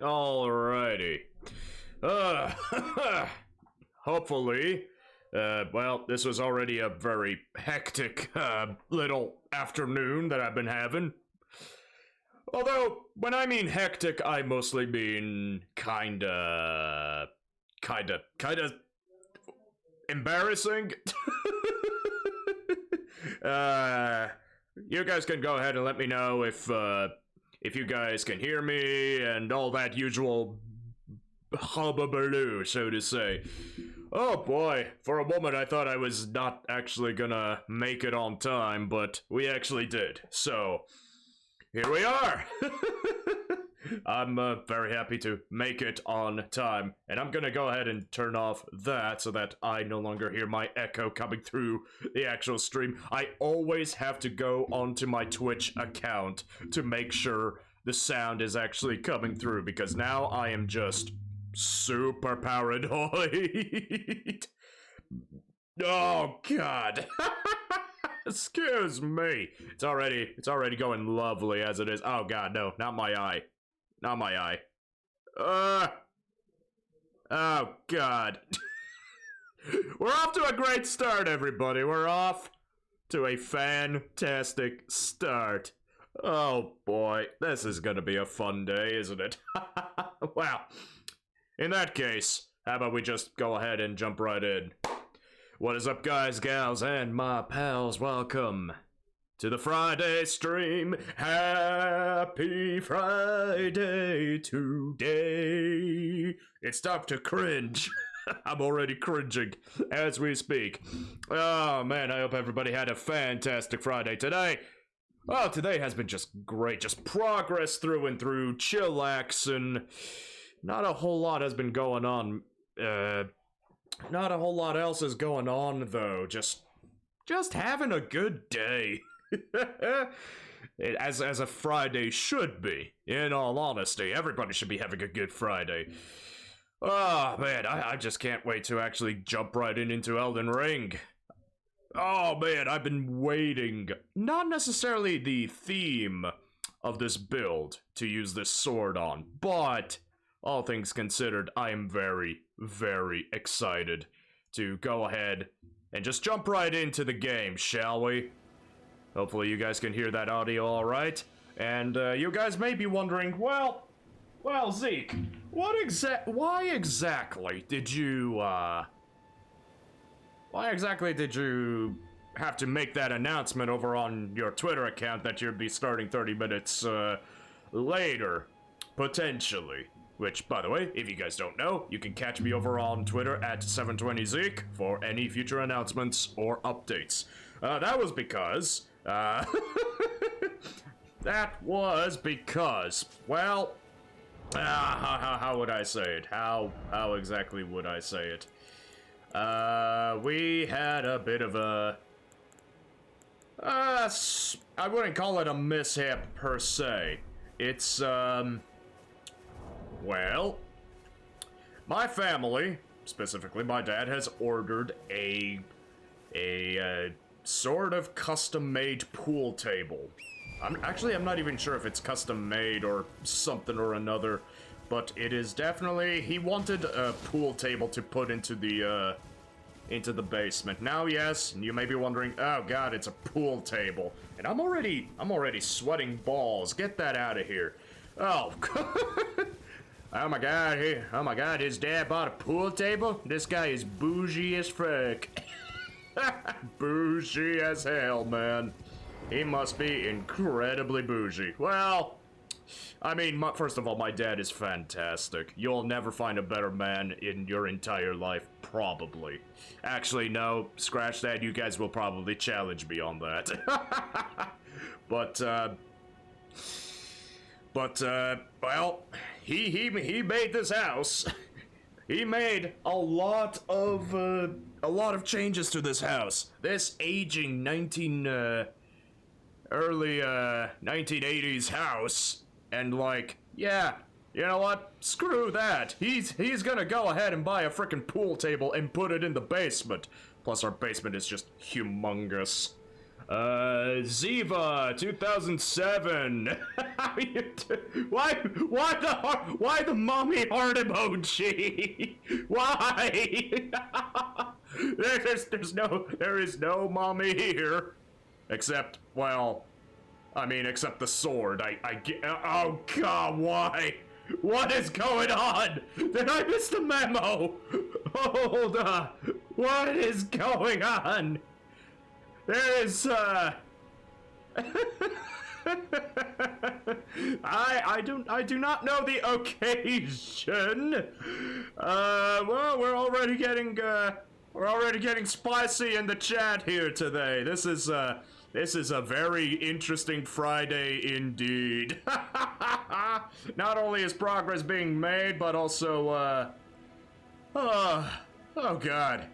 Alrighty. Uh, hopefully, well, this was already a very hectic, little afternoon that I've been having. Although, when I mean hectic, I mostly mean kinda embarrassing. uh, you guys can go ahead and let me know if you guys can hear me and all that usual hubbubaloo, so to say. Oh boy, for a moment I thought I was not actually gonna make it on time, but we actually did. So, here we are! I'm very happy to make it on time, and I'm gonna go ahead and turn off that so that I no longer hear my echo coming through the actual stream. I always have to go onto my Twitch account to make sure the sound is actually coming through, because now I am just super paranoid. Oh god. Excuse me. It's already going lovely as it is. Oh god, no, not my eye. Not my eye. Oh god. We're off to a great start, everybody. We're off to a fantastic start. Oh boy, this is gonna be a fun day, isn't it? Well, in that case, how about we just go ahead and jump right in. What is up, guys, gals, and my pals? Welcome to the Friday stream. Happy Friday today. It's time to cringe. I'm already cringing as we speak. Oh man, I hope everybody had a fantastic Friday today. Oh, today has been just great. Just progress through and through, chillaxing. Not a whole lot has been going on. Not a whole lot else is going on, though. Just having a good day. as a Friday should be, in all honesty. Everybody should be having a good Friday. Oh, man, I just can't wait to actually jump right into Elden Ring. Oh, man, I've been waiting. Not necessarily the theme of this build to use this sword on, but all things considered, I am very, very excited to go ahead and just jump right into the game, shall we? Hopefully you guys can hear that audio all right. And you guys may be wondering, well, Zeke, why exactly did you have to make that announcement over on your Twitter account that you'd be starting 30 minutes later, potentially? Which, by the way, if you guys don't know, you can catch me over on Twitter at 720Zeke for any future announcements or updates. That was because, well, how would I say it? How exactly would I say it? We had a bit of a, I wouldn't call it a mishap per se. It's, well, my family, specifically my dad, has ordered a sort of custom-made pool table. I'm not even sure if it's custom-made or something or another, but it is definitely, he wanted a pool table to put into the basement. Now, yes, you may be wondering, oh god, it's a pool table. And I'm already sweating balls. Get that out of here. Oh, oh my god, his dad bought a pool table? This guy is bougie as fuck. Bougie as hell, man. He must be incredibly bougie. Well, I mean, first of all, my dad is fantastic. You'll never find a better man in your entire life, probably. Actually, no, scratch that, you guys will probably challenge me on that. But, well, he made this house. He made a lot of changes to this house. This aging early 1980s house, and like, yeah, you know what? Screw that. He's gonna go ahead and buy a frickin' pool table and put it in the basement. Plus, our basement is just humongous. Ziva, 2007. Why the mommy heart emoji? Why? There is no mommy here. Except, well, I mean, except the sword. I get, oh god, why? What is going on? Did I miss the memo? Hold up. What is going on? There is, I do not know the occasion. Well, we're already getting spicy in the chat here today. This is a very interesting Friday indeed. Not only is progress being made, but also, oh god.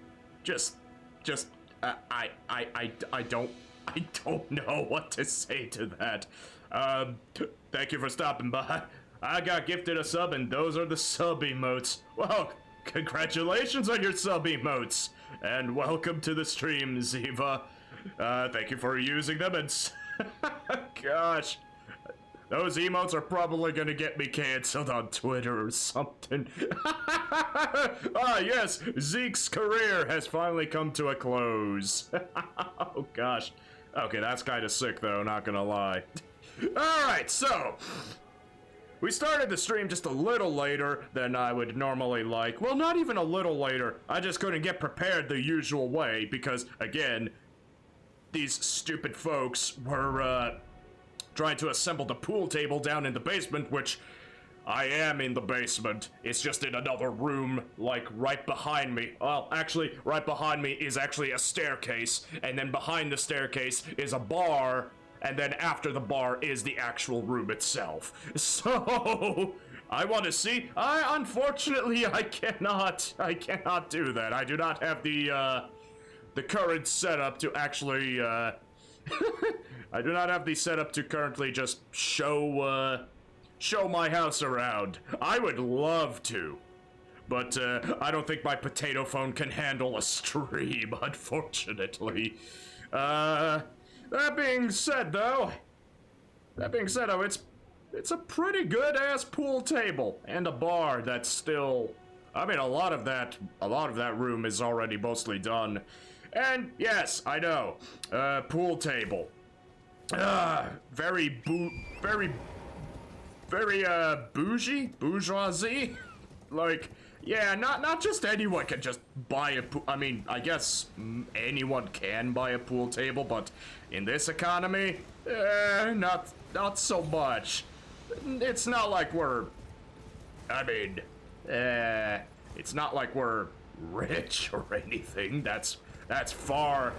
I don't know what to say to that. Thank you for stopping by. I got gifted a sub, and those are the sub emotes. Well, congratulations on your sub emotes, and welcome to the stream, Ziva. Thank you for using them, and gosh, those emotes are probably gonna get me canceled on Twitter or something. Ah, yes, Zeke's career has finally come to a close. Oh gosh. Okay, that's kind of sick though, not gonna lie. Alright, so we started the stream just a little later than I would normally like. Well, not even a little later. I just couldn't get prepared the usual way because, again, these stupid folks were trying to assemble the pool table down in the basement, which I am in the basement. It's just in another room, like right behind me. Well, actually, right behind me is actually a staircase, and then behind the staircase is a bar, and then after the bar is the actual room itself. So, I want to see. Unfortunately, I cannot do that. I do not have the current setup to actually, I do not have the setup to currently just show my house around. I would love to, but I don't think my potato phone can handle a stream, unfortunately. That being said, though, it's a pretty good-ass pool table and a bar that's still, I mean, a lot of that room is already mostly done. And yes, I know, pool table. Very bougie? Bourgeoisie? Like, yeah, not just anyone can just buy a pool. I mean, I guess anyone can buy a pool table, but in this economy, not so much. It's not like we're, I mean, it's not like we're rich or anything. That's far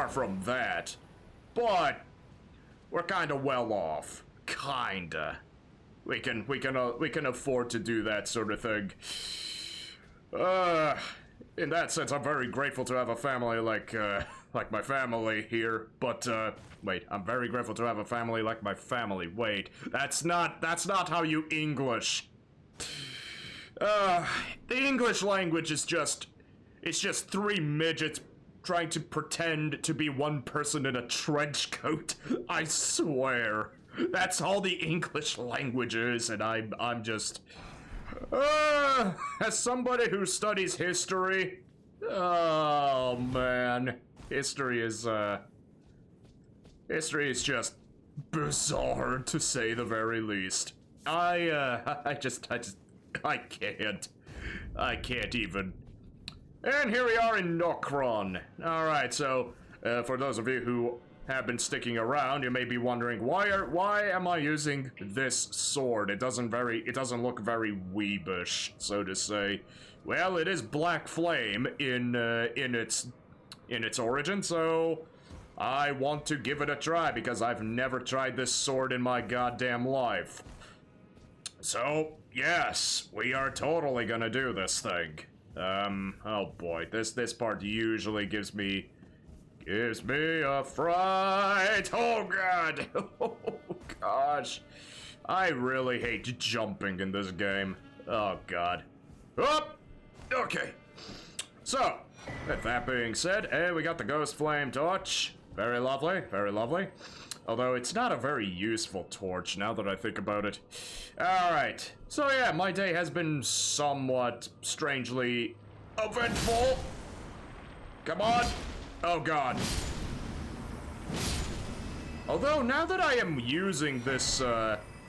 from that. But we're kind of well off. Kinda. We can afford to do that sort of thing. In that sense, I'm very grateful to have a family like my family here. But wait, I'm very grateful to have a family like my family. Wait, that's not how you English. The English language is it's just three midgets trying to pretend to be one person in a trench coat. I swear. That's all the English language is, and I'm just... as somebody who studies history... Oh, man. History is just bizarre, to say the very least. I can't even. And here we are in Nokron. Alright, so, for those of you who have been sticking around, you may be wondering, why am I using this sword? It doesn't look very weebish, so to say. Well, it is Black Flame in its origin, so I want to give it a try because I've never tried this sword in my goddamn life. So, yes, we are totally gonna do this thing. Oh boy, this part usually gives me a fright. Oh god. Oh gosh. I really hate jumping in this game. Oh god. Oh! Okay. So, with that being said, hey, we got the Ghost Flame Torch. Very lovely, very lovely. Although it's not a very useful torch now that I think about it. Alright, so yeah, my day has been somewhat strangely eventful. Come on. Oh god. Although now that I am using this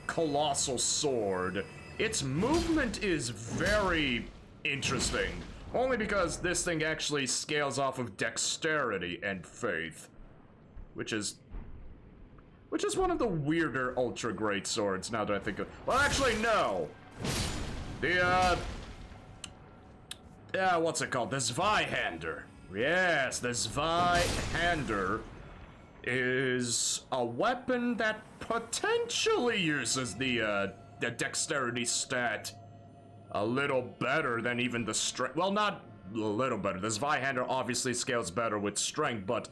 colossal sword, its movement is very interesting. Only because this thing actually scales off of dexterity and faith. Which is one of the weirder ultra great swords now that I think of. Well, actually, no. The what's it called? The Zweihander. Yes, the Zweihander is a weapon that potentially uses the dexterity stat a little better than even the strength. Well, not a little better. The Zweihander obviously scales better with strength, but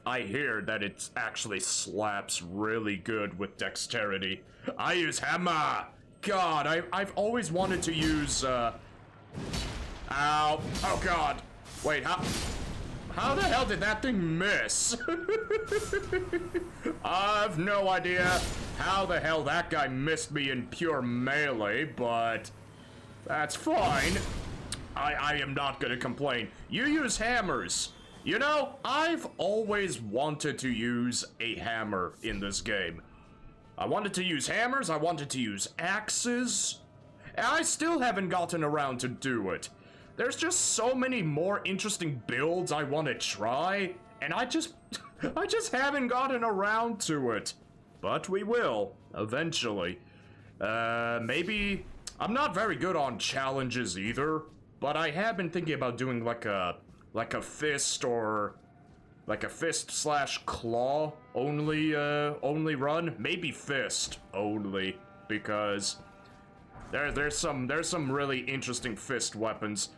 I hear that it actually slaps really good with dexterity. I use hammer. God, I've always wanted to use ow. Oh god. Wait, how the hell did that thing miss? I've no idea how the hell that guy missed me in pure melee, but that's fine. I am not gonna complain. You use hammers. You know, I've always wanted to use a hammer in this game. I wanted to use hammers, I wanted to use axes, and I still haven't gotten around to do it. There's just so many more interesting builds I want to try, and I just haven't gotten around to it. But we will, eventually. Maybe, I'm not very good on challenges either, but I have been thinking about doing like a fist or like a fist / claw only run. Maybe fist only, because there's some really interesting fist weapons.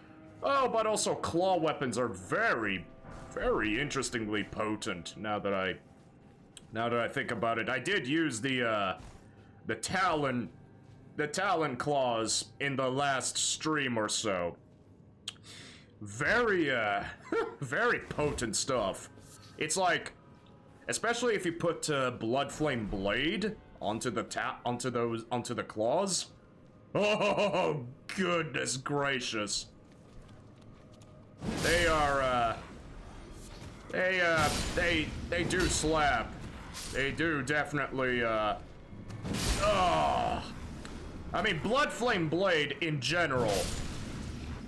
Oh, but also claw weapons are very, very interestingly potent. Now that I think about it, I did use the talon claws in the last stream or so. Very very potent stuff. It's like, especially if you put Bloodflame Blade onto the claws. Oh goodness gracious. They are they do slap. They do definitely I mean, Bloodflame Blade in general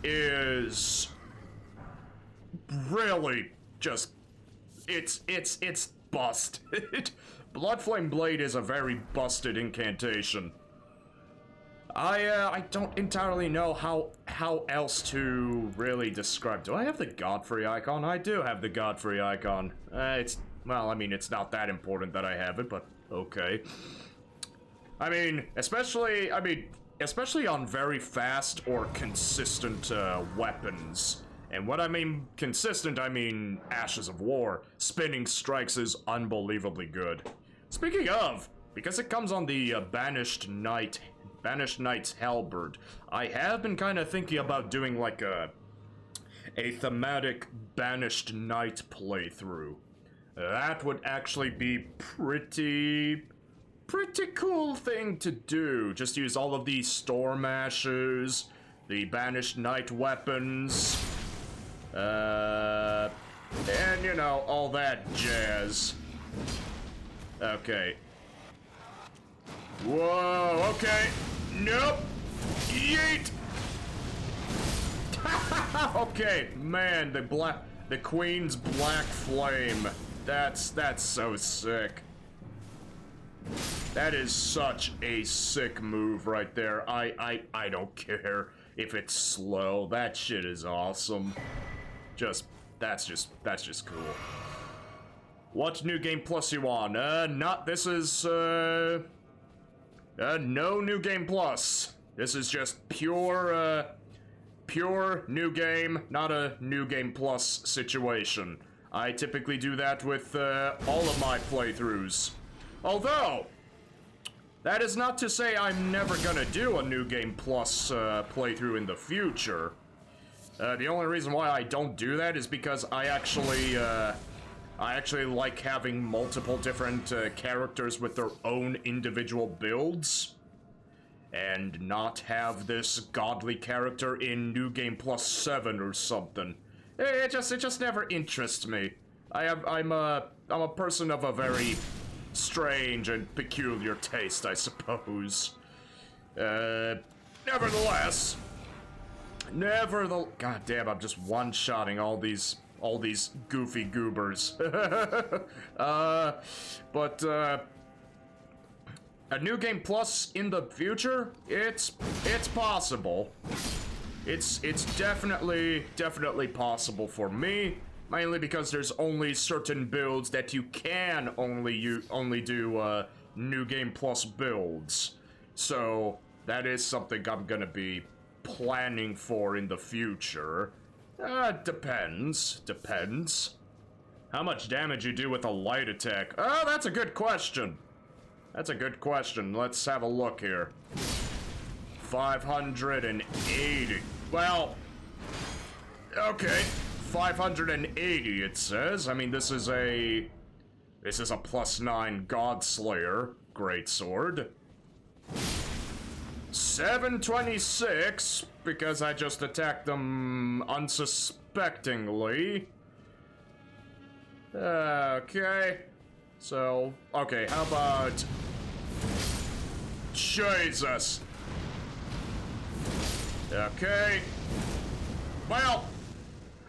is really just it's busted. Bloodflame Blade is a very busted incantation. I don't entirely know how else to really describe. Do I have the Godfrey icon? I do have the Godfrey icon. Well, I mean, it's not that important that I have it, but okay. I mean, especially on very fast or consistent weapons. And what I mean consistent, I mean Ashes of War. Spinning Strikes is unbelievably good. Speaking of, because it comes on the Banished Knight's Halberd, I have been kind of thinking about doing like a thematic Banished Knight playthrough. That would actually be pretty cool thing to do. Just use all of these Storm Ashes, the Banished Knight weapons, and you know, all that jazz. Okay. Whoa, okay. Nope. Yeet. Okay, man, the Queen's Black Flame. That's so sick. That is such a sick move right there. I don't care if it's slow. That shit is awesome. That's just cool. What New Game Plus you on? This is no New Game Plus. This is just pure New Game, not a New Game Plus situation. I typically do that with all of my playthroughs. Although, that is not to say I'm never gonna do a New Game Plus playthrough in the future. The only reason why I don't do that is because I actually I actually like having multiple different characters with their own individual builds, and not have this godly character in New Game Plus 7 or something. It just never interests me. I'm a person of a very strange and peculiar taste, I suppose. Nevertheless, God damn, I'm just one-shotting all these goofy goobers. But a New Game Plus in the future? It's possible. It's definitely possible for me, mainly because there's only certain builds that you can only do New Game Plus builds. So that is something I'm gonna be planning for in the future. Depends. How much damage you do with a light attack? Oh, that's a good question. Let's have a look here. 580. Well, okay. 580 it says. I mean, this is a +9 Godslayer Greatsword. 726 because I just attacked them unsuspectingly. Okay. So, okay, how about... Jesus. Okay. Well,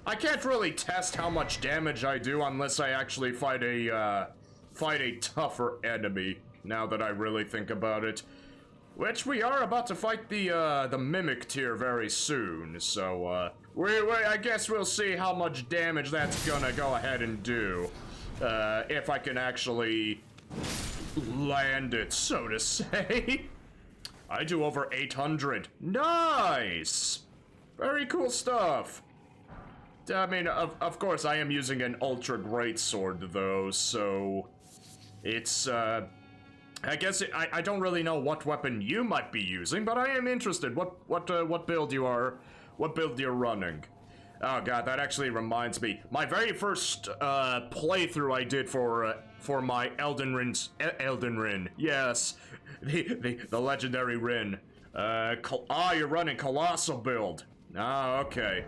I can't really test how much damage I do unless I actually fight a tougher enemy, now that I really think about it. Which we are about to fight the Mimic tier very soon, so, I guess we'll see how much damage that's gonna go ahead and do. If I can actually land it, so to say. I do over 800. Nice! Very cool stuff. I mean, of course, I am using an Ultra Greatsword, though, so... It's, I guess I don't really know what weapon you might be using, but I am interested. What build you're running? Oh god, that actually reminds me. My very first playthrough I did for my Elden Ring. Yes, the legendary Rin. You're running Colossal build. Ah, okay.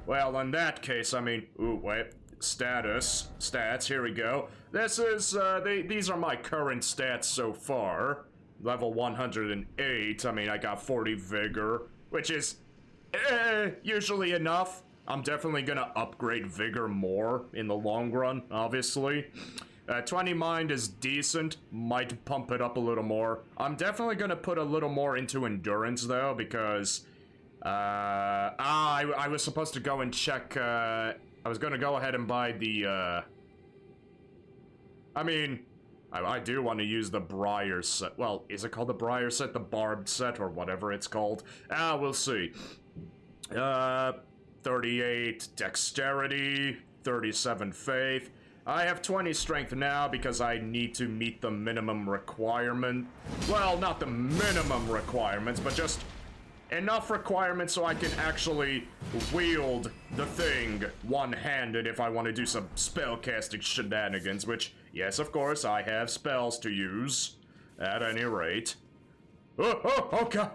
Well, in that case, I mean, ooh, wait. Stats, here we go. This is, these are my current stats so far. Level 108, I mean, I got 40 Vigor, which is, usually enough. I'm definitely gonna upgrade Vigor more in the long run, obviously. 20 Mind is decent, might pump it up a little more. I'm definitely gonna put a little more into Endurance, though, because, I was supposed to go and check, I was gonna go ahead and buy the, I mean, I do want to use the Briar set. Well, is it called the Briar set? The Barbed set, or whatever it's called? We'll see. 38 Dexterity, 37 Faith. I have 20 Strength now because I need to meet the minimum requirement. Well, not the minimum requirements, but just enough requirements so I can actually wield the thing one-handed if I want to do some spellcasting shenanigans, which, yes, of course, I have spells to use, at any rate. Oh god!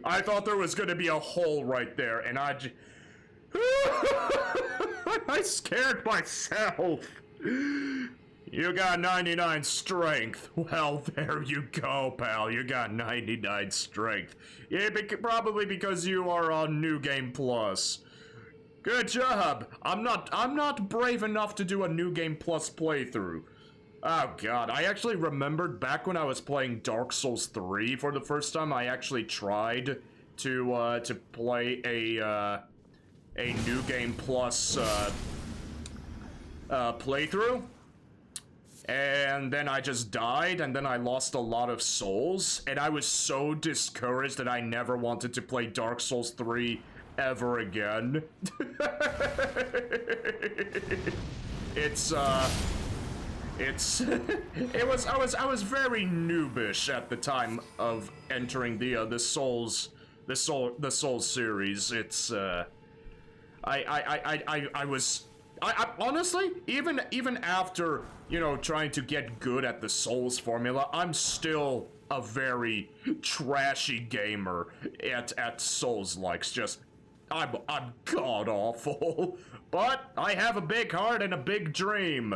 I thought there was gonna be a hole right there, and I scared myself! You got 99 strength. Well, there you go, pal. You got 99 strength. Yeah, probably because you are on New Game Plus. Good job. I'm not brave enough to do a New Game Plus playthrough. Oh god, I actually remembered back when I was playing Dark Souls 3 for the first time, I actually tried to play a New Game Plus playthrough. And then I just died, and then I lost a lot of souls, and I was so discouraged that I never wanted to play Dark Souls 3 ever again. I was very noobish at the time of entering the Souls series. It's I was I honestly, even after, you know, trying to get good at the Souls formula, I'm still a very trashy gamer at Souls-likes. Just, I'm god awful. But I have a big heart and a big dream.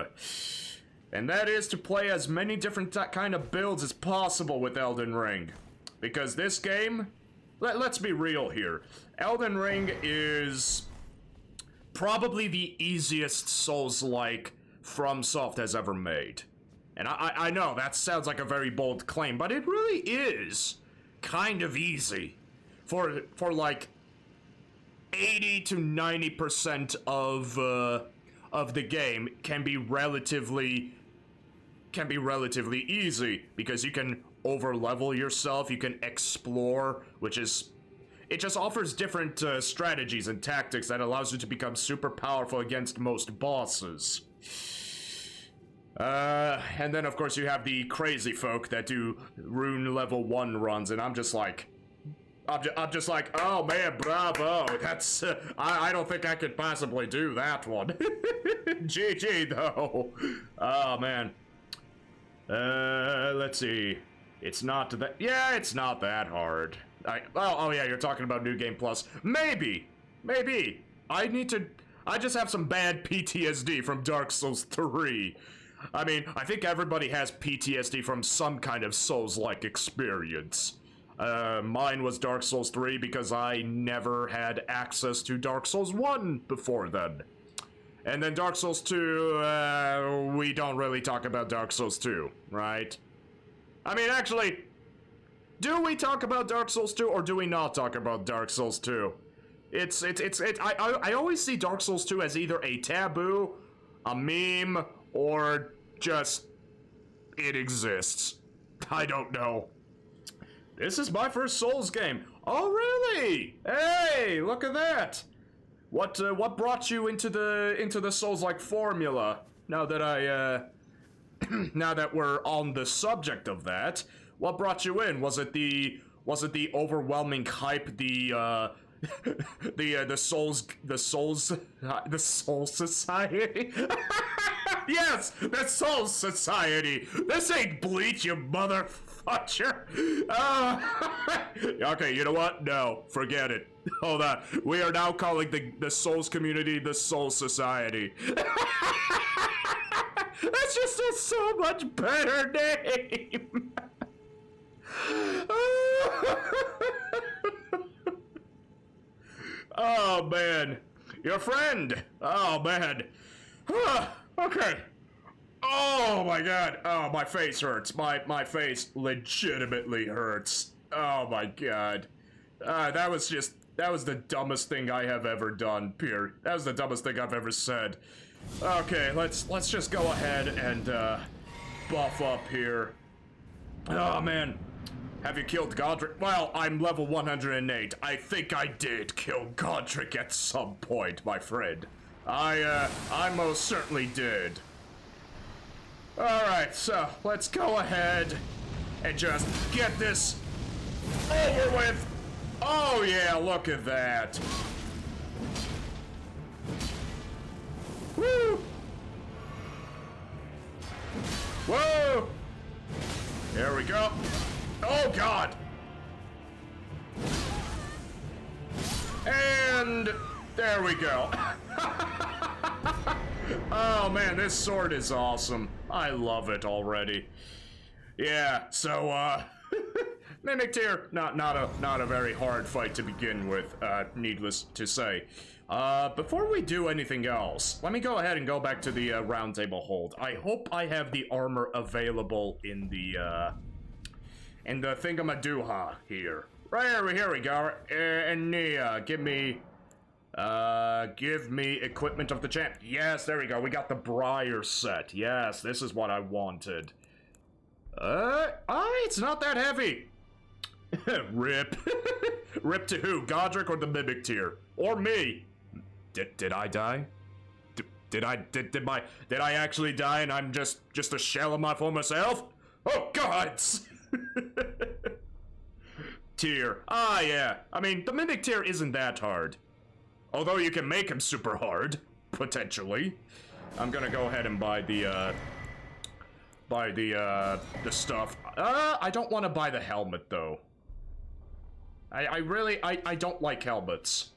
And that is to play as many different kind of builds as possible with Elden Ring. Because this game, let's be real here. Elden Ring is probably the easiest Souls-like FromSoft has ever made. And I know that sounds like a very bold claim, but it really is kind of easy. For like 80 to 90% of the game can be relatively easy because you can overlevel yourself, you can explore, which is, it just offers different strategies and tactics that allows you to become super powerful against most bosses. And then of course you have the crazy folk that do rune level 1 runs, and I'm just like, oh man, bravo, that's, I don't think I could possibly do that one. GG though. Oh man. Let's see. It's not that, yeah, it's not that hard. Oh yeah, you're talking about New Game Plus. Maybe. I just have some bad PTSD from Dark Souls 3. I mean, I think everybody has PTSD from some kind of Souls-like experience. Mine was Dark Souls 3 because I never had access to Dark Souls 1 before then. And then Dark Souls 2, we don't really talk about Dark Souls 2, right? I mean, actually, do we talk about Dark Souls 2 or do we not talk about Dark Souls 2? I always see Dark Souls 2 as either a taboo, a meme, or just, it exists. I don't know. This is my first Souls game. Oh, really? Hey, look at that. What brought you into the Souls-like formula? Now that now that we're on the subject of that, what brought you in? Was it the overwhelming hype, the Soul Society? Yes, the Soul Society. This ain't Bleach, you motherfucker. Okay, you know what? No, forget it. Hold on. We are now calling the Souls community the Soul Society. That's just a so much better name. Oh man, your friend. Oh man. Okay. Oh my god. Oh, my face hurts. My face legitimately hurts. Oh my god. That was the dumbest thing I have ever done, period. That was the dumbest thing I've ever said. Okay, let's just go ahead and buff up here. Oh man. Have you killed Godric? Well, I'm level 108. I think I did kill Godric at some point, my friend. I most certainly did. Alright, so let's go ahead and just get this over with. Oh yeah, look at that. Woo! Whoa! There we go. Oh god! And there we go. Oh man, this sword is awesome. I love it already. Yeah, so Mimic Tier, not a very hard fight to begin with, needless to say. Before we do anything else, let me go ahead and go back to the round table hold. I hope I have the armor available in the thingamadooha here. Right here we go. And give me equipment of the champ. Yes, there we go. We got the Briar set. Yes, this is what I wanted. It's not that heavy. Rip. Rip to who? Godric or the Mimic Tier? Or me? Did I die? Did I actually die and I'm just a shell of my former self? Oh gods! Tier. Ah yeah. I mean, the Mimic Tier isn't that hard. Although you can make him super hard. potentially. I'm gonna go ahead and buy the stuff. I don't want to buy the helmet, though. I really don't like helmets.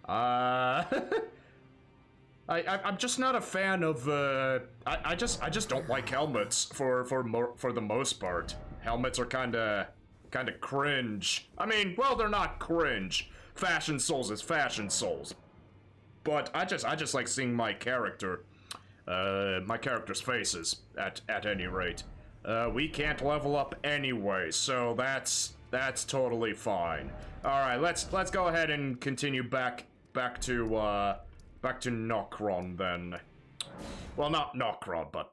I'm just not a fan of, I just don't like helmets for the most part. Helmets are kinda cringe. I mean, well, they're not cringe. Fashion Souls is Fashion Souls. But I just like seeing my character's faces, at any rate. We can't level up anyway, so that's totally fine. Alright, let's go ahead and continue back to Nokron then. Well, not Nokron, but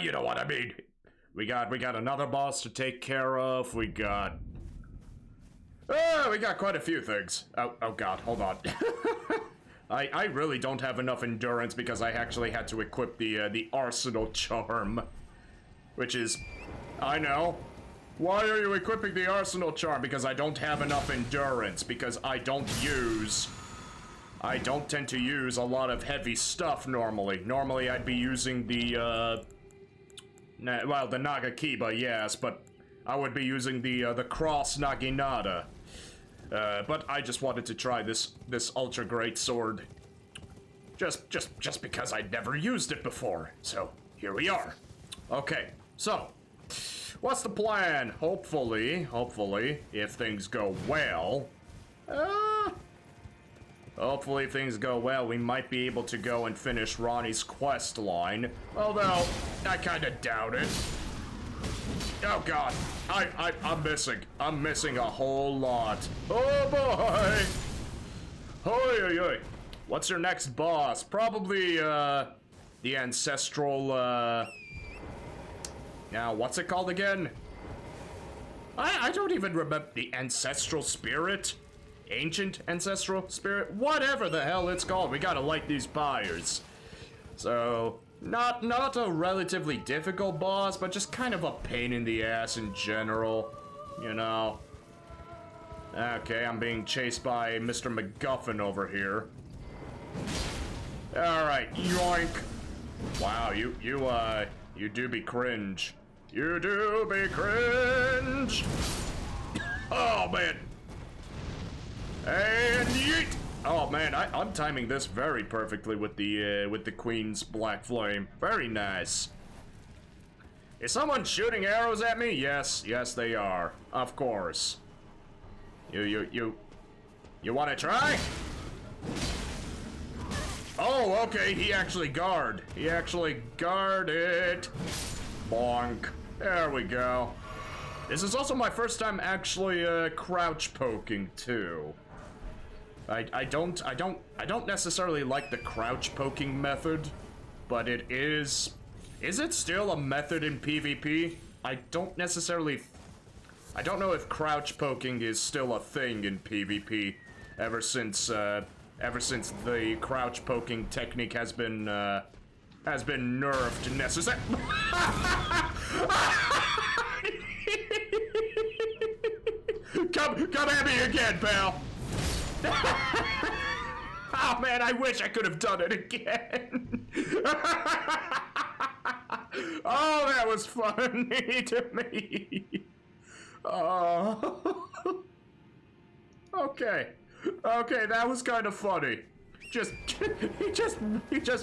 you know what I mean. We got another boss to take care of. We got quite a few things. Oh god, hold on. I really don't have enough endurance because I actually had to equip the Arsenal Charm. Which is, I know. Why are you equipping the Arsenal Charm? Because I don't have enough endurance, because I don't tend to use a lot of heavy stuff normally. Normally I'd be using the Nagakiba, yes, but I would be using the Cross Naginata. But I just wanted to try this Ultra Greatsword. Just because I'd never used it before. So, here we are. Okay, so, what's the plan? Hopefully, if things go well, we might be able to go and finish Ronnie's quest line. Although, I kinda doubt it. Oh god, I'm missing a whole lot. Oh boy! Hoi, oi. What's your next boss? Probably, the ancestral, now, what's it called again? I don't even remember. The ancestral spirit? Ancient ancestral spirit? Whatever the hell it's called. We gotta light these fires. So, not a relatively difficult boss, but just kind of a pain in the ass in general, you know. Okay, I'm being chased by Mr. MacGuffin over here. Alright, yoink. Wow, you do be cringe. You do be cringe! Oh, man. And yeet! Oh man, I'm timing this very perfectly with the Queen's Black Flame. Very nice. Is someone shooting arrows at me? Yes, they are. Of course. You wanna try? Oh, okay, he actually guard. He actually guarded. Bonk. There we go. This is also my first time actually crouch poking too. I don't necessarily like the crouch poking method, but it is it still a method in PvP? I don't know if crouch poking is still a thing in PvP ever since the crouch poking technique has been nerfed necessarily. Come at me again, pal. Oh man, I wish I could have done it again. Oh, that was funny to me. Oh. Okay, that was kind of funny. He just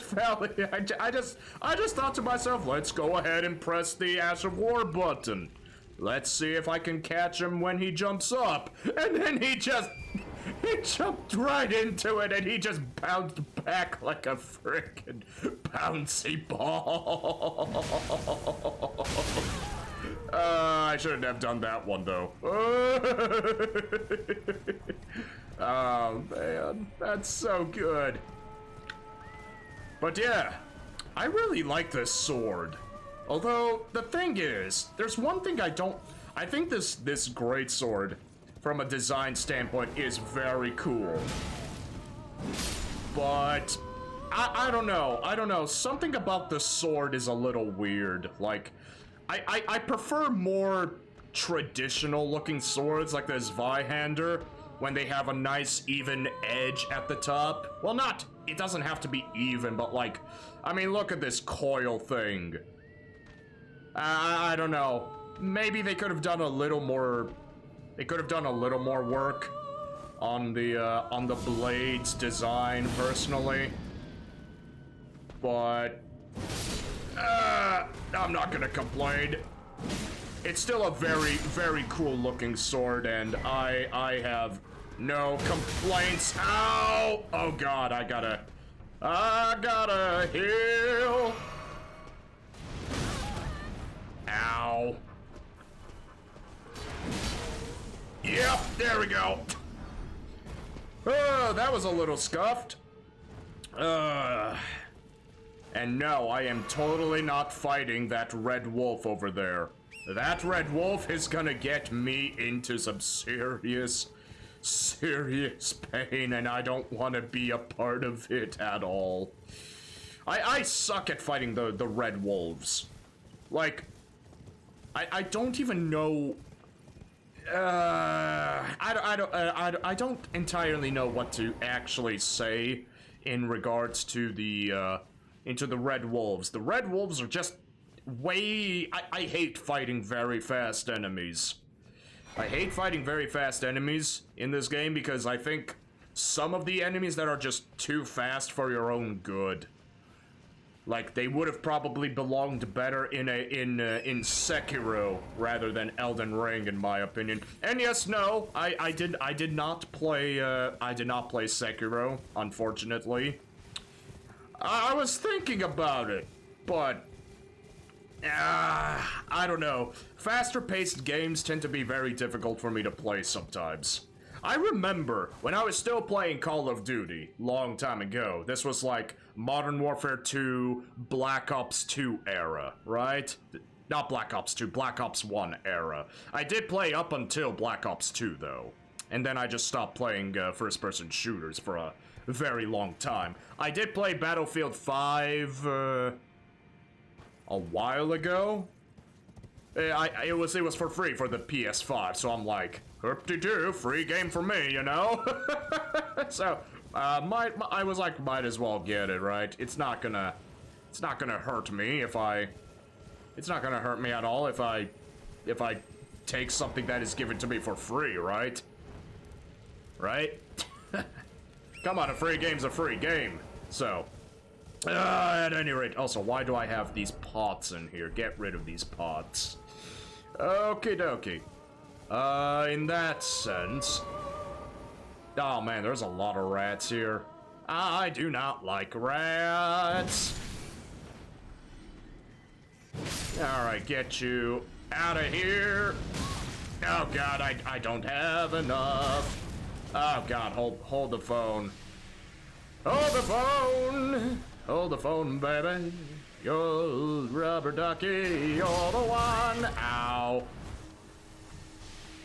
fell. I just thought to myself, let's go ahead and press the Ash of War button. Let's see if I can catch him when he jumps up. And then he jumped right into it and he just bounced back like a frickin' bouncy ball. I shouldn't have done that one though. Oh man, that's so good. But yeah, I really like this sword. Although, the thing is, there's one thing I think this Greatsword, from a design standpoint, is very cool. But, I don't know, something about the sword is a little weird. Like, I prefer more traditional looking swords, like this Zweihander. when they have a nice even edge at the top. Well, it doesn't have to be even, but like, I mean, look at this coil thing. I don't know. Maybe they could have done a little more. They could have done a little more work on the blade's design, personally. But I'm not gonna complain. It's still a very, very cool looking sword, and I have no complaints. Ow! Oh god, I gotta heal. Ow. Yep, there we go. Oh, that was a little scuffed. And no, I am totally not fighting that red wolf over there. That red wolf is gonna get me into some serious pain, and I don't want to be a part of it at all. I suck at fighting the red wolves. Like, I don't even know. I don't entirely know what to actually say in regards to the into the red wolves. The red wolves are just way. I hate fighting very fast enemies. I hate fighting very fast enemies in this game because I think some of the enemies that are just too fast for your own good. Like, they would have probably belonged better in Sekiro rather than Elden Ring, in my opinion. And yes, no, I did not play Sekiro, unfortunately. I was thinking about it, but I don't know. Faster-paced games tend to be very difficult for me to play sometimes. I remember when I was still playing Call of Duty, long time ago. This was like Modern Warfare 2, Black Ops 2 era, right? Not Black Ops 2, Black Ops 1 era. I did play up until Black Ops 2, though. And then I just stopped playing first-person shooters for a very long time. I did play Battlefield 5 a while ago. It was for free for the PS5, so I'm like, hoop-de-doo, free game for me, you know? So, I was like, might as well get it, right? It's not gonna hurt me it's not gonna hurt me at all if I take something that is given to me for free, right? Right? Come on, a free game's a free game. So, at any rate, also, why do I have these pots in here? Get rid of these pots. Okie dokie. In that sense... Oh man, there's a lot of rats here. I do not like rats. Alright, get you out of here. Oh god, I don't have enough. Oh god, hold the phone. Hold the phone! Hold the phone, baby. Yo, rubber ducky, you're the one. Ow.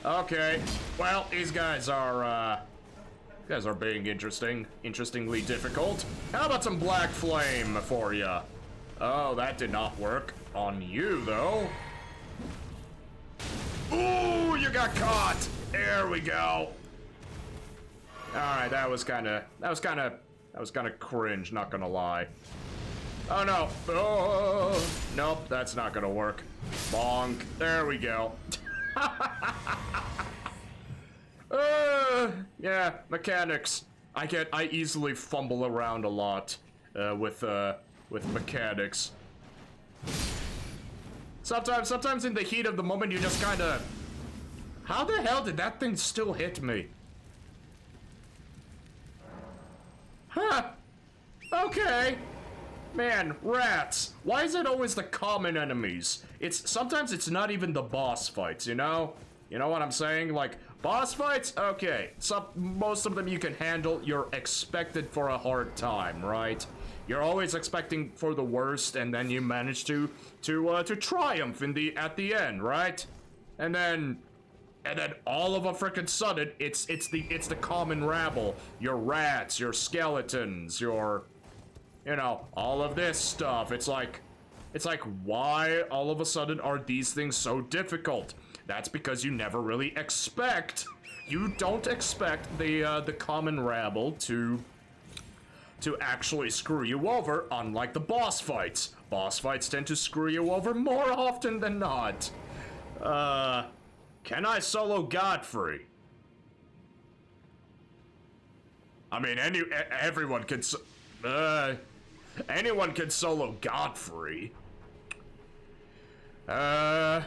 Okay, well, these guys are being interestingly difficult. How about some black flame for ya? Oh, that did not work on you, though. Ooh, you got caught. There we go. All right, that was kind of cringe, not gonna lie. Oh no. Oh, nope, that's not gonna work. Bonk. There we go. Yeah, mechanics. I easily fumble around a lot with mechanics. Sometimes in the heat of the moment you just kinda... How the hell did that thing still hit me? Huh. Okay. Man, rats. Why is it always the common enemies? Sometimes it's not even the boss fights, you know? You know what I'm saying? Like, boss fights? Okay. Most of them you can handle. You're expected for a hard time, right? You're always expecting for the worst, and then you manage to triumph at the end, right? And then all of a frickin' sudden, it's the common rabble. Your rats, your skeletons, your, you know, all of this stuff. It's like, why all of a sudden are these things so difficult? That's because you never really expect you don't expect the common rabble to actually screw you over, unlike the boss fights. Boss fights tend to screw you over more often than not. Can I solo Godfrey? I mean, everyone can anyone can solo Godfrey. I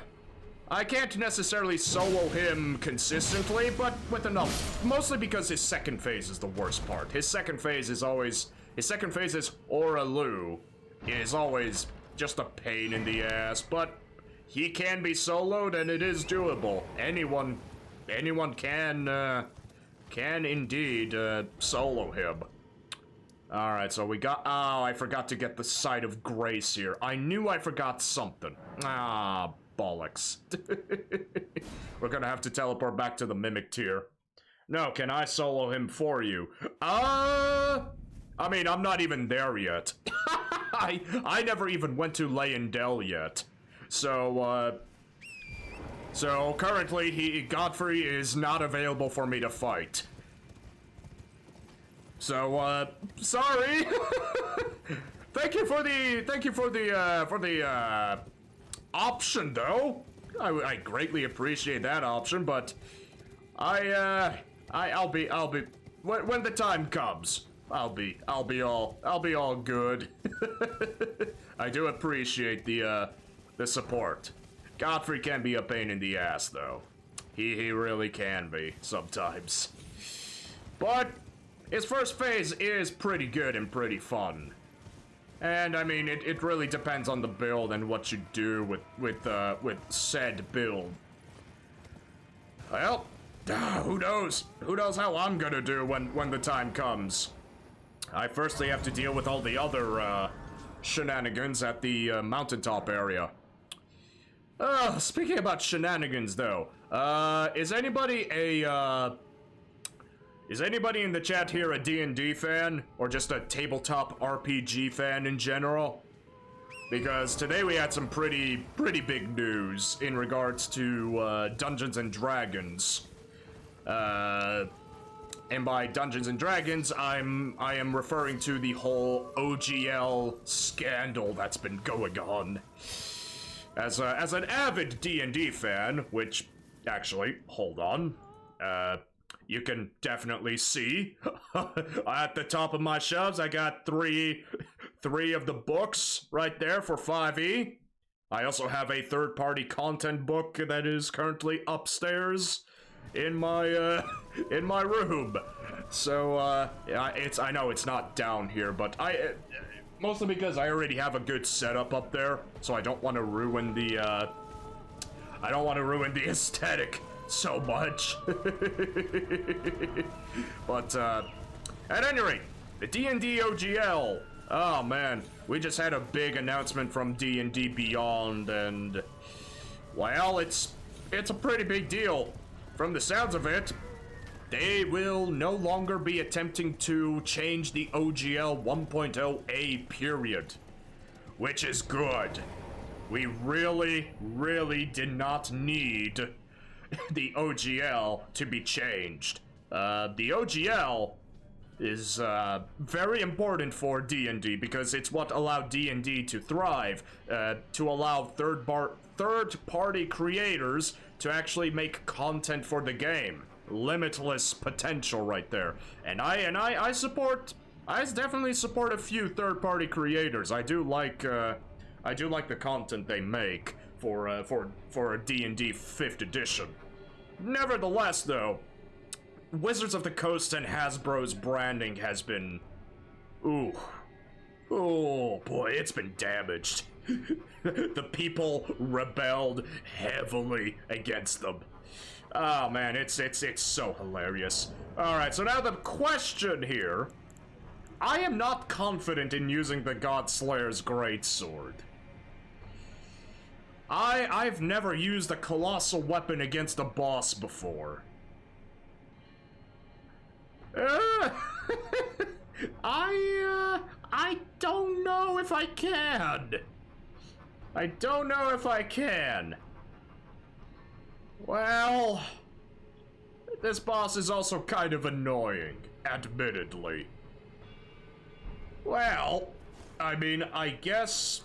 can't necessarily solo him consistently, but with enough. Mostly because his second phase is the worst part. His second phase is Oralu. Is always just a pain in the ass, but he can be soloed and it is doable. Anyone can indeed solo him. Alright, so we got... Oh, I forgot to get the Site of Grace here. I knew I forgot something. Ah, bollocks. We're gonna have to teleport back to the Mimic tier. No, can I solo him for you? I mean, I'm not even there yet. I never even went to Leyendell yet. So currently, Godfrey is not available for me to fight. So, sorry. Thank you for the option, though. I greatly appreciate that option, but I'll be when the time comes. I'll be all good. I do appreciate the support. Godfrey can be a pain in the ass, though. He really can be sometimes. But his first phase is pretty good and pretty fun. And I mean, it really depends on the build and what you do with said build. Well, who knows? Who knows how I'm gonna do when the time comes? I firstly have to deal with all the other shenanigans at the mountaintop area. Speaking about shenanigans, though, is anybody in the chat here a D&D fan, or just a tabletop RPG fan in general? Because today we had some pretty big news in regards to Dungeons and Dragons. And by Dungeons and Dragons, I am referring to the whole OGL scandal that's been going on. As an avid D&D fan, which actually, hold on, you can definitely see at the top of my shelves, I got three of the books right there for 5e. I also have a third-party content book that is currently upstairs in my room. So I know it's not down here, but mostly because I already have a good setup up there, so I don't want to ruin the aesthetic so much. But at any rate, the D&D OGL. Oh man, we just had a big announcement from D&D Beyond, and well, it's a pretty big deal. From the sounds of it, they will no longer be attempting to change the OGL 1.0A period, which is good. We really did not need the OGL to be changed. The OGL is very important for D&D because it's what allowed D&D to thrive, to allow third-party creators to actually make content for the game. Limitless potential right there. And I definitely support a few third-party creators. I do like the content they make for a D&D 5th edition. Nevertheless, though, Wizards of the Coast and Hasbro's branding has been... oh boy, it's been damaged. The people rebelled heavily against them. Oh man, it's so hilarious. Alright, so now the question here. I am not confident in using the Godslayer's Greatsword. I've never used a colossal weapon against a boss before. I don't know if I can. I don't know if I can. Well, this boss is also kind of annoying, admittedly. Well, I mean, I guess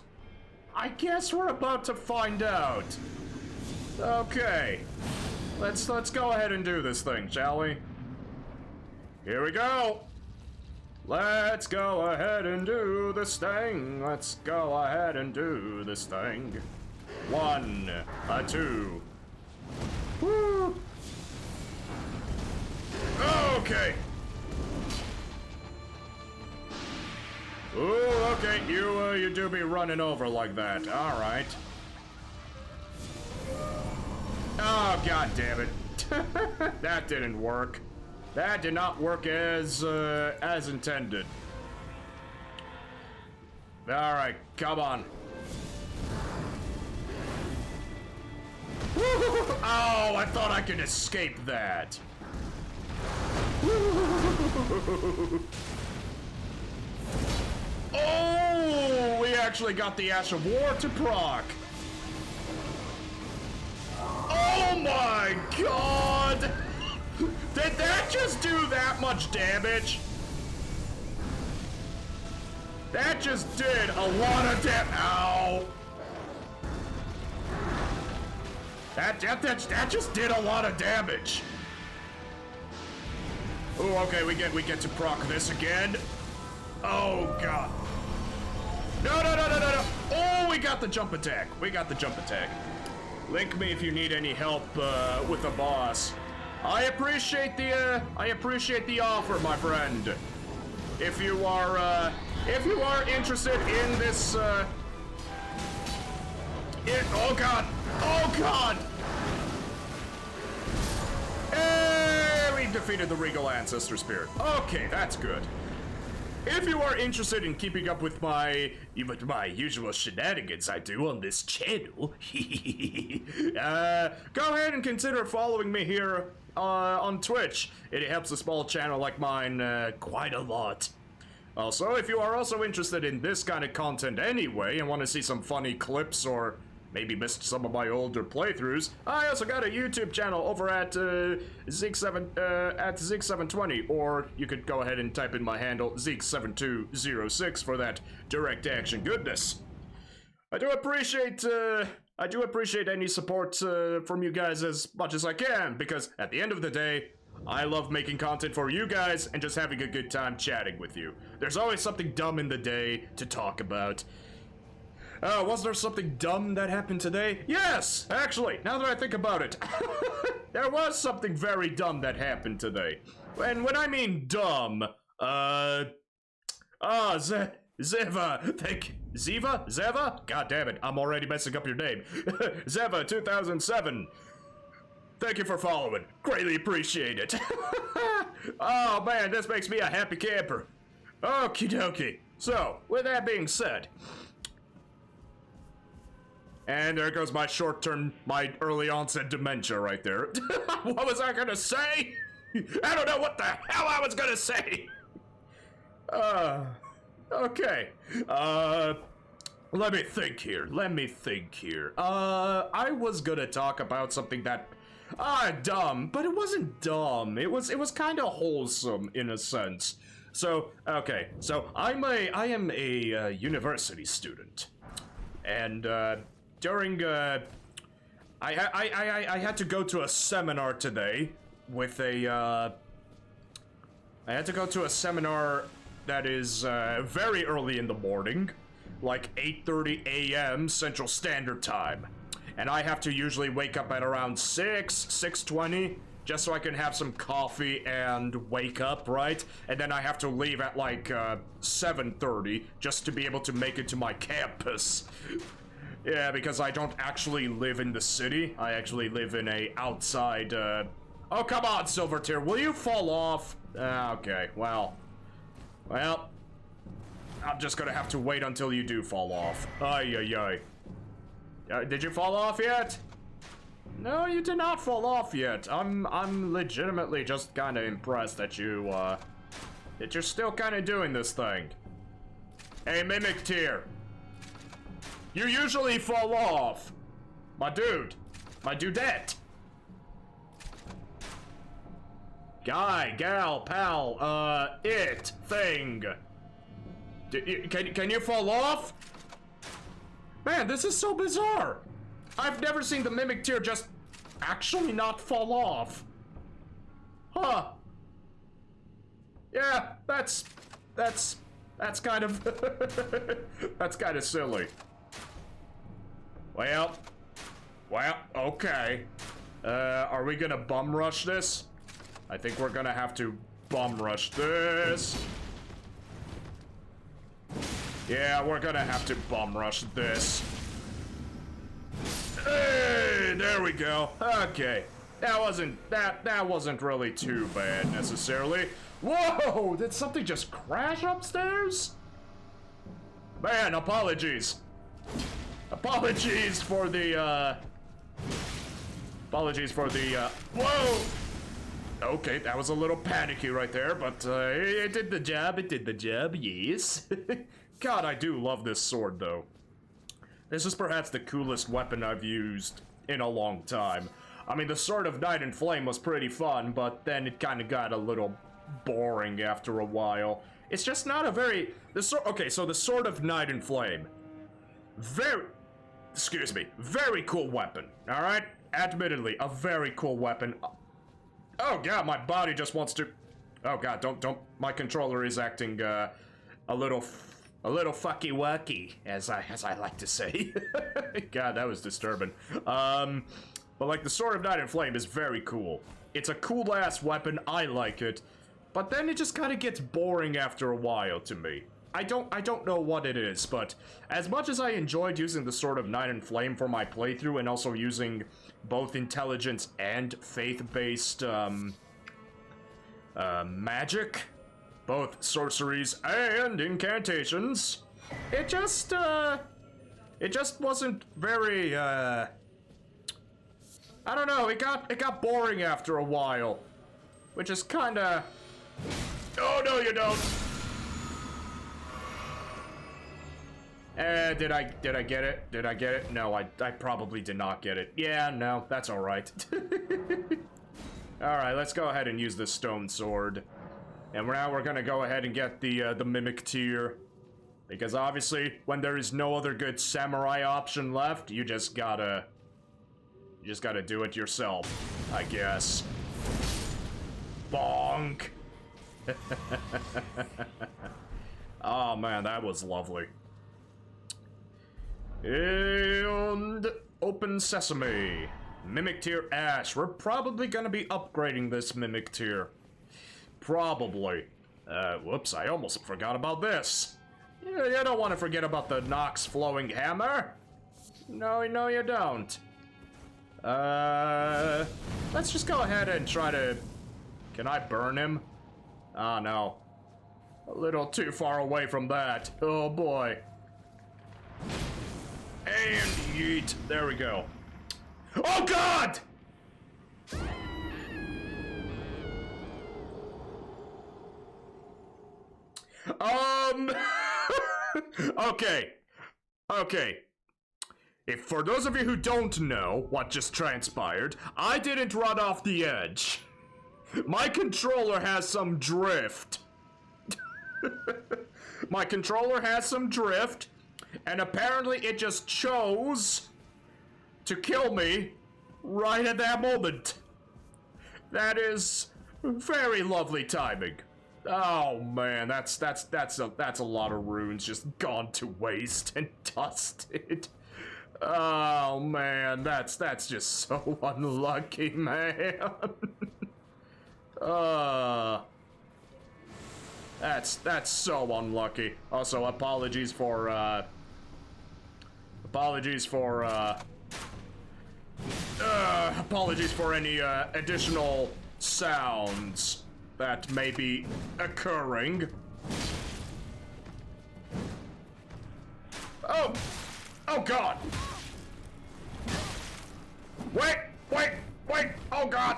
we're about to find out. Okay. Let's go ahead and do this thing, shall we? Here we go. Let's go ahead and do this thing. Let's go ahead and do this thing. 1, 2. Woo! Okay. Ooh, okay, you do be running over like that. All right. Oh, god damn it. That didn't work. That did not work as intended. All right, come on. Oh, I thought I could escape that. Oh, we actually got the Ash of War to proc. Oh my god! Did that just do that much damage? That just did a lot of damage. Ow! That just did a lot of damage. Oh, okay, we get to proc this again. Oh god. No. Oh, we got the jump attack. Link me if you need any help with the boss. I appreciate the offer, my friend. If you are interested in this oh god. Hey, we defeated the Regal Ancestor Spirit. Okay, that's good. If you are interested in keeping up with my usual shenanigans I do on this channel, go ahead and consider following me here on Twitch. It helps a small channel like mine quite a lot. Also, if you are also interested in this kind of content anyway and want to see some funny clips or maybe missed some of my older playthroughs, I also got a YouTube channel over at Zeke720, or you could go ahead and type in my handle Zeke7206 for that direct action goodness. I do appreciate any support from you guys as much as I can, because at the end of the day, I love making content for you guys and just having a good time chatting with you. There's always something dumb in the day to talk about. Was there something dumb that happened today? Yes, actually, now that I think about it. There was something very dumb that happened today. And when I mean dumb, Zeva? God damn it, I'm already messing up your name. Zeva 2007. Thank you for following. Greatly appreciate it. Oh man, this makes me a happy camper. Okie dokie. So, with that being said, and there goes my my early onset dementia right there. What was I gonna say? I don't know what the hell I was gonna say. Okay. Let me think here. I was gonna talk about something that, dumb, but it wasn't dumb. It was kind of wholesome in a sense. So, okay. So I am a university student, and during I had to go to a seminar today with I had to go to a seminar that is very early in the morning, like 8:30 a.m. Central Standard Time. And I have to usually wake up at around 6:20, just so I can have some coffee and wake up, right? And then I have to leave at like 7:30 just to be able to make it to my campus. Yeah, because I don't actually live in the city. I actually live in a outside, Oh, come on, Silvertear, will you fall off? Okay, well, I'm just gonna have to wait until you do fall off. Ay. Did you fall off yet? No, you did not fall off yet. I'm legitimately just kind of impressed that that you're still kind of doing this thing. Hey, Mimic Tier. You usually fall off. My dude. My dudette. Guy, gal, pal, it, thing. Can you fall off? Man, this is so bizarre. I've never seen the Mimic Tear just actually not fall off. Huh. Yeah, that's kind of that's kind of silly. Well, okay. Are we gonna bum rush this? I think we're gonna have to bum rush this. Yeah, we're gonna have to bum rush this. Hey, there we go. Okay. That wasn't really too bad necessarily. Whoa! Did something just crash upstairs? Man, apologies. Apologies for the whoa! Okay, that was a little panicky right there, but it did the job, yes. God, I do love this sword, though. This is perhaps the coolest weapon I've used in a long time. I mean, the Sword of Night and Flame was pretty fun, but then it kind of got a little boring after a while. It's just not a very... Okay, so the Sword of Night and Flame. Very cool weapon, alright? Admittedly, a very cool weapon. Oh god, my body just wants to... Oh god, don't... My controller is acting, a little fucky-wucky, as I like to say. God, that was disturbing. But like, the Sword of Night and Flame is very cool. It's a cool-ass weapon, I like it. But then it just kind of gets boring after a while to me. I don't know what it is, but as much as I enjoyed using the Sword of Night and Flame for my playthrough, and also using both intelligence and faith-based, magic, both sorceries and incantations, it just wasn't very, I don't know, it got boring after a while, which is kinda... Oh, no, you don't! Did I get it? Did I get it? No, I probably did not get it. Yeah, no, that's alright. Alright, let's go ahead and use the stone sword. And now we're gonna go ahead and get the Mimic Tear. Because obviously, when there is no other good samurai option left, you just gotta do it yourself, I guess. Bonk! Oh man, that was lovely. And open sesame. Mimic Tear Ash. We're probably gonna be upgrading this Mimic Tear. Probably. Whoops, I almost forgot about this. You don't want to forget about the Nox Flowing Hammer. No, you don't. Let's just go ahead and try to... Can I burn him? Ah, no. A little too far away from that. Oh, boy. And yeet. There we go. Oh, God! Okay. If for those of you who don't know what just transpired, I didn't run off the edge. My controller has some drift. My controller has some drift, and apparently it just chose to kill me right at that moment. That is very lovely timing. Oh man, that's a lot of runes just gone to waste and dusted. Oh man, that's just so unlucky, man. That's so unlucky. Also, apologies for any additional sounds that may be occurring. Oh God! Wait! Oh God!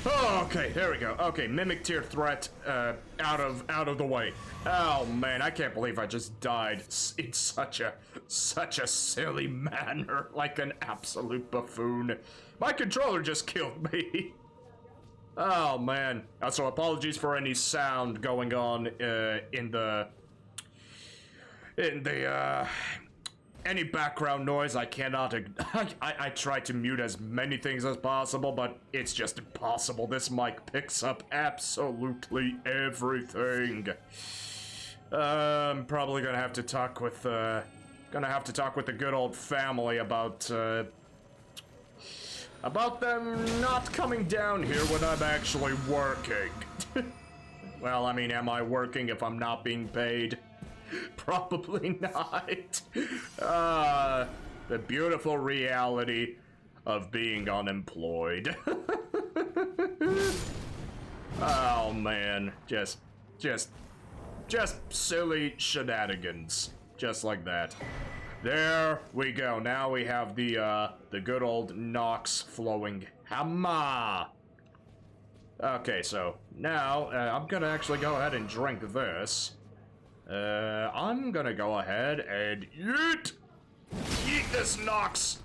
Oh, okay, there we go. Okay, Mimic Tear threat out of the way. Oh man, I can't believe I just died in such a such a silly manner, like an absolute buffoon. My controller just killed me. Oh man. Also, apologies for any sound going on in the any background noise. I cannot. I tried to mute as many things as possible, but it's just impossible. This mic picks up absolutely everything. I'm probably gonna have to talk with the good old family about them not coming down here when I'm actually working. Well, I mean, am I working if I'm not being paid? Probably not. The beautiful reality of being unemployed. Oh man, just silly shenanigans, just like that. There we go. Now we have the good old Nox flowing hammer. Okay, so now I'm gonna actually go ahead and drink this. I'm gonna go ahead and eat this Nox.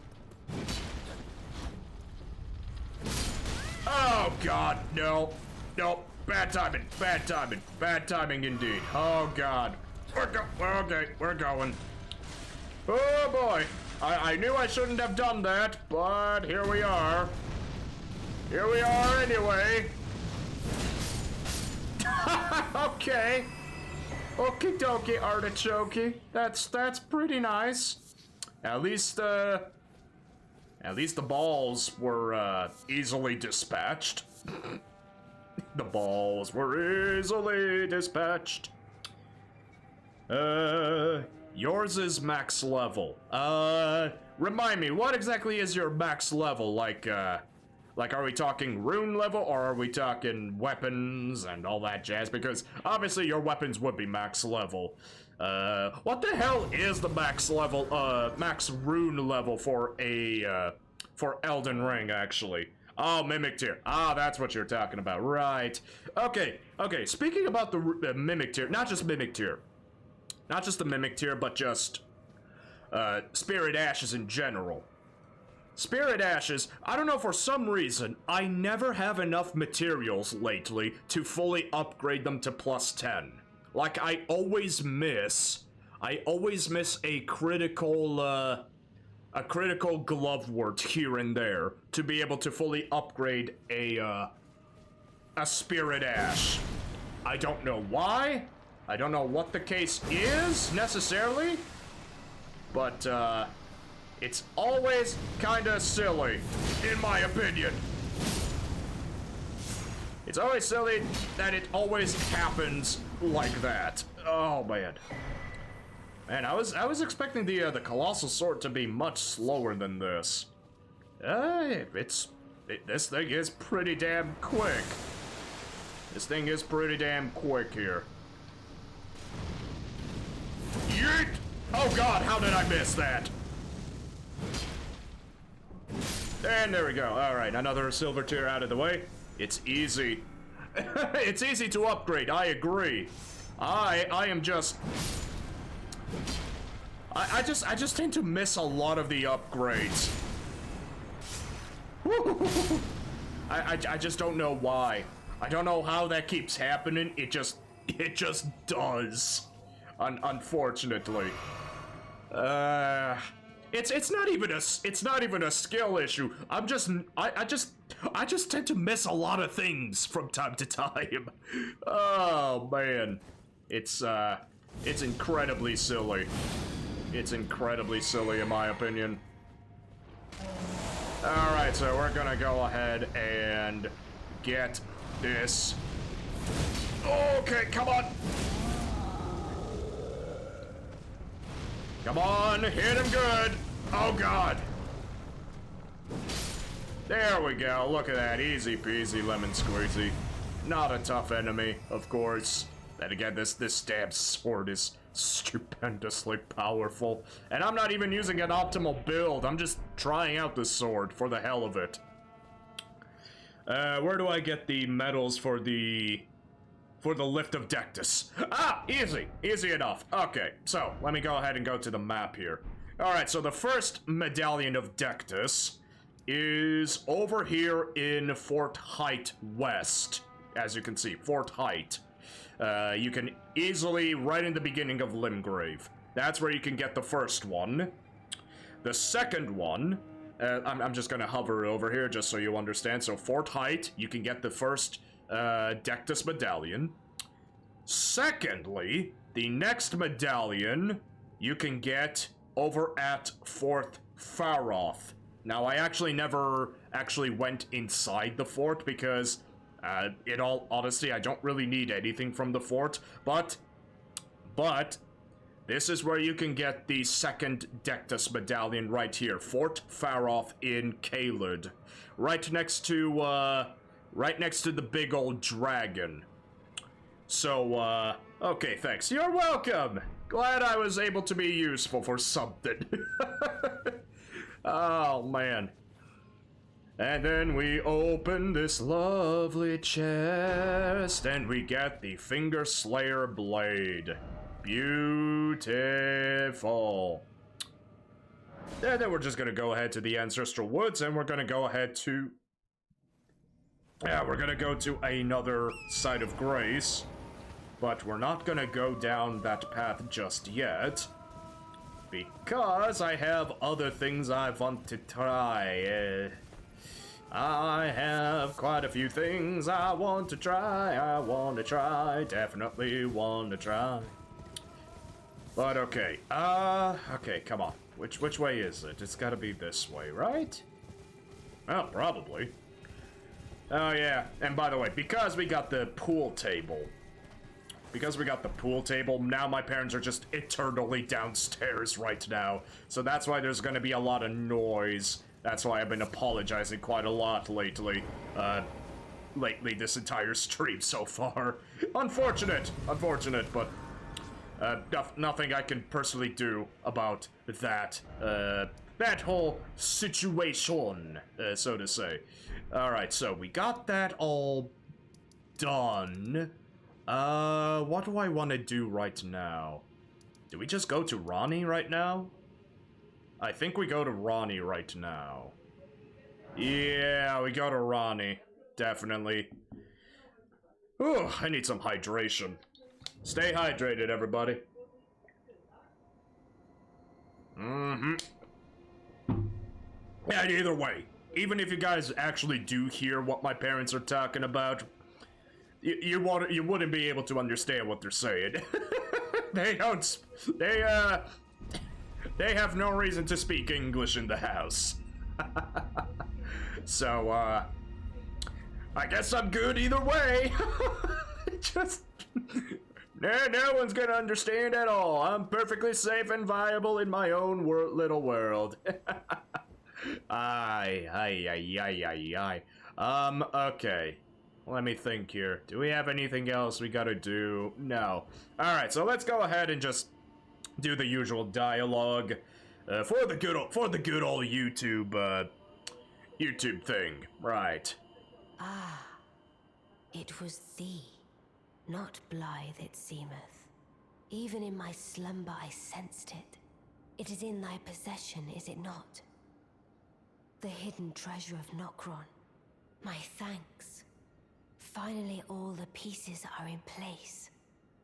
Oh God, no, bad timing indeed. Oh God, we're going. Oh boy, I knew I shouldn't have done that, but here we are. Here we are anyway. Okay. Okie dokie, artichoke. That's pretty nice. At least the balls were easily dispatched. The balls were easily dispatched. Yours is max level. Remind me, what exactly is your max level? Like, are we talking rune level, or are we talking weapons and all that jazz? Because obviously your weapons would be max level. What the hell is the max level, max rune level for Elden Ring, actually? Oh, Mimic Tier. Ah, that's what you're talking about. Right. Okay, speaking about the Mimic Tier, not just Mimic Tier. Not just the Mimic Tier, but just, Spirit Ashes in general. Spirit Ashes, I don't know, for some reason, I never have enough materials lately to fully upgrade them to +10. Like, I always miss a critical glove wort here and there to be able to fully upgrade a Spirit Ash. I don't know why. I don't know what the case is, necessarily. But, it's always kinda silly, in my opinion. It's always silly that it always happens like that. Oh, man. Man, I was expecting the Colossal Sword to be much slower than this. This thing is pretty damn quick. This thing is pretty damn quick here. Yeet! Oh God, how did I miss that? And there we go. Alright, another silver tier out of the way. It's easy. It's easy to upgrade, I agree. I am just... I just tend to miss a lot of the upgrades. I just don't know why. I don't know how that keeps happening. It just does. Unfortunately. It's not even a skill issue. I just tend to miss a lot of things from time to time. Oh man. It's incredibly silly. It's incredibly silly in my opinion. Alright, so we're gonna go ahead and get this. Okay, come on! Come on, hit him good! Oh god! There we go, look at that, easy peasy lemon squeezy. Not a tough enemy, of course. Then again, this stab sword is stupendously powerful. And I'm not even using an optimal build, I'm just trying out this sword for the hell of it. Where do I get the medals for the lift of Dectus? Ah, easy enough. Okay, so let me go ahead and go to the map here. Alright, so the first medallion of Dectus is over here in Fort Height West. As you can see, Fort Height. You can easily, right in the beginning of Limgrave. That's where you can get the first one. The second one, I'm just gonna hover over here just so you understand. So Fort Height, you can get the first Dectus medallion. Secondly, the next medallion you can get over at Fort Faroth. Now, I actually never actually went inside the fort because, in all honesty, I don't really need anything from the fort, but, this is where you can get the second Dectus medallion right here, Fort Faroth in Caelid. Right next to the big old dragon. So, okay, thanks. You're welcome! Glad I was able to be useful for something. Oh, man. And then we open this lovely chest, and we get the Finger Slayer Blade. Beautiful. And then we're just gonna go ahead to the Ancestral Woods, and we're gonna go ahead to... Yeah, we're gonna go to another Site of Grace. But we're not gonna go down that path just yet. Because I have other things I want to try. I have quite a few things I want to try. Definitely want to try. But okay, okay, come on. Which way is it? It's gotta be this way, right? Well, probably. Oh yeah, and by the way, because we got the pool table, now my parents are just eternally downstairs right now. So that's why there's gonna be a lot of noise. That's why I've been apologizing quite a lot lately. This entire stream so far. Unfortunate, but nothing I can personally do about that. That whole situation, so to say. Alright, so we got that all done. What do I want to do right now? Do we just go to Ronnie right now? I think we go to Ronnie right now. Yeah, we go to Ronnie. Definitely. Ooh, I need some hydration. Stay hydrated, everybody. Mm-hmm. Yeah, either way, even if you guys actually do hear what my parents are talking about, you wouldn't be able to understand what they're saying. They have no reason to speak English in the house. So, I guess I'm good either way. Just, no one's gonna understand at all. I'm perfectly safe and viable in my own little world. Aye. Okay. Let me think here. Do we have anything else we gotta do? No. Alright, so let's go ahead and just do the usual dialogue for the good old YouTube thing. Right. Ah, it was thee, not blithe it seemeth. Even in my slumber I sensed it. It is in thy possession, is it not? The hidden treasure of Nokron. My thanks. Finally all the pieces are in place.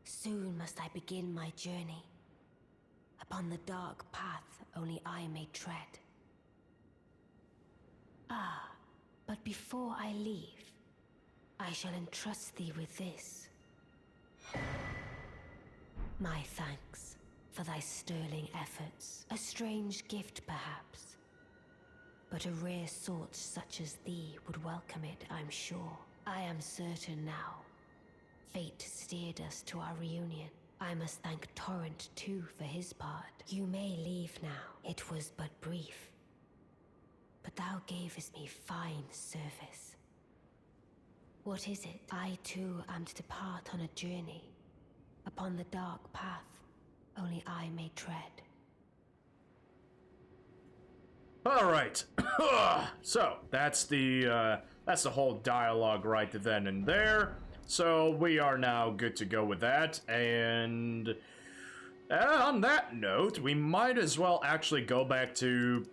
Soon must I begin my journey. Upon the dark path only I may tread. Ah, but before I leave, I shall entrust thee with this. My thanks for thy sterling efforts. A strange gift, perhaps. But a rare sort such as thee would welcome it, I'm sure. I am certain now. Fate steered us to our reunion. I must thank Torrent, too, for his part. You may leave now. It was but brief. But thou gavest me fine service. What is it? I, too, am to depart on a journey. Upon the dark path, only I may tread. Alright. So, that's the whole dialogue right then and there. So, we are now good to go with that, and... On that note, we might as well actually go back to...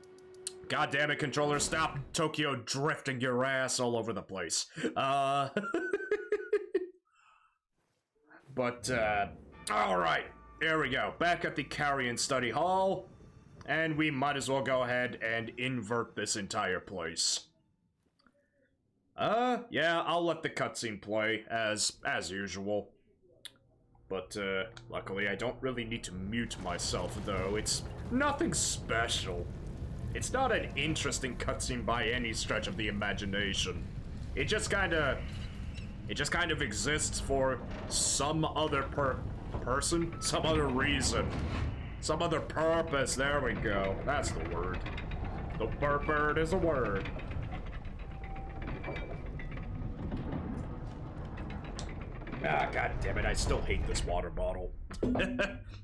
God damn it, controller, stop Tokyo drifting your ass all over the place. But, alright, here we go. Back at the Carrion Study Hall, and we might as well go ahead and invert this entire place. Yeah, I'll let the cutscene play, as usual. But, luckily I don't really need to mute myself, though. It's nothing special. It's not an interesting cutscene by any stretch of the imagination. It just kind of exists for some other person, some other reason, some other purpose. There we go. That's the word. The bird is a word. Ah, god damn it, I still hate this water bottle.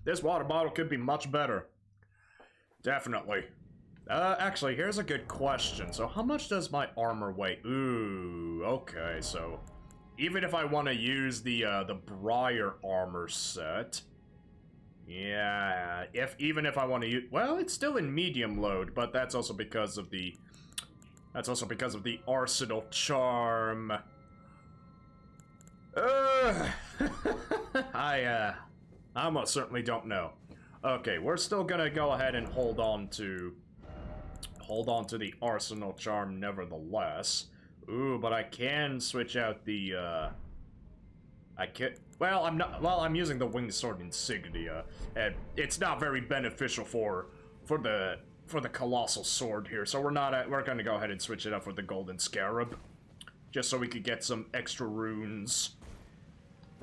This water bottle could be much better. Definitely. Actually, here's a good question. So how much does my armor weigh? Ooh, okay, so... Even if I want to use the Briar armor set... Yeah, even if I want to use... Well, it's still in medium load, but that's also because of the... Arsenal charm. I almost certainly don't know. Okay, we're still gonna go ahead and hold on to the Arsenal charm nevertheless. Ooh, but I can switch out the, I'm using the Winged Sword Insignia, and it's not very beneficial for the Colossal Sword here, so we're gonna go ahead and switch it up for the Golden Scarab, just so we could get some extra runes.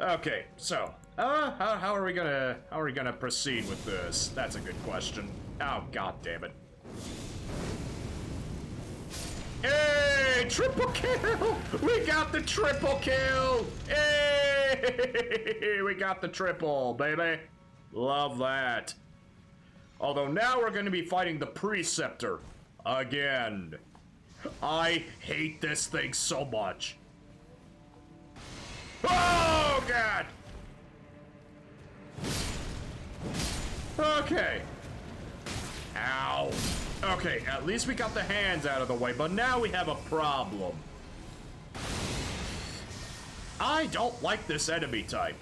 Okay, so, how are we gonna proceed with this? That's a good question. Oh, god damn it. Hey, triple kill! We got the triple kill! Hey, we got the triple, baby. Love that. Although now we're gonna be fighting the Preceptor again. I hate this thing so much. Oh, god! Okay. Ow. Okay, at least we got the hands out of the way, but now we have a problem. I don't like this enemy type.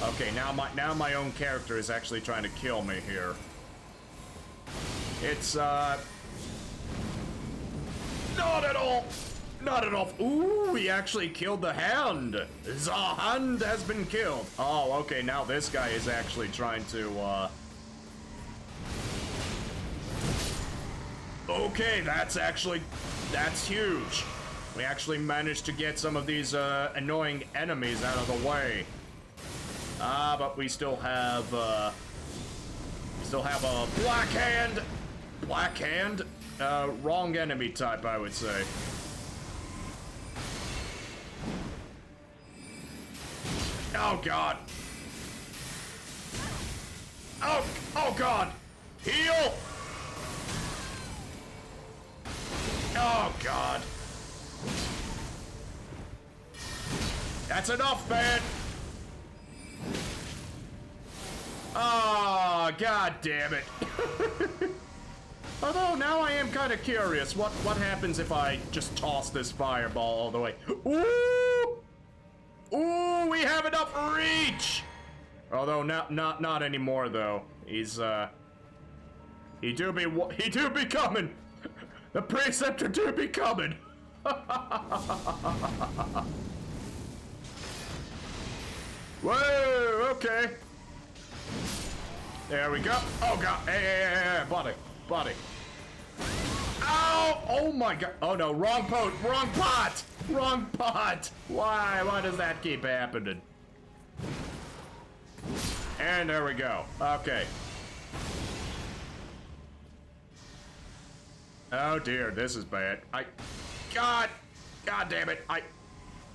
Okay, now my own character is actually trying to kill me here. It's, not at all. Not at all. Ooh, he actually killed the hand. The hand has been killed. Oh, okay, now this guy is actually trying to, Okay, that's huge. We actually managed to get some of these, annoying enemies out of the way. But we still have a black hand. Black hand? Wrong enemy type, I would say. Oh, God. Oh, God. Heal! Oh, God. That's enough, man. Oh, God damn it. Although, now I am kind of curious. What happens if I just toss this fireball all the way? Ooh! Ooh, we have enough reach! Although, not anymore, though. He's, he do be coming! The Preceptor do be coming! Whoa, okay. There we go. Oh, God. Hey, buddy. Ow! Oh, my God. Oh, no, wrong pot. Wrong pot. Why does that keep happening? And there we go. Okay. Oh dear, this is bad. God damn it.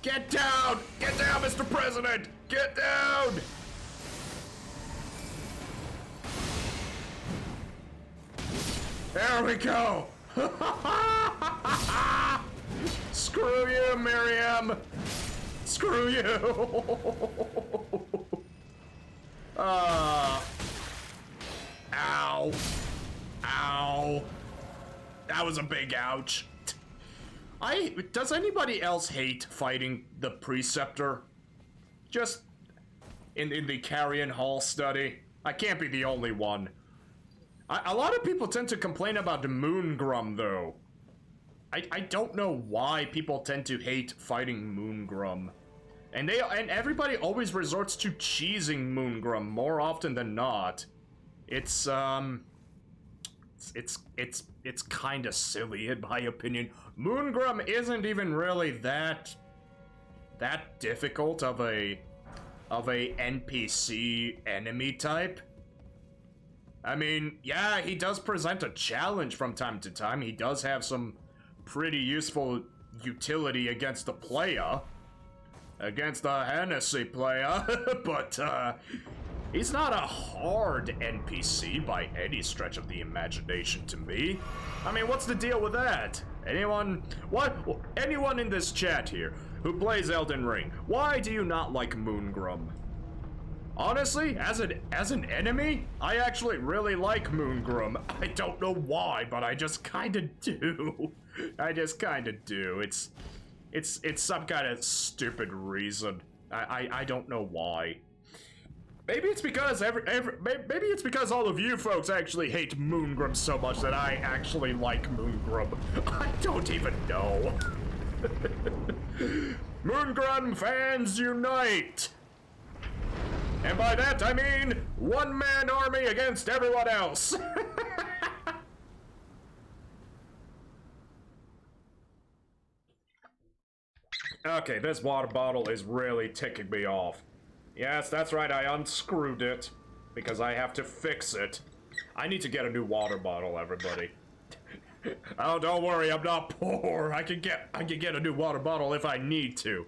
Get down, Mr. President, get down. There we go. Screw you, Miriam. Screw you. Ow. Ow. That was a big ouch. Does anybody else hate fighting the Preceptor? Just in the Carrion Hall study? I can't be the only one. A lot of people tend to complain about the Moongrum, though. I don't know why people tend to hate fighting Moongrum. And everybody always resorts to cheesing Moongrum more often than not. It's kind of silly in my opinion. Moongrum isn't even really that difficult of a NPC enemy type. I mean, yeah, he does present a challenge from time to time. He does have some pretty useful utility against the player. Against the Hennessy player. But, he's not a hard NPC by any stretch of the imagination to me. I mean, what's the deal with that? Anyone in this chat here who plays Elden Ring, why do you not like Moongrum? Honestly, as an enemy, I actually really like Moongrum. I don't know why, but I just kinda do. I just kinda do. It's some kind of stupid reason. I don't know why. Maybe it's because maybe it's because all of you folks actually hate Moongrum so much that I actually like Moongrum. I don't even know. Moongrum fans unite! And by that I mean one-man army against everyone else. Okay, this water bottle is really ticking me off. Yes, that's right, I unscrewed it because I have to fix it. I need to get a new water bottle, everybody. Oh, don't worry, I'm not poor. I can get a new water bottle if I need to.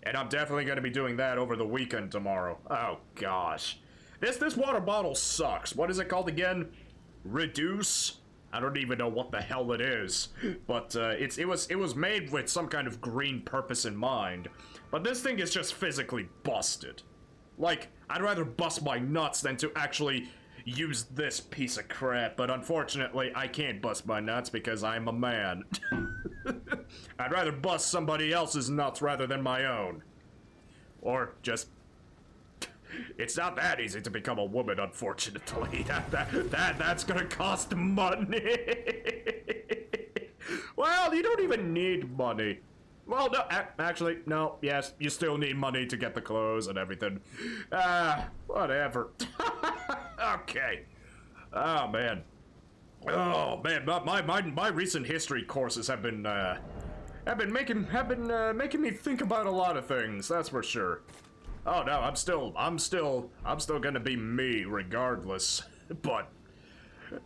And I'm definitely going to be doing that over the weekend tomorrow. Oh gosh. This water bottle sucks. What is it called again? Reduce? I don't even know what the hell it is. But it was made with some kind of green purpose in mind. But this thing is just physically busted. Like, I'd rather bust my nuts than to actually use this piece of crap, but unfortunately, I can't bust my nuts because I'm a man. I'd rather bust somebody else's nuts rather than my own. Or just... It's not that easy to become a woman, unfortunately. That's gonna cost money. Well, you don't even need money. Well, no, actually, no, yes, you still need money to get the clothes and everything. Whatever. Okay. Oh, man. Oh, man, my recent history courses have been making me think about a lot of things, that's for sure. Oh, no, I'm still gonna be me, regardless. But,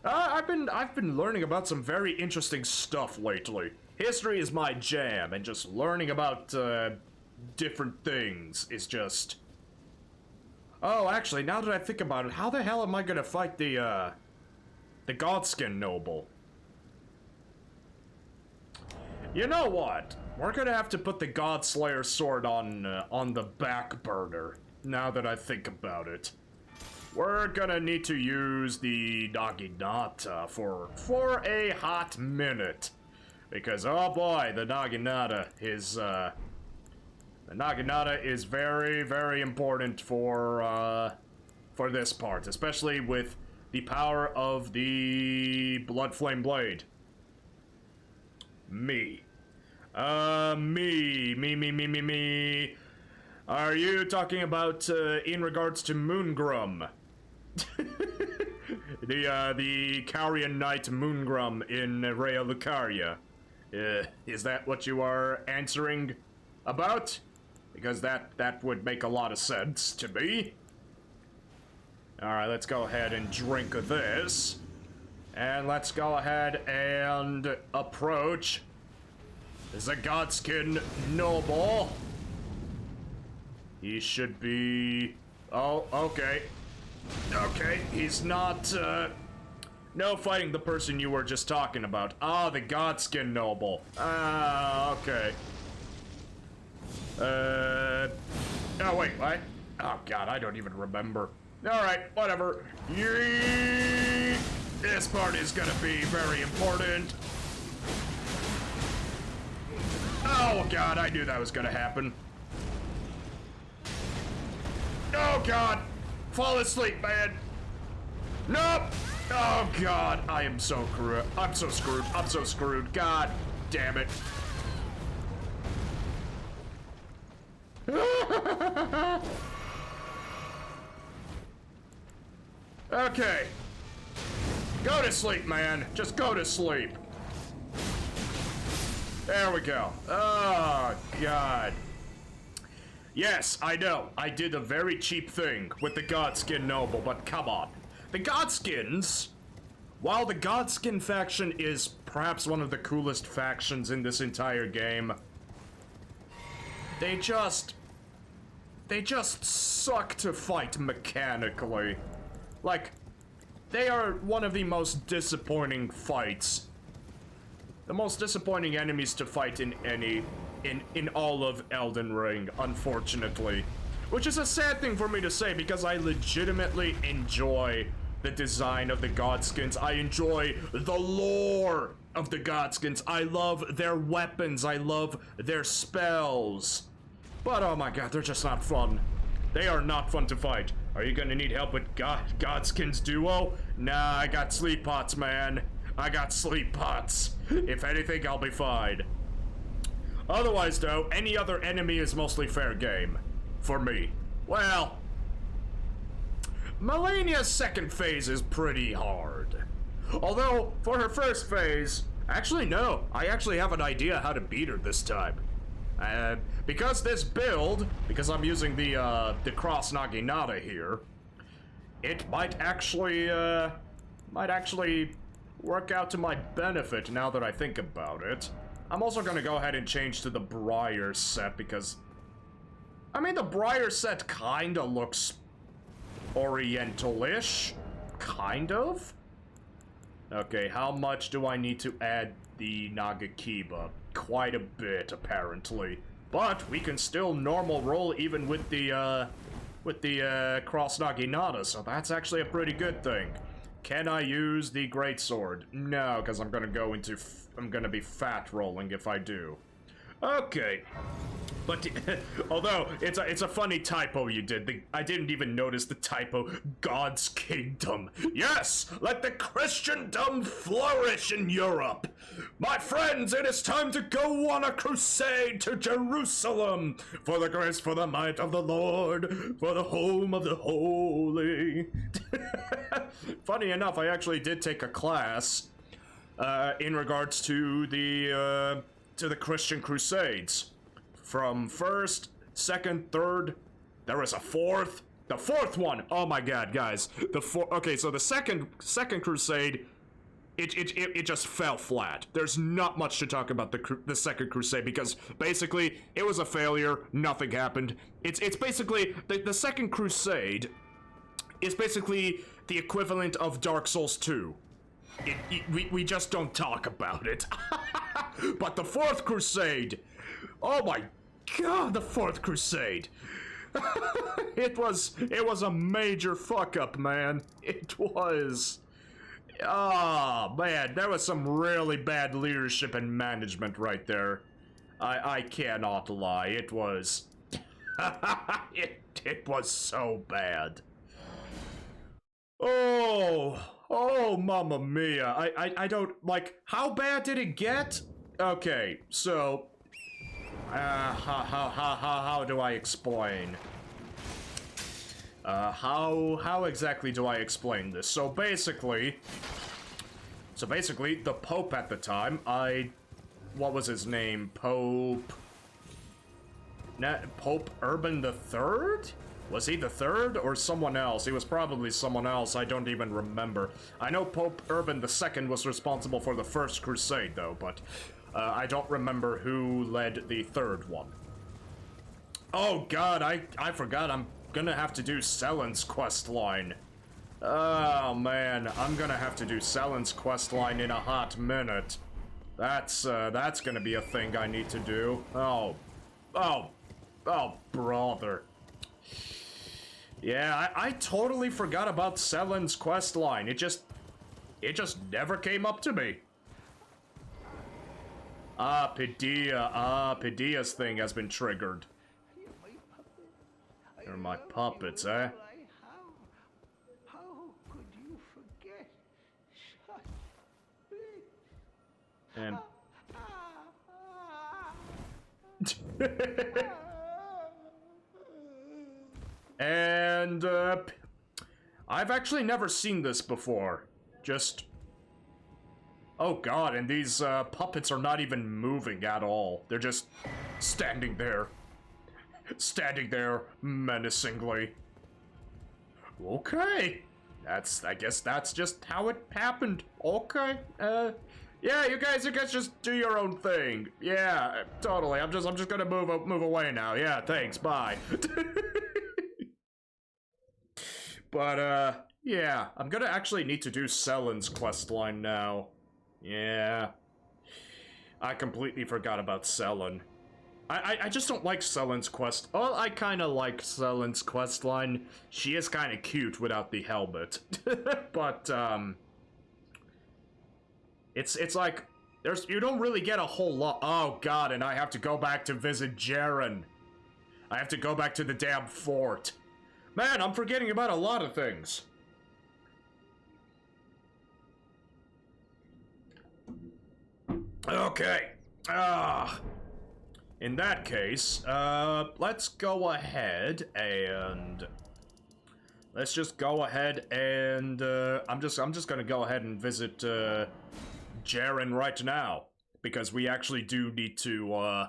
I've been learning about some very interesting stuff lately. History is my jam, and just learning about, different things is just... Oh, actually, now that I think about it, how the hell am I gonna fight the Godskin Noble? You know what? We're gonna have to put the Godslayer sword on the back burner, now that I think about it. We're gonna need to use the Naginata for a hot minute. Because, oh boy, the Naginata is very, very important for this part, especially with the power of the Blood Flame Blade. Me. Me. Are you talking about, in regards to Moongrum? the Carian Knight Moongrum in Rea Lucaria. Is that what you are answering about? Because that would make a lot of sense to me. Alright, let's go ahead and drink this. And let's go ahead and approach the Godskin Noble. He should be... Oh, okay. Okay, he's not, no fighting the person you were just talking about. Ah, the Godskin Noble. Ah, okay. Oh, wait, what? Oh, God, I don't even remember. Alright, whatever. Yeet. This part is gonna be very important. Oh god, I knew that was gonna happen. Oh god! Fall asleep, man! Nope! Oh god, I am so screwed. I'm so screwed. I'm so screwed. God damn it. Okay. Go to sleep, man. Just go to sleep. There we go. Oh, God. Yes, I know. I did a very cheap thing with the Godskin Noble, but come on. The Godskins, while the Godskin faction is perhaps one of the coolest factions in this entire game, they just suck to fight mechanically. Like, they are one of the most disappointing fights. The most disappointing enemies to fight in all of Elden Ring, unfortunately. Which is a sad thing for me to say because I legitimately enjoy the design of the Godskins. I enjoy the lore of the Godskins. I love their weapons. I love their spells. But oh my god, they're just not fun. They are not fun to fight. Are you gonna need help with Godskins duo? Nah, I got sleep pots, man. I got sleep pots. If anything, I'll be fine. Otherwise, though, any other enemy is mostly fair game. For me. Well, Melania's second phase is pretty hard. Although, for her first phase, actually no, I actually have an idea how to beat her this time. Because this build, because I'm using the Cross Naginata here, it might actually work out to my benefit now that I think about it. I'm also gonna go ahead and change to the Briar set because, I mean, the Briar set kinda looks Oriental-ish. Kind of? Okay, how much do I need to add the Nagakiba? Quite a bit, apparently. But we can still normal roll even with the Cross Naginata, so that's actually a pretty good thing. Can I use the Greatsword? No, because I'm gonna be fat rolling if I do. Okay. But, although, it's a funny typo you did. I didn't even notice the typo. God's kingdom. Yes! Let the Christendom flourish in Europe! My friends, it is time to go on a crusade to Jerusalem! For the grace, for the might of the Lord, for the home of the holy. Funny enough, I actually did take a class, in regards to the Christian Crusades. From first, second, third, there was a fourth. The fourth one, oh my god, guys. Okay, so the second crusade, it just fell flat. There's not much to talk about the second crusade because basically it was a failure. Nothing happened. It's basically the second crusade is basically the equivalent of Dark Souls 2. We just don't talk about it. But the fourth crusade, oh my god, the fourth crusade. It was a major fuck up, man. It was. Oh man, there was some really bad leadership and management right there. I cannot lie. It was it was so bad. Oh, mamma mia. I don't, like, how bad did it get? Okay, so, how do I explain? How exactly do I explain this? So basically, the Pope at the time, what was his name? Pope Urban the Third? Was he the third or someone else? He was probably someone else, I don't even remember. I know Pope Urban II was responsible for the First Crusade, though, but I don't remember who led the third one. Oh god, I forgot I'm gonna have to do Selen's questline. Oh man, I'm gonna have to do Selen's questline in a hot minute. That's gonna be a thing I need to do. Oh, brother. Yeah, I totally forgot about Selen's quest line. It just never came up to me. Ah, Padilla. Ah, Padilla's thing has been triggered. They're my puppets, eh? How could you forget? And and I've actually never seen this before. Just oh god, and these puppets are not even moving at all. They're just standing there. Standing there menacingly. Okay. I guess that's just how it happened. Okay. Yeah, you guys just do your own thing. Yeah, totally. I'm just gonna move away now. Yeah, thanks. Bye. But yeah, I'm gonna actually need to do Selen's questline now. Yeah. I completely forgot about Selen. I just don't like Selen's quest. Well, I kind of like Selen's questline. She is kind of cute without the helmet. But, it's like, you don't really get a whole lot. Oh, God, and I have to go back to visit Jaren. I have to go back to the damn fort. Man, I'm forgetting about a lot of things. Okay. In that case, let's go ahead and let's just go ahead and I'm just gonna go ahead and visit Jaren right now because we actually do need to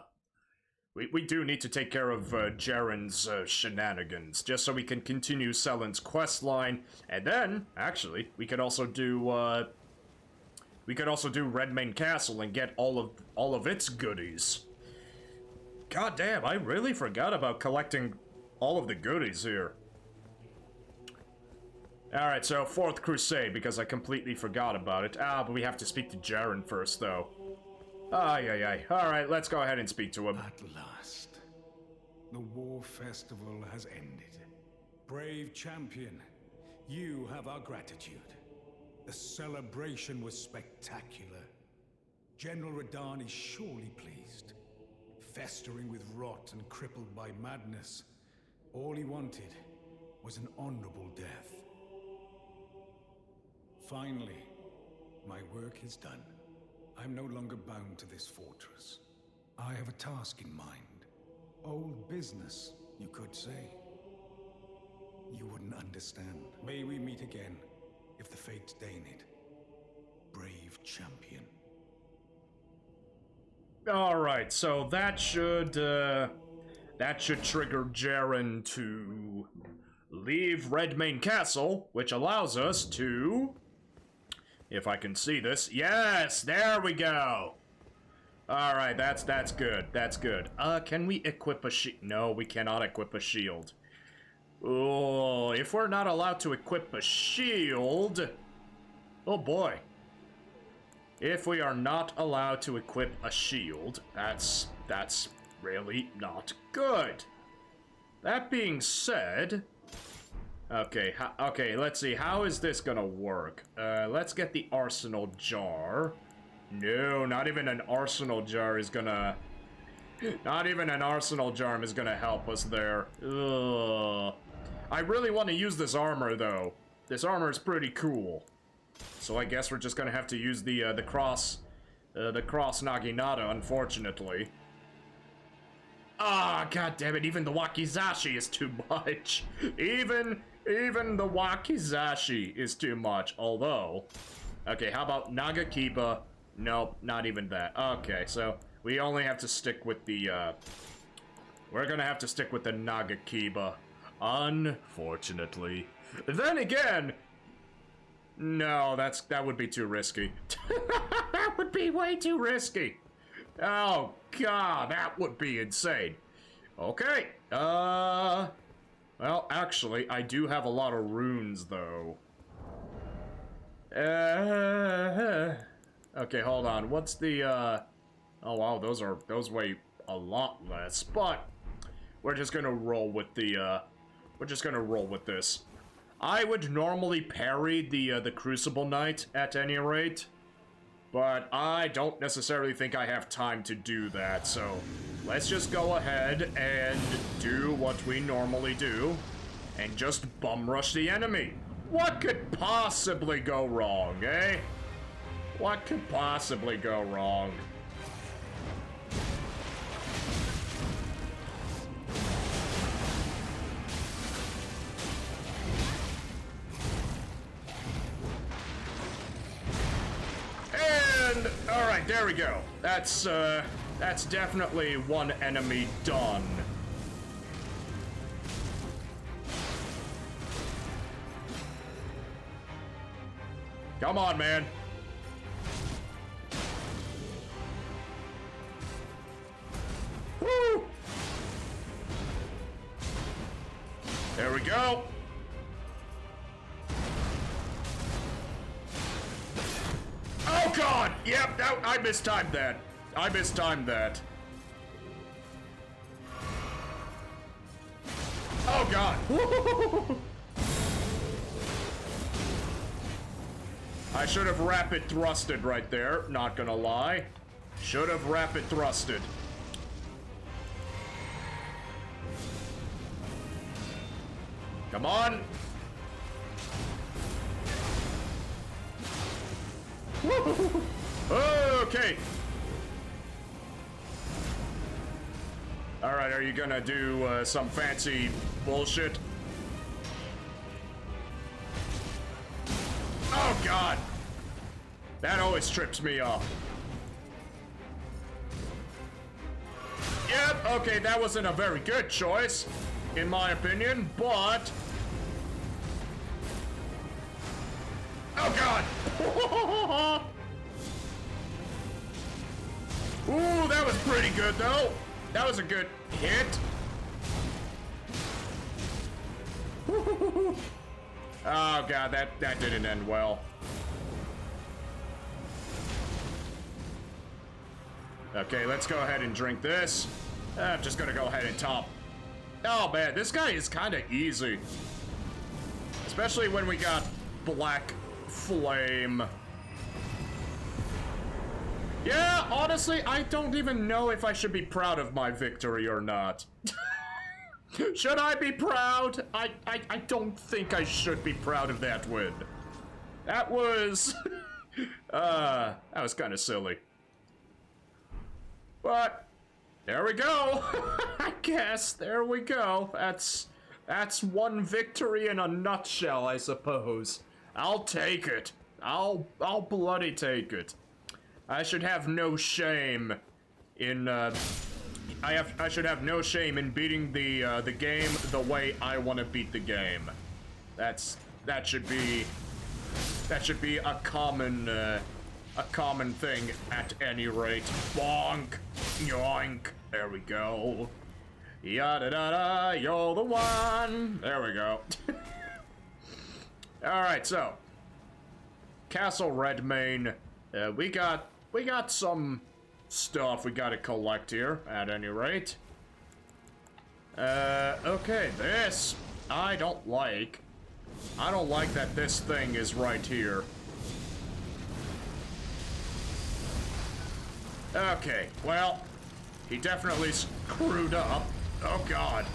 we do need to take care of Jaren's shenanigans just so we can continue Selen's quest line, and then actually we could also do Redmane Castle and get all of its goodies. God damn, I really forgot about collecting all of the goodies here. Alright, so 4th Crusade, because I completely forgot about it. Ah, but we have to speak to Jaren first, though. Ay. Alright, let's go ahead and speak to him. At last, the war festival has ended. Brave champion, you have our gratitude. The celebration was spectacular. General Radahn is surely pleased. Festering with rot and crippled by madness, all he wanted was an honorable death. Finally, my work is done. I'm no longer bound to this fortress. I have a task in mind. Old business, you could say. You wouldn't understand. May we meet again, if the fates deign it. Brave champion. Alright, so that should trigger Jaren to leave Redmane Castle, which allows us to, if I can see this, yes, there we go. Alright, that's good, that's good. Can we equip a shield? No, we cannot equip a shield. Oh, if we're not allowed to equip a shield, oh boy. If we are not allowed to equip a shield, that's really not good. That being said, okay, let's see, how is this gonna work? Let's get the arsenal jar. No, not even an arsenal jar is gonna... Not even an arsenal jar is gonna help us there. Ugh. I really want to use this armor, though. This armor is pretty cool. So I guess we're just gonna have to use the cross Naginata, unfortunately. Ah, god damn it, even the Wakizashi is too much. Even the Wakizashi is too much, although... Okay, how about Nagakiba? Nope, not even that. Okay, so we only have to stick with the, we're gonna have to stick with the Nagakiba. Unfortunately. Then again... No, that would be too risky. That would be way too risky. Oh, God, that would be insane. Okay, well, actually, I do have a lot of runes, though. Okay, hold on, what's the, oh, wow, those weigh a lot less, but we're just gonna roll with the We're just gonna roll with this. I would normally parry the Crucible Knight at any rate, but I don't necessarily think I have time to do that, so let's just go ahead and do what we normally do, and just bum rush the enemy. What could possibly go wrong, eh? What could possibly go wrong? And all right, there we go. That's definitely one enemy done. Come on, man. Woo! There we go. Oh god! Yep, I mistimed that. I mistimed that. Oh god. I should have rapid thrusted right there, not gonna lie. Should have rapid thrusted. Come on. Okay. Alright, are you gonna do some fancy bullshit? Oh god! That always trips me off. Yep, okay, that wasn't a very good choice, in my opinion, but... Oh god! Ooh, that was pretty good though. That was a good hit. Oh god, that didn't end well. Okay, let's go ahead and drink this. I'm just gonna go ahead and top. Oh man, this guy is kind of easy. Especially when we got Black Flame. Yeah, honestly, I don't even know if I should be proud of my victory or not. Should I be proud? I don't think I should be proud of that win. That was... that was kind of silly. But, there we go. I guess, there we go. That's one victory in a nutshell, I suppose. I'll take it. I'll bloody take it. I should have no shame in, I should have no shame in beating the game the way I want to beat the game. That should be a common thing at any rate. Bonk, yoink. There we go. Yada da da. You're the one. There we go. All right, so Castle Redmane. We got some stuff we gotta collect here, at any rate. Okay, this I don't like. I don't like that this thing is right here. Okay, well, he definitely screwed up. Oh god.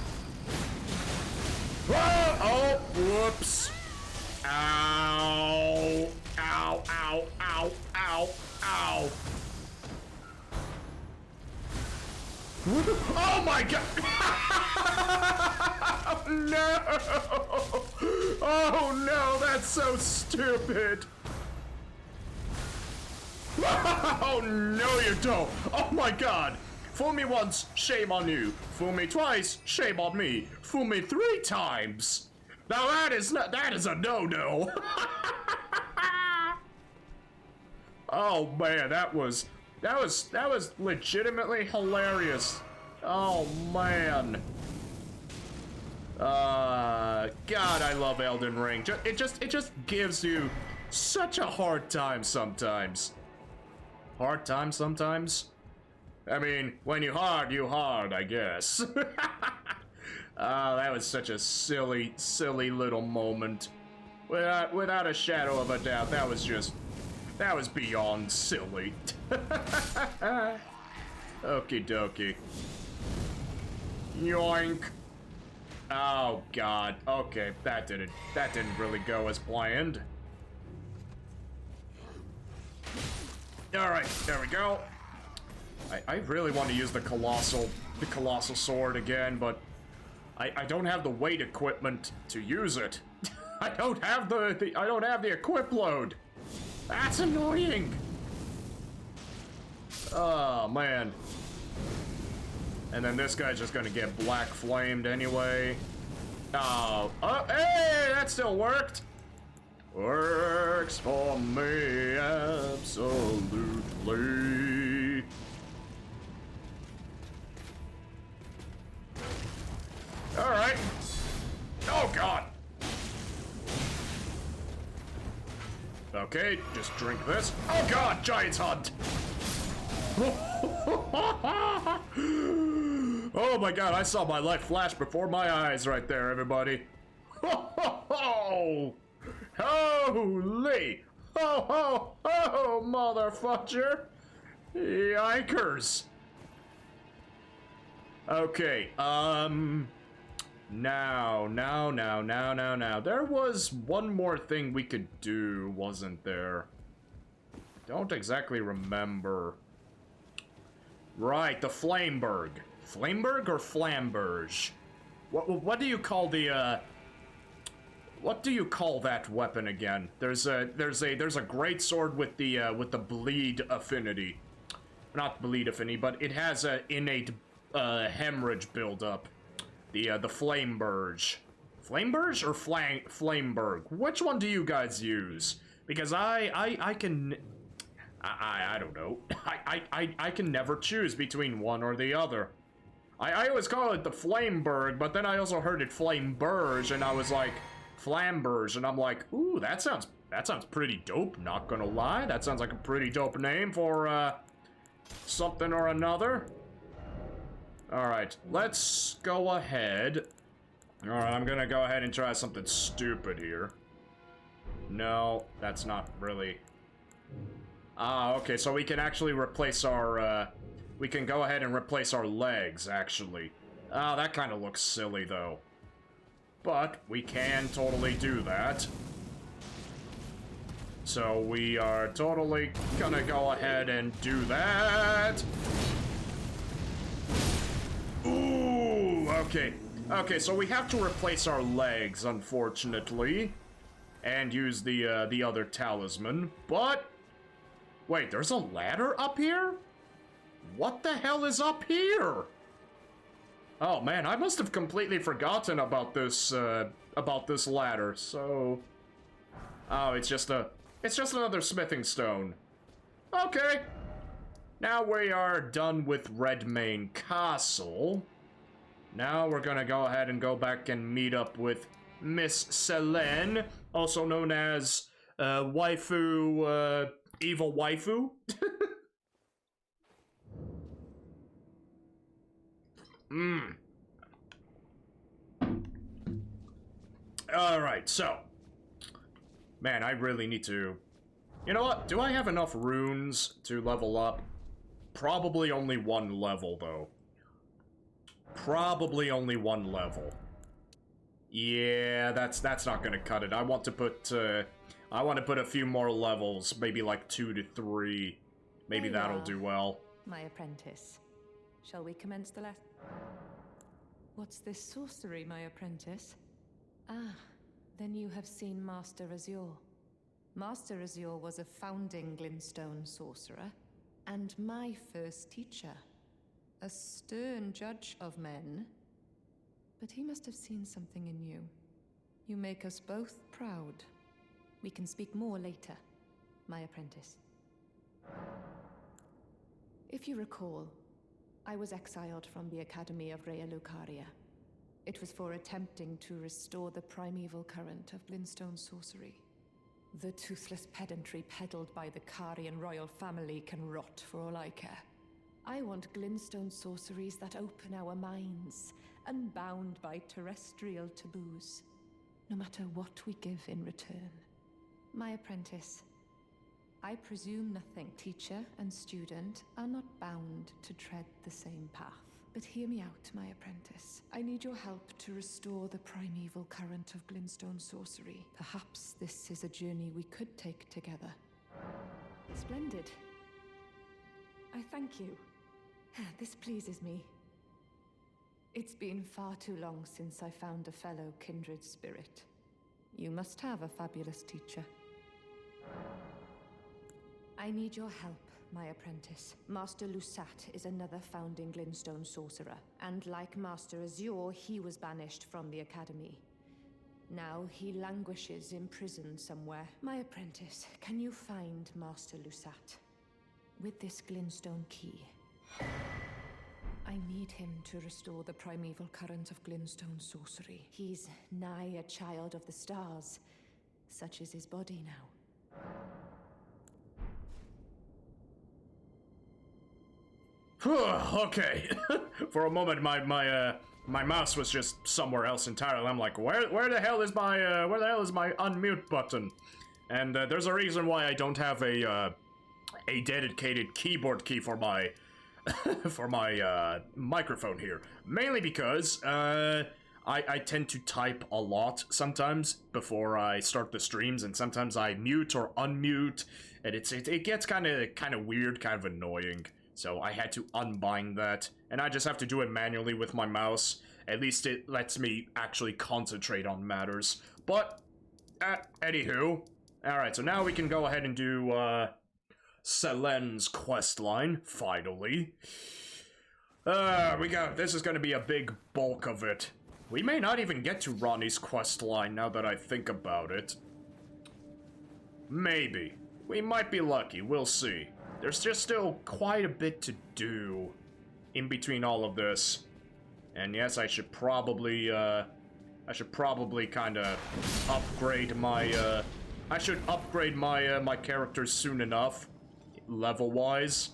Whoa! Oh, whoops. Ow. Ow, ow, ow, ow, ow. Oh my god! No! Oh no, that's so stupid! Oh no you don't! Oh my god! Fool me once, shame on you. Fool me twice, shame on me. Fool me 3 times! Now that is a no-no! Oh man, that was legitimately hilarious. Oh man. God, I love Elden Ring. It just gives you such a hard time sometimes. Hard time sometimes? I mean, when you hard, I guess. Oh, that was such a silly, silly little moment. Without a shadow of a doubt, that was beyond silly. Okie dokie. Yoink. Oh god. Okay, that didn't really go as planned. Alright, there we go. I really want to use the colossal sword again, but I don't have the weight equipment to use it. I don't have the equip load. That's annoying. Oh man. And then this guy's just gonna get black flamed anyway. Oh, hey, that still worked. Works for me, absolutely. All right. Oh God. Okay, just drink this. Oh God, Giant's Hunt. Oh my god, I saw my life flash before my eyes right there, everybody. Holy! Ho, motherfucker! Yikers! Okay, now. There was one more thing we could do, wasn't there? Don't exactly remember. Right, the Flameberg. Flameberg or Flamberge? What do you call the, what do you call that weapon again? There's a greatsword with the bleed affinity. Not bleed affinity, but it has an innate hemorrhage buildup. The Flameberge. Flameberge or Flameberg? Which one do you guys use? Because I can... I don't know. I can never choose between one or the other. I always call it the Flameberg, but then I also heard it Flameberge, and I was like, Flamberge, and I'm like, ooh, that sounds pretty dope, not gonna lie. That sounds like a pretty dope name for, something or another. Alright, let's go ahead. Alright, I'm gonna go ahead and try something stupid here. No, that's not really... Ah, okay, so we can actually replace our, we can go ahead and replace our legs, actually. Ah, that kind of looks silly, though. But we can totally do that. So we are totally gonna go ahead and do that. Ooh, okay. Okay, so we have to replace our legs, unfortunately. And use the other talisman, but... Wait, there's a ladder up here? What the hell is up here? Oh man, I must have completely forgotten about this ladder, so... Oh, it's just another smithing stone. Okay. Now we are done with Redmane Castle. Now we're gonna go ahead and go back and meet up with Miss Selene, also known as, waifu, evil waifu. Alright, so. Man, I really need to... You know what? Do I have enough runes to level up? Probably only one level, though. Probably only one level. Yeah, that's not gonna cut it. I want to put a few more levels, maybe like 2 to 3. Maybe that'll do well. My apprentice. Shall we commence the lesson? What's this sorcery, my apprentice? Ah, then you have seen Master Azure. Master Azure was a founding Glintstone sorcerer, and my first teacher. A stern judge of men. But he must have seen something in you. You make us both proud. We can speak more later, my apprentice. If you recall, I was exiled from the Academy of Rea Lucaria. It was for attempting to restore the primeval current of Glintstone sorcery. The toothless pedantry peddled by the Carian royal family can rot for all I care. I want Glintstone sorceries that open our minds, and bound by terrestrial taboos, no matter what we give in return. My apprentice, I presume nothing. Teacher and student are not bound to tread the same path. But hear me out, my apprentice. I need your help to restore the primeval current of glintstone sorcery. Perhaps this is a journey we could take together. Splendid. I thank you. This pleases me. It's been far too long since I found a fellow kindred spirit. You must have a fabulous teacher. I need your help, my apprentice. Master Lusat is another founding glintstone sorcerer, and like Master Azure, he was banished from the academy. Now he languishes in prison somewhere. My apprentice, can you find Master Lusat? With this glintstone key. I need him to restore the primeval current of glintstone sorcery. He's nigh a child of the stars. Such is his body now. Okay. For a moment, my mouse was just somewhere else entirely. I'm like, where the hell is my unmute button? And there's a reason why I don't have a dedicated keyboard key for my for my microphone here. Mainly because I tend to type a lot sometimes before I start the streams, and sometimes I mute or unmute, and it gets kind of weird, kind of annoying. So I had to unbind that, and I just have to do it manually with my mouse. At least it lets me actually concentrate on matters. But, anywho. Alright, so now we can go ahead and do, Selen's questline, finally. This is gonna be a big bulk of it. We may not even get to Ronnie's questline now that I think about it. Maybe. We might be lucky, we'll see. There's just still quite a bit to do in between all of this. And yes, I should probably kind of upgrade my, I should upgrade my, my characters soon enough, level-wise.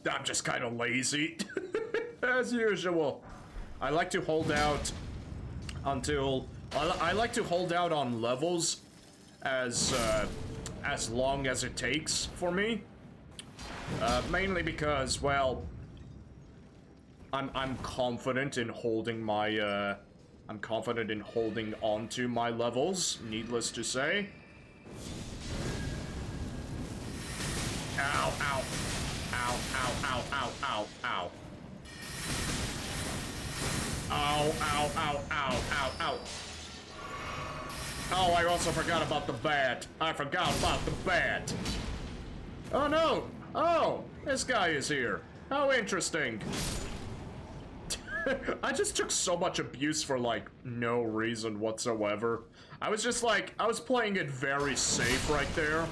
I'm just kind of lazy, as usual. I like to hold out until, I like to hold out on levels as long as it takes for me. Mainly because, well, I'm confident in holding my, I'm confident in holding on to my levels, needless to say. Ow, ow. Ow, ow, ow, ow, ow, ow. Ow, ow, ow, ow, ow, ow. Oh, I also forgot about the bat. I forgot about the bat. Oh, no. Oh, this guy is here. How interesting. I just took so much abuse for, like, no reason whatsoever. I was just, like, I was playing it very safe right there.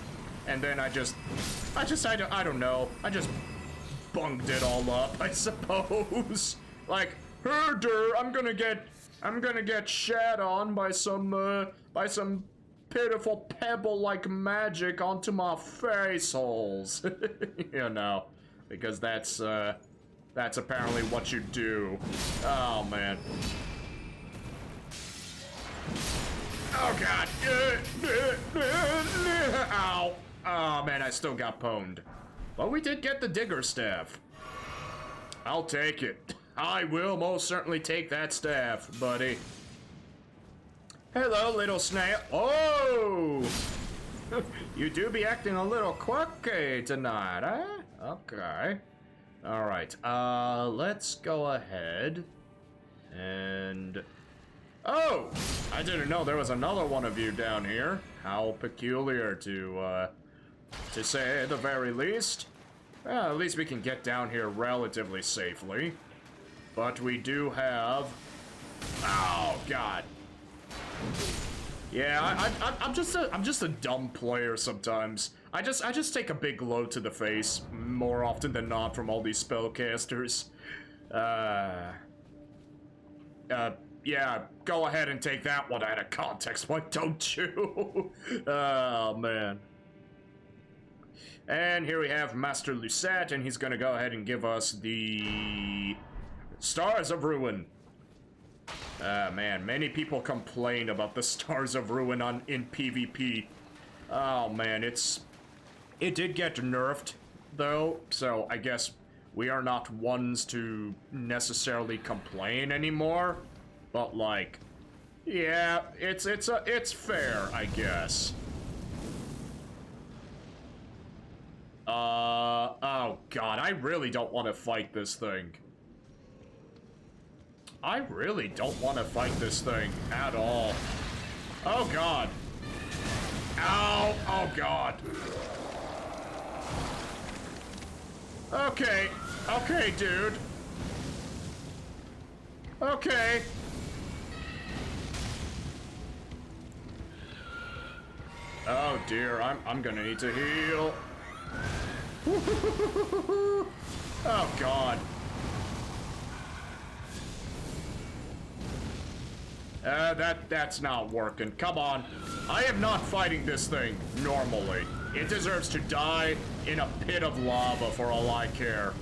And then I don't know. I just bunged it all up, I suppose. Like, herder, I'm gonna get shat on by some pitiful pebble-like magic onto my face holes. You know, because that's apparently what you do. Oh, man. Oh, God. Ow. Oh, man, I still got pwned. But we did get the digger staff. I'll take it. I will most certainly take that staff, buddy. Hello, little snail. Oh! You do be acting a little quirky tonight, eh? Okay. Alright, let's go ahead and... Oh! I didn't know there was another one of you down here. How peculiar to say the very least. Well, at least we can get down here relatively safely. But we do have... Oh, God. Yeah, I'm just a dumb player sometimes. I just take a big load to the face more often than not from all these spellcasters. Yeah, go ahead and take that one out of context, why don't you? Oh, man. And here we have Master Lusat, and he's gonna go ahead and give us the Stars of Ruin. Man, many people complain about the Stars of Ruin in PvP. Oh man, it did get nerfed though, so I guess we are not ones to necessarily complain anymore. But like, yeah, it's fair, I guess. Oh god, I really don't want to fight this thing. I really don't want to fight this thing at all. Oh god. Ow, oh god. Okay, okay, dude. Okay. Oh dear, I'm gonna need to heal. Oh god. That's not working. Come on. I am not fighting this thing normally. It deserves to die in a pit of lava for all I care.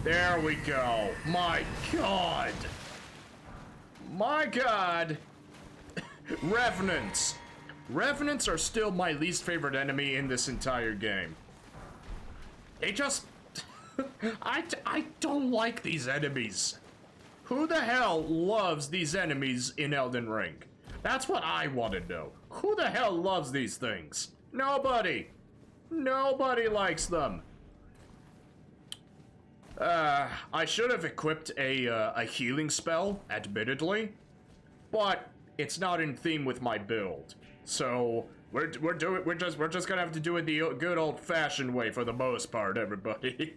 There we go. My god. My god. Revenants. Revenants are still my least favorite enemy in this entire game. They just... I don't like these enemies. Who the hell loves these enemies in Elden Ring? That's what I want to know. Who the hell loves these things? Nobody. Nobody likes them. I should have equipped a healing spell, admittedly, but it's not in theme with my build. So we're just gonna have to do it the good old-fashioned way for the most part, everybody.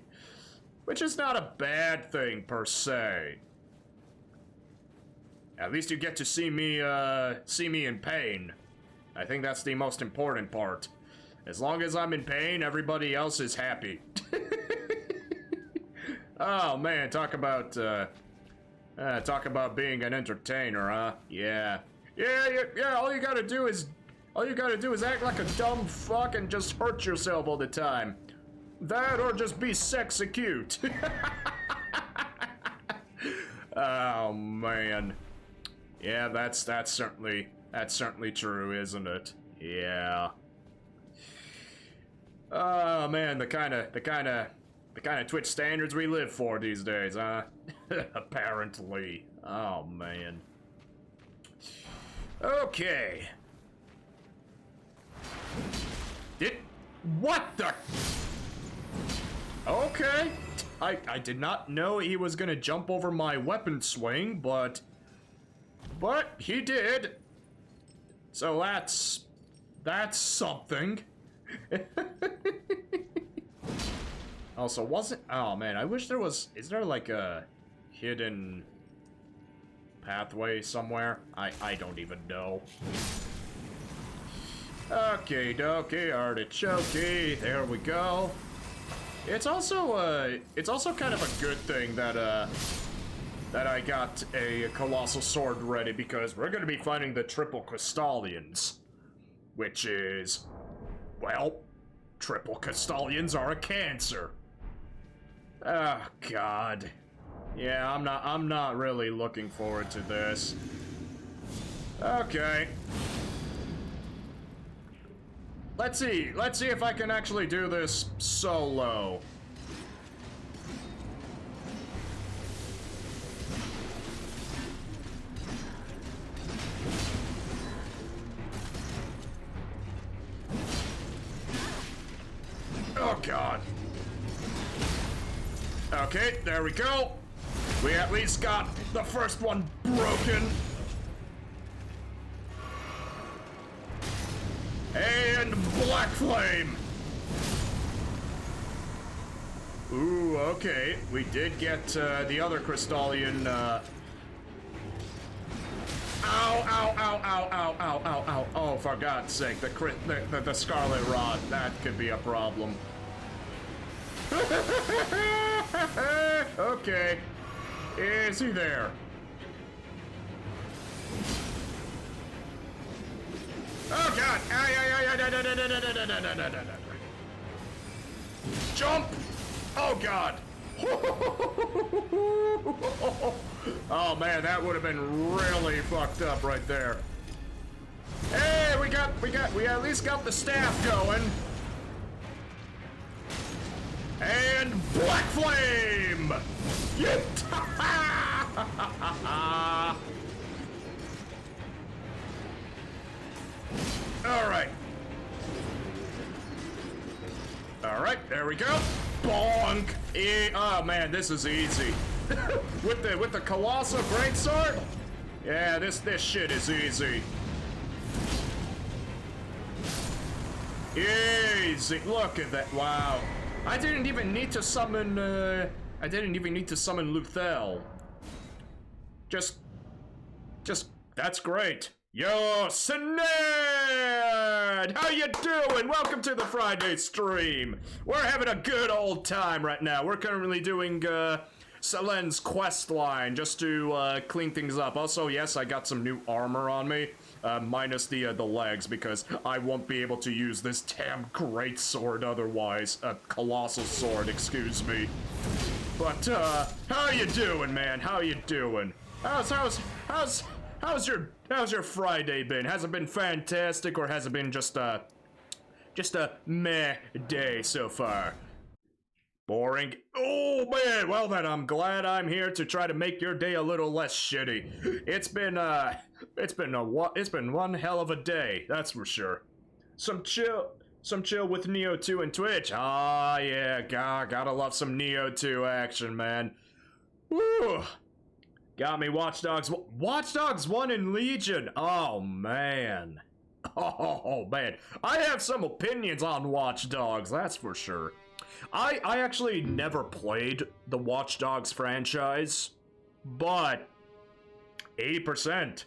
Which is not a bad thing per se. At least you get to see me in pain. I think that's the most important part. As long as I'm in pain, everybody else is happy. Oh man, talk about being an entertainer, huh? Yeah. Yeah, all you gotta do is act like a dumb fuck and just hurt yourself all the time. That or just be sexy cute. Oh man. Yeah, that's certainly true, isn't it? Yeah. Oh man, the kind of Twitch standards we live for these days, huh? Apparently. Oh man. Okay. What the? Okay. I did not know he was gonna jump over my weapon swing, but he did. So that's something. Also, oh man, I wish there was, is there like a hidden pathway somewhere? I don't even know. Okay, dokie, artichoke, there we go. It's also kind of a good thing that I got a colossal sword ready, because we're gonna be fighting the triple crystallians, which is, well, triple crystallians are a cancer. Oh god. Yeah, I'm not really looking forward to this. Okay. Let's see if I can actually do this solo. Oh god. Okay, there we go. We at least got the first one broken. And Black Flame! Ooh, okay. We did get the other Crystallian, Ow, ow, ow, ow, ow, ow, ow, ow. Oh, for God's sake, the Scarlet Rod. That could be a problem. Okay. Is he there? Oh god! Jump! Oh god! Oh man, that would have been really fucked up right there. Hey, we at least got the staff going. And Black Flame! Yeah. Alright. Alright, there we go. Bonk! Oh man, this is easy. with the Colossal Greatsword? Yeah, this shit is easy. Easy. Look at that. Wow. I didn't even need to summon Luthel. Just that's great. Yo, Sinead! How you doing? Welcome to the Friday stream. We're having a good old time right now. We're currently doing Selen's quest line just to clean things up. Also, yes, I got some new armor on me, minus the legs, because I won't be able to use this damn great sword otherwise. A colossal sword, excuse me. But how you doing, man? How you doing? How's your Friday been? Has it been fantastic, or has it been just a meh day so far? Boring. Oh man, well then I'm glad I'm here to try to make your day a little less shitty. It's been one hell of a day, that's for sure. Some chill with Neo 2 and Twitch. Ah yeah, gotta love some Neo 2 action, man. Woo! Got me Watch Dogs 1 and Legion. Oh man. Oh man. I have some opinions on Watch Dogs, that's for sure. I actually never played the Watch Dogs franchise, but 80%.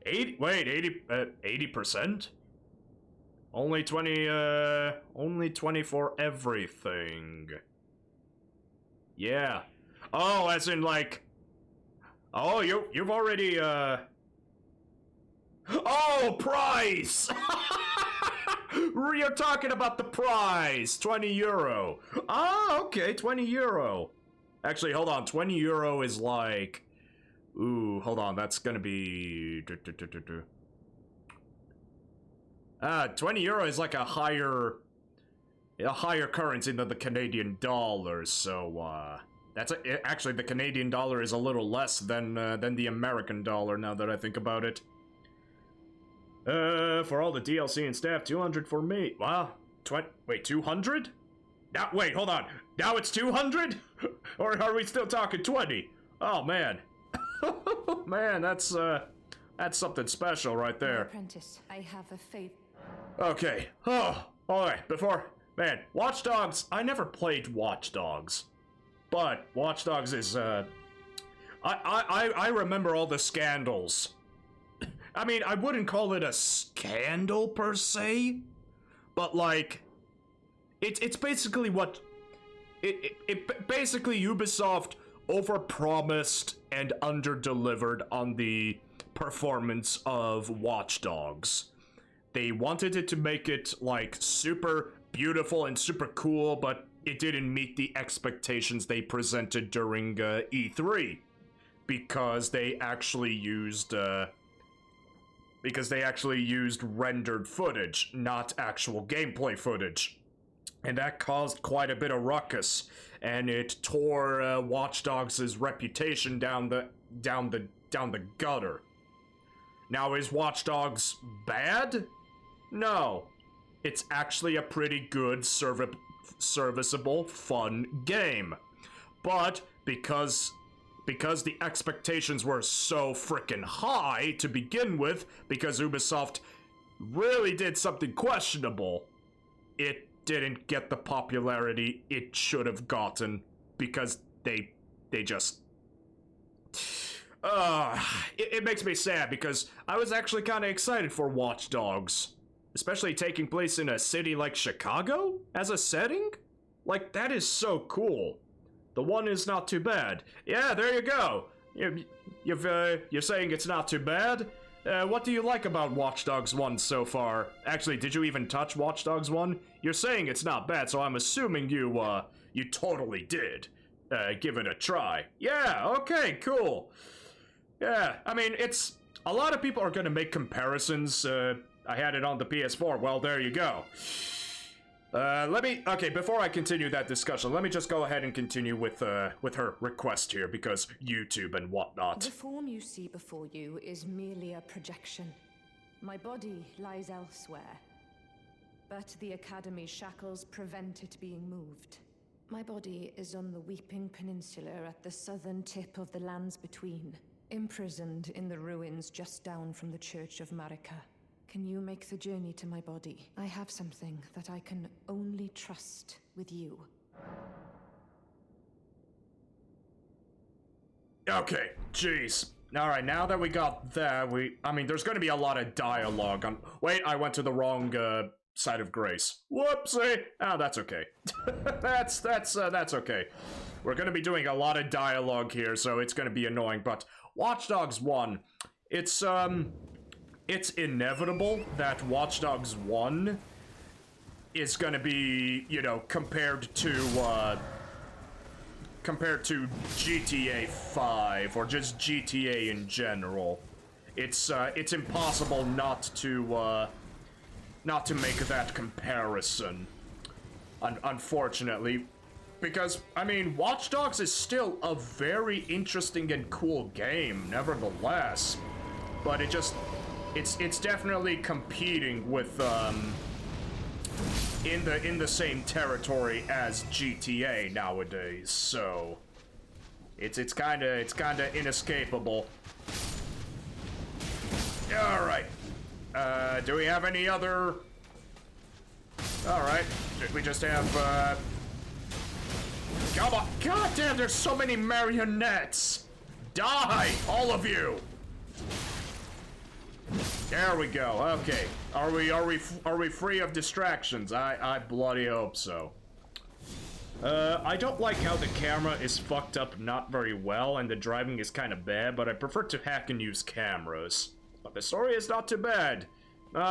80%? Only 20 for everything. Yeah. Oh, as in like, oh, you've already, oh, price! You're talking about the prize, €20. Ah, okay, €20. Actually, hold on, €20 is like, ooh, hold on, that's gonna be, €20 is like a higher currency than the Canadian dollar, so, actually the Canadian dollar is a little less than the American dollar now that I think about it. For all the DLC and staff, 200 for me. Wow. Wait, 200? Now, wait, hold on. Now it's 200? Or are we still talking 20? Oh, man. Man, that's something special right there. Apprentice, I have a favor. Okay. Oh, alright, man, Watch Dogs, I never played Watch Dogs. But Watch Dogs is, I remember all the scandals. I mean, I wouldn't call it a scandal per se, but like, it's basically what, basically Ubisoft overpromised and underdelivered on the performance of Watch Dogs. They wanted it to make it like super beautiful and super cool, but it didn't meet the expectations they presented during E3 because they actually used rendered footage, not actual gameplay footage. And that caused quite a bit of ruckus, and it tore Watch Dogs' reputation down the gutter. Now, is Watch Dogs bad? No. It's actually a pretty good, serviceable, fun game. But because the expectations were so frickin' high to begin with, because Ubisoft really did something questionable, it didn't get the popularity it should have gotten, because they just... it makes me sad, because I was actually kinda excited for Watch Dogs. Especially taking place in a city like Chicago as a setting? Like, that is so cool. The one is not too bad. Yeah, there you go. You're saying it's not too bad? What do you like about Watch Dogs 1 so far? Actually, did you even touch Watch Dogs 1? You're saying it's not bad, so I'm assuming you totally did. Give it a try. Yeah, okay, cool. Yeah, I mean, it's... A lot of people are gonna make comparisons. I had it on the PS4. Well, there you go. Okay, before I continue that discussion, let me just go ahead and continue with her request here, because YouTube and whatnot. The form you see before you is merely a projection. My body lies elsewhere, but the Academy's shackles prevent it being moved. My body is on the Weeping Peninsula at the southern tip of the lands between, imprisoned in the ruins just down from the Church of Marika. Can you make the journey to my body? I have something that I can only trust with you. Okay, jeez. Alright, now that we got that, I mean, there's gonna be a lot of dialogue on... Wait, I went to the wrong, side of grace. Whoopsie! Oh, that's okay. That's okay. We're gonna be doing a lot of dialogue here, so it's gonna be annoying, but Watch Dogs 1, it's inevitable that Watch Dogs 1 is gonna be, you know, compared to GTA 5 or just GTA in general. It's impossible not to make that comparison, unfortunately, because, I mean, Watch Dogs is still a very interesting and cool game, nevertheless, but it's definitely competing with, in the same territory as GTA nowadays, so it's kinda inescapable. Alright. Do we have any other... Alright. We just have, Come on! God damn, there's so many marionettes! Die! All of you! There we go. Okay. Are we free of distractions? I bloody hope so. I don't like how the camera is fucked up not very well and the driving is kind of bad, but I prefer to hack and use cameras. But the story is not too bad.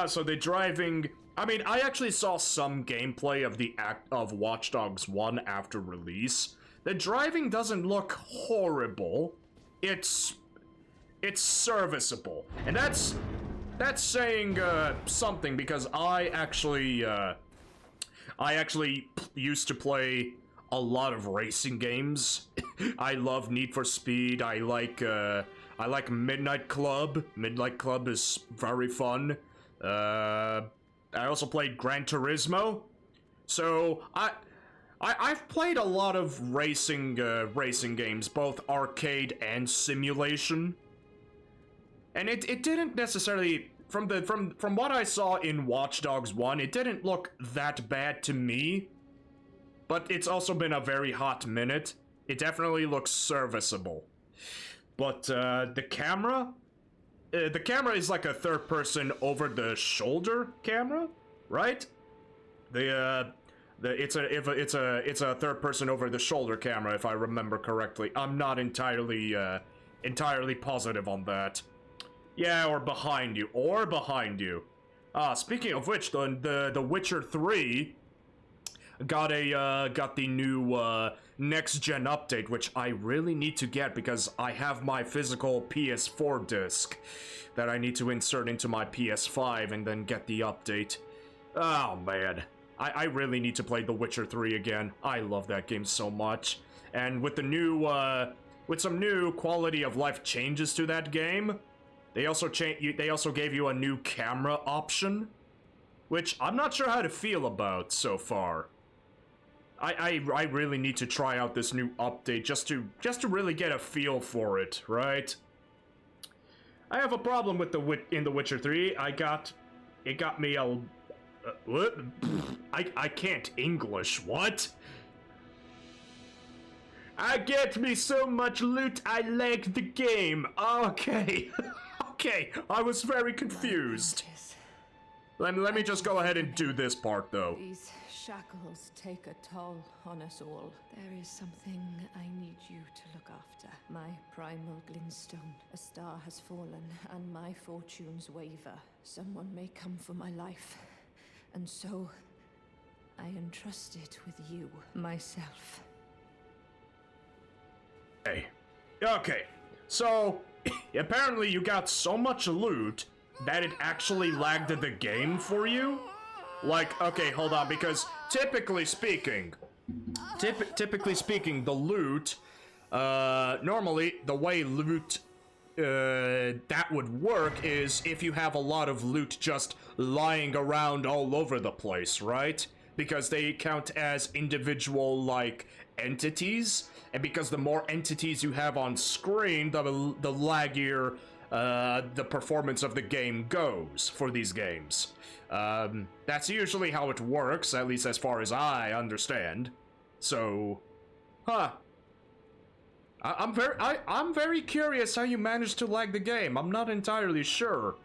So the driving... I mean, I actually saw some gameplay of Watch Dogs 1 after release. The driving doesn't look horrible. It's serviceable. And that's saying something, because I actually used to play a lot of racing games. I love Need for Speed. I like Midnight Club. Midnight Club is very fun. I also played Gran Turismo. So I've played a lot of racing games, both arcade and simulation. And it didn't necessarily, from what I saw in Watch Dogs 1, it didn't look that bad to me. But it's also been a very hot minute. It definitely looks serviceable. But the camera is like a third-person over-the-shoulder camera, right? It's a third-person over-the-shoulder camera, if I remember correctly. I'm not entirely positive on that. Yeah, or behind you. Speaking of which, the Witcher 3 got the new next-gen update, which I really need to get because I have my physical PS4 disc that I need to insert into my PS5 and then get the update. Oh man, I really need to play The Witcher 3 again. I love that game so much. And with the new, with some new quality of life changes to that game, they also gave you a new camera option, which I'm not sure how to feel about so far. I really need to try out this new update just to really get a feel for it, right? I have a problem with in The Witcher 3. It got me a what? I can't English. What? I get me so much loot. I like the game. Okay. Okay. I was very confused. Let me just go ahead and do this part though. These shackles take a toll on us all. There is something I need you to look after. My primal glintstone. A star has fallen, and my fortunes waver. Someone may come for my life, and so I entrust it with you, myself. Okay. So, apparently you got so much loot that it actually lagged the game for you. Like, okay, hold on, because typically speaking, the loot, normally the way loot that would work is if you have a lot of loot just lying around all over the place, right? Because they count as individual, like, entities, and because the more entities you have on screen, the laggier the performance of the game goes for these games. That's usually how it works, at least as far as I understand. So, I'm very curious how you managed to lag the game. I'm not entirely sure.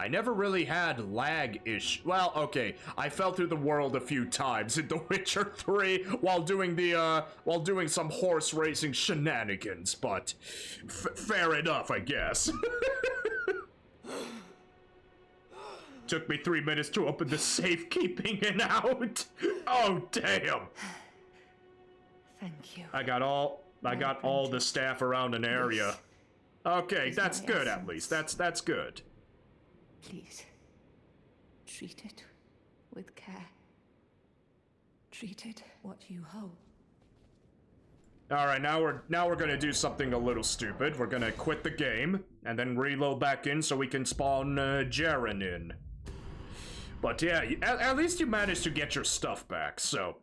I never really had lag ish. Well, okay, I fell through the world a few times in The Witcher 3 while doing some horse racing shenanigans, but fair enough, I guess. Took me 3 minutes to open the safekeeping and out. Oh, damn. Thank you. I got all the staff around an area. Okay, that's good at least. That's good. Please, treat it with care. Treat it what you hold. Alright, now we're gonna do something a little stupid. We're gonna quit the game, and then reload back in so we can spawn Jaren in. But yeah, at least you managed to get your stuff back, so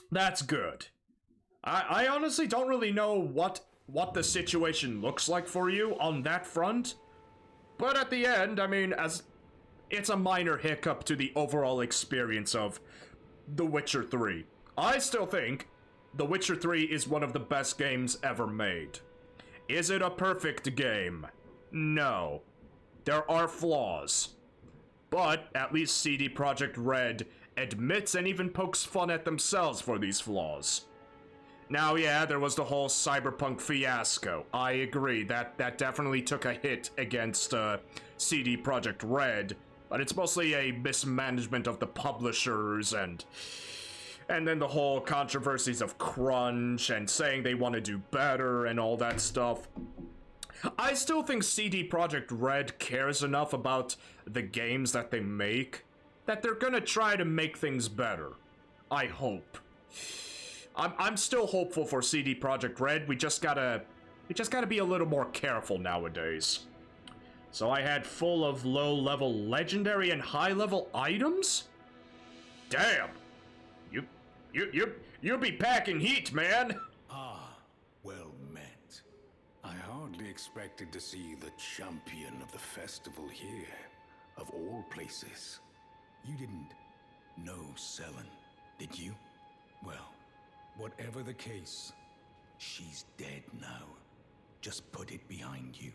that's good. I honestly don't really know what the situation looks like for you on that front. But at the end, I mean, as it's a minor hiccup to the overall experience of The Witcher 3. I still think The Witcher 3 is one of the best games ever made. Is it a perfect game? No. There are flaws. But at least CD Projekt Red admits and even pokes fun at themselves for these flaws. Now, yeah, there was the whole Cyberpunk fiasco. I agree, that definitely took a hit against CD Projekt Red, but it's mostly a mismanagement of the publishers and then the whole controversies of crunch and saying they want to do better and all that stuff. I still think CD Projekt Red cares enough about the games that they make that they're gonna try to make things better. I hope. I'm still hopeful for CD Projekt Red. We just gotta be a little more careful nowadays. So I had full of low-level legendary and high-level items? Damn! You be packing heat, man! Ah, well met. I hardly expected to see the champion of the festival here, of all places. You didn't know Selen, did you? Well, whatever the case, she's dead now. Just put it behind you.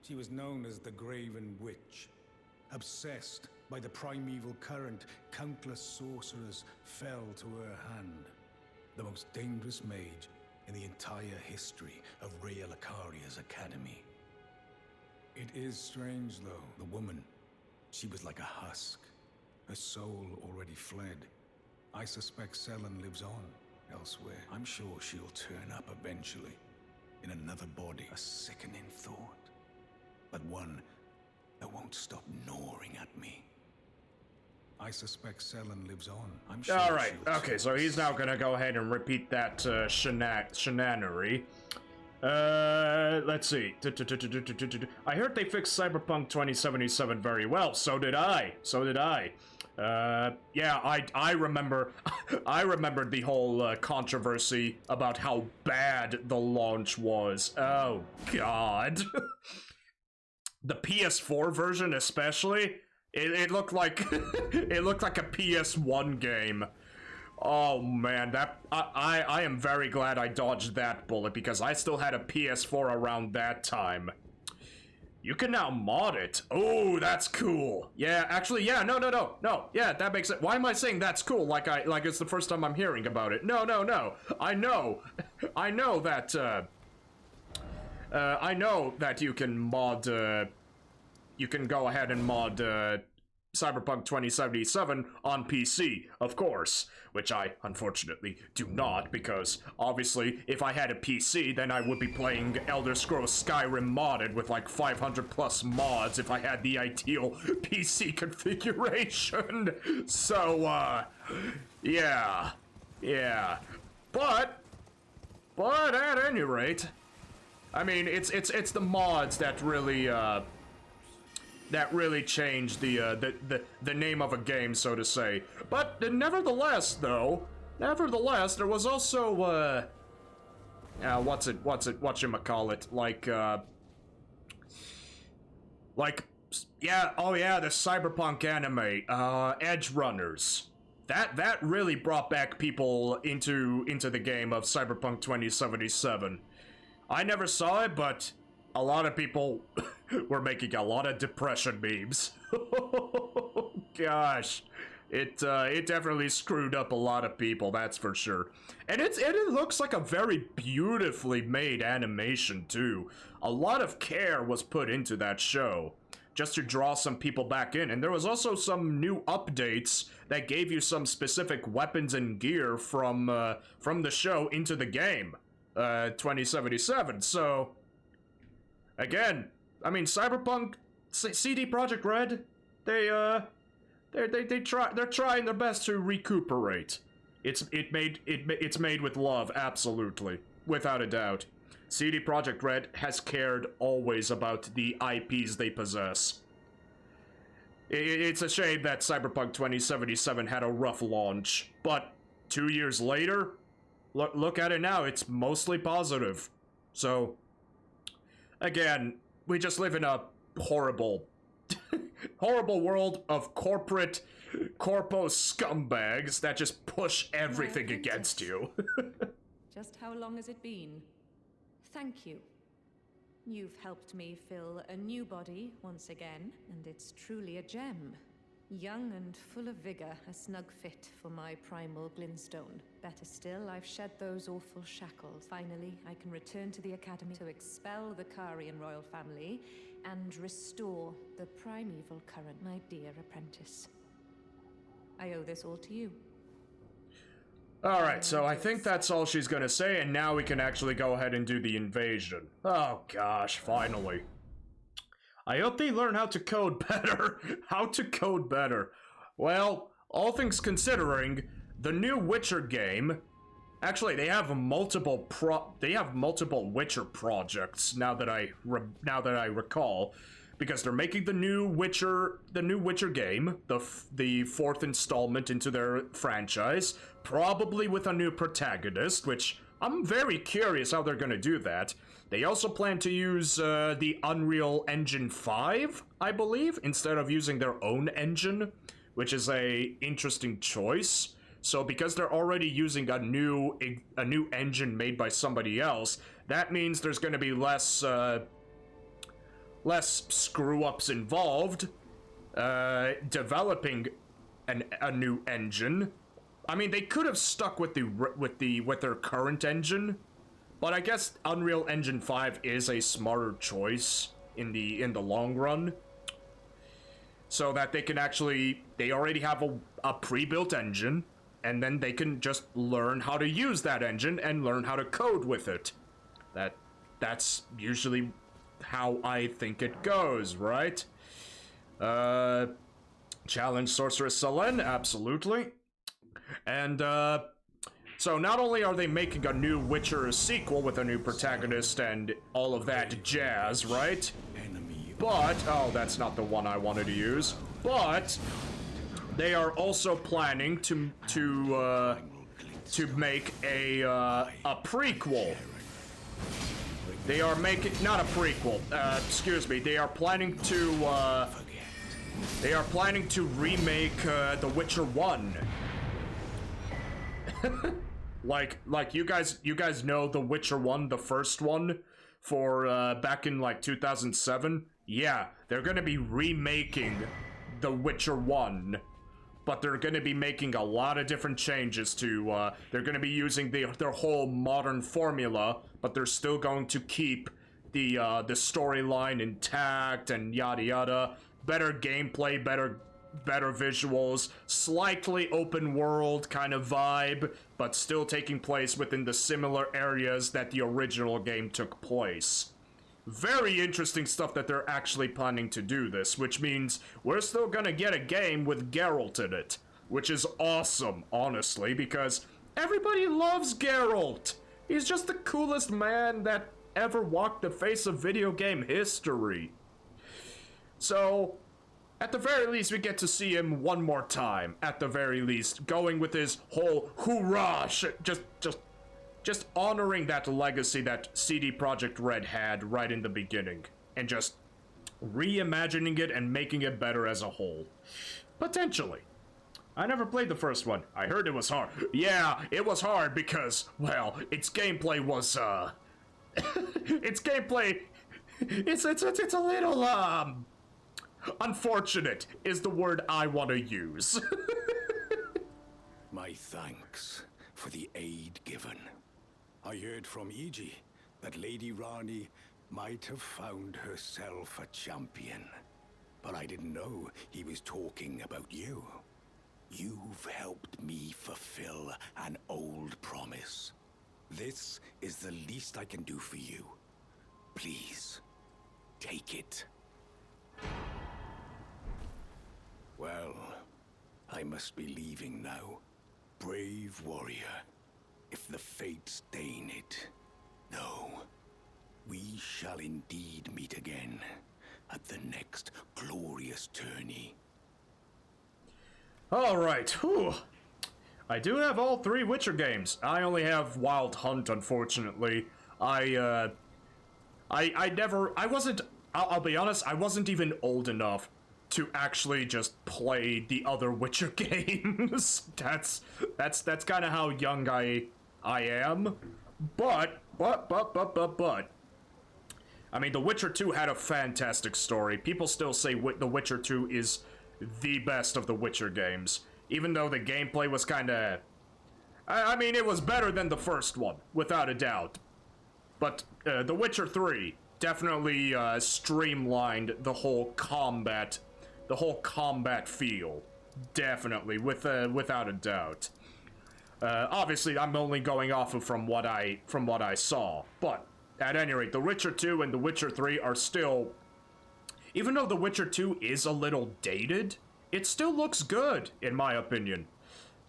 She was known as the Graven Witch. Obsessed by the primeval current, countless sorcerers fell to her hand. The most dangerous mage in the entire history of Rhea Lacaria's academy. It is strange, though. The woman, she was like a husk. Her soul already fled. I suspect Selen lives on elsewhere. I'm sure she'll turn up eventually, in another body. A sickening thought, but one that won't stop gnawing at me. I suspect Selen lives on. I'm sure. All right. Okay, so he's now gonna go ahead and repeat that shenanery. Let's see. I heard they fixed Cyberpunk 2077 very well. So did I. Yeah, I remember. I remembered the whole controversy about how bad the launch was. Oh God. The PS4 version, especially, it looked like it looked like a PS1 game. Oh man, that I am very glad I dodged that bullet because I still had a PS4 around that time. You can now mod it. Oh, that's cool. Yeah, actually, yeah, no. Yeah, that makes it. Why am I saying that's cool? Like it's the first time I'm hearing about it. No. I know that. I know that you can mod. You can go ahead and mod Cyberpunk 2077 on PC, of course, which I unfortunately do not, because obviously if I had a PC, then I would be playing Elder Scrolls Skyrim modded with like 500 plus mods if I had the ideal PC configuration. So, yeah. But at any rate, I mean, it's the mods that really changed the name of a game, so to say. But nevertheless, there was also whatchamacallit, the Cyberpunk anime, Edge Runners. That really brought back people into the game of Cyberpunk 2077. I never saw it, but a lot of people were making a lot of depression memes. Gosh, it definitely screwed up a lot of people, that's for sure. And it looks like a very beautifully made animation too. A lot of care was put into that show, just to draw some people back in. And there was also some new updates that gave you some specific weapons and gear from the show into the game, 2077. So, again, I mean, Cyberpunk, CD Projekt Red, they're trying their best to recuperate. It's made with love, absolutely, without a doubt. CD Projekt Red has cared always about the IPs they possess. It's a shame that Cyberpunk 2077 had a rough launch, but 2 years later, look at it now, it's mostly positive. So, again, we just live in a horrible world of corpo scumbags that just push everything against you. Just how long has it been? Thank you. You've helped me fill a new body once again, and it's truly a gem. Young and full of vigor, a snug fit for my primal glintstone. Better still, I've shed those awful shackles. Finally, I can return to the Academy to expel the Karian royal family and restore the primeval current, my dear apprentice. I owe this all to you. Alright, so I think that's all she's gonna say, and now we can actually go ahead and do the invasion. Oh gosh, finally. I hope they learn how to code better. How to code better. Well, all things considering, the new Witcher game... Actually, they have multiple Witcher projects, now that I recall. Because they're making the new Witcher game, the fourth installment into their franchise, probably with a new protagonist, which I'm very curious how they're gonna do that. They also plan to use the Unreal Engine 5, I believe, instead of using their own engine, which is a interesting choice. So because they're already using a new engine made by somebody else, that means there's gonna be less screw-ups involved developing a new engine. I mean, they could have stuck with their current engine, but I guess Unreal Engine 5 is a smarter choice in the long run, so that they can they already have a pre-built engine, and then they can just learn how to use that engine and learn how to code with it. That's usually how I think it goes, right? Challenge Sorceress Selene, absolutely. And, so not only are they making a new Witcher sequel with a new protagonist and all of that jazz, right? But, oh, that's not the one I wanted to use. But, they are also planning to make a prequel. They are making, not a prequel, excuse me, they are planning to remake, The Witcher 1. like you guys know The Witcher 1, the first one, for, back in, like, 2007? Yeah, they're gonna be remaking The Witcher 1. But they're going to be making a lot of different changes to, they're going to be using their whole modern formula, but they're still going to keep the storyline intact and yada yada. Better gameplay, better better visuals, slightly open world kind of vibe, but still taking place within the similar areas that the original game took place. Very interesting stuff that they're actually planning to do this, which means we're still gonna get a game with Geralt in it, which is awesome, honestly, because everybody loves Geralt. He's just the coolest man that ever walked the face of video game history. So, at the very least, we get to see him one more time, at the very least, going with his whole hoorah, just honoring that legacy that CD Projekt Red had right in the beginning, and just reimagining it and making it better as a whole. Potentially. I never played the first one. I heard it was hard. Yeah, it was hard because, well, its gameplay was, its gameplay, it's a little, unfortunate is the word I want to use. My thanks for the aid given. I heard from Iji that Lady Rani might have found herself a champion. But I didn't know he was talking about you. You've helped me fulfill an old promise. This is the least I can do for you. Please, take it. Well, I must be leaving now. Brave warrior, if the fates deign it. No, we shall indeed meet again at the next glorious tourney. Alright, whew. I do have all 3 Witcher games. I only have Wild Hunt, unfortunately. I'll be honest, I wasn't even old enough to actually just play the other Witcher games. That's kind of how young I am. But, I mean, The Witcher 2 had a fantastic story. People still say The Witcher 2 is the best of the Witcher games. Even though the gameplay was kinda... I mean, it was better than the first one, without a doubt. But, The Witcher 3 definitely, streamlined the whole combat feel. Definitely, without a doubt. Obviously, I'm only going off of from what I saw, but at any rate, The Witcher 2 and The Witcher 3 are still... Even though The Witcher 2 is a little dated, it still looks good, in my opinion.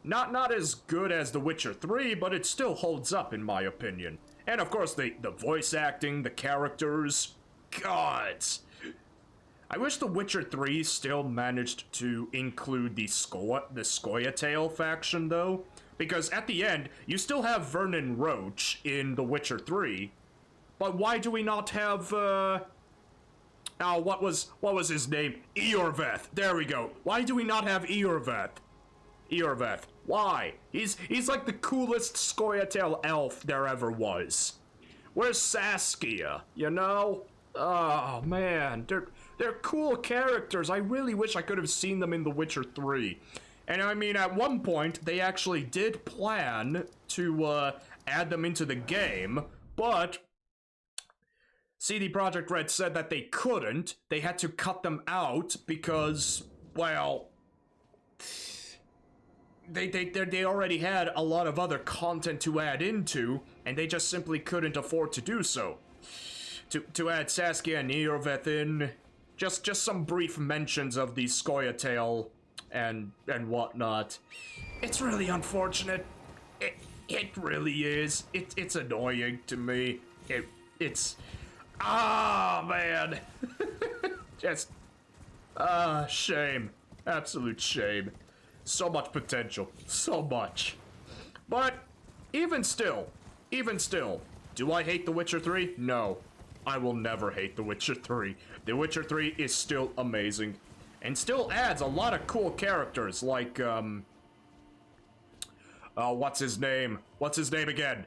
Not as good as The Witcher 3, but it still holds up, in my opinion. And of course, the voice acting, the characters... Gods! I wish The Witcher 3 still managed to include the Scoia'tael faction, though. Because at the end, you still have Vernon Roach in The Witcher 3. But why do we not have, what was his name? Eorveth. There we go. Why do we not have Eorveth? Eorveth. Why? He's like the coolest Scoia'tael elf there ever was. Where's Saskia? You know? Oh, man. They're cool characters. I really wish I could have seen them in The Witcher 3. And I mean, at one point, they actually did plan to, add them into the game, but... CD Projekt Red said that they couldn't. They had to cut them out because, well, they already had a lot of other content to add into, and they just simply couldn't afford to do so. To add Saskia and Eorveth in, just some brief mentions of the Scoia'tael and whatnot. It's really unfortunate. It really is. It's annoying to me. It's. Ah, man. Just, shame. Absolute shame. So much potential. So much. But, even still, do I hate The Witcher 3? No. I will never hate The Witcher 3. The Witcher 3 is still amazing. And still adds a lot of cool characters, like, what's his name? What's his name again?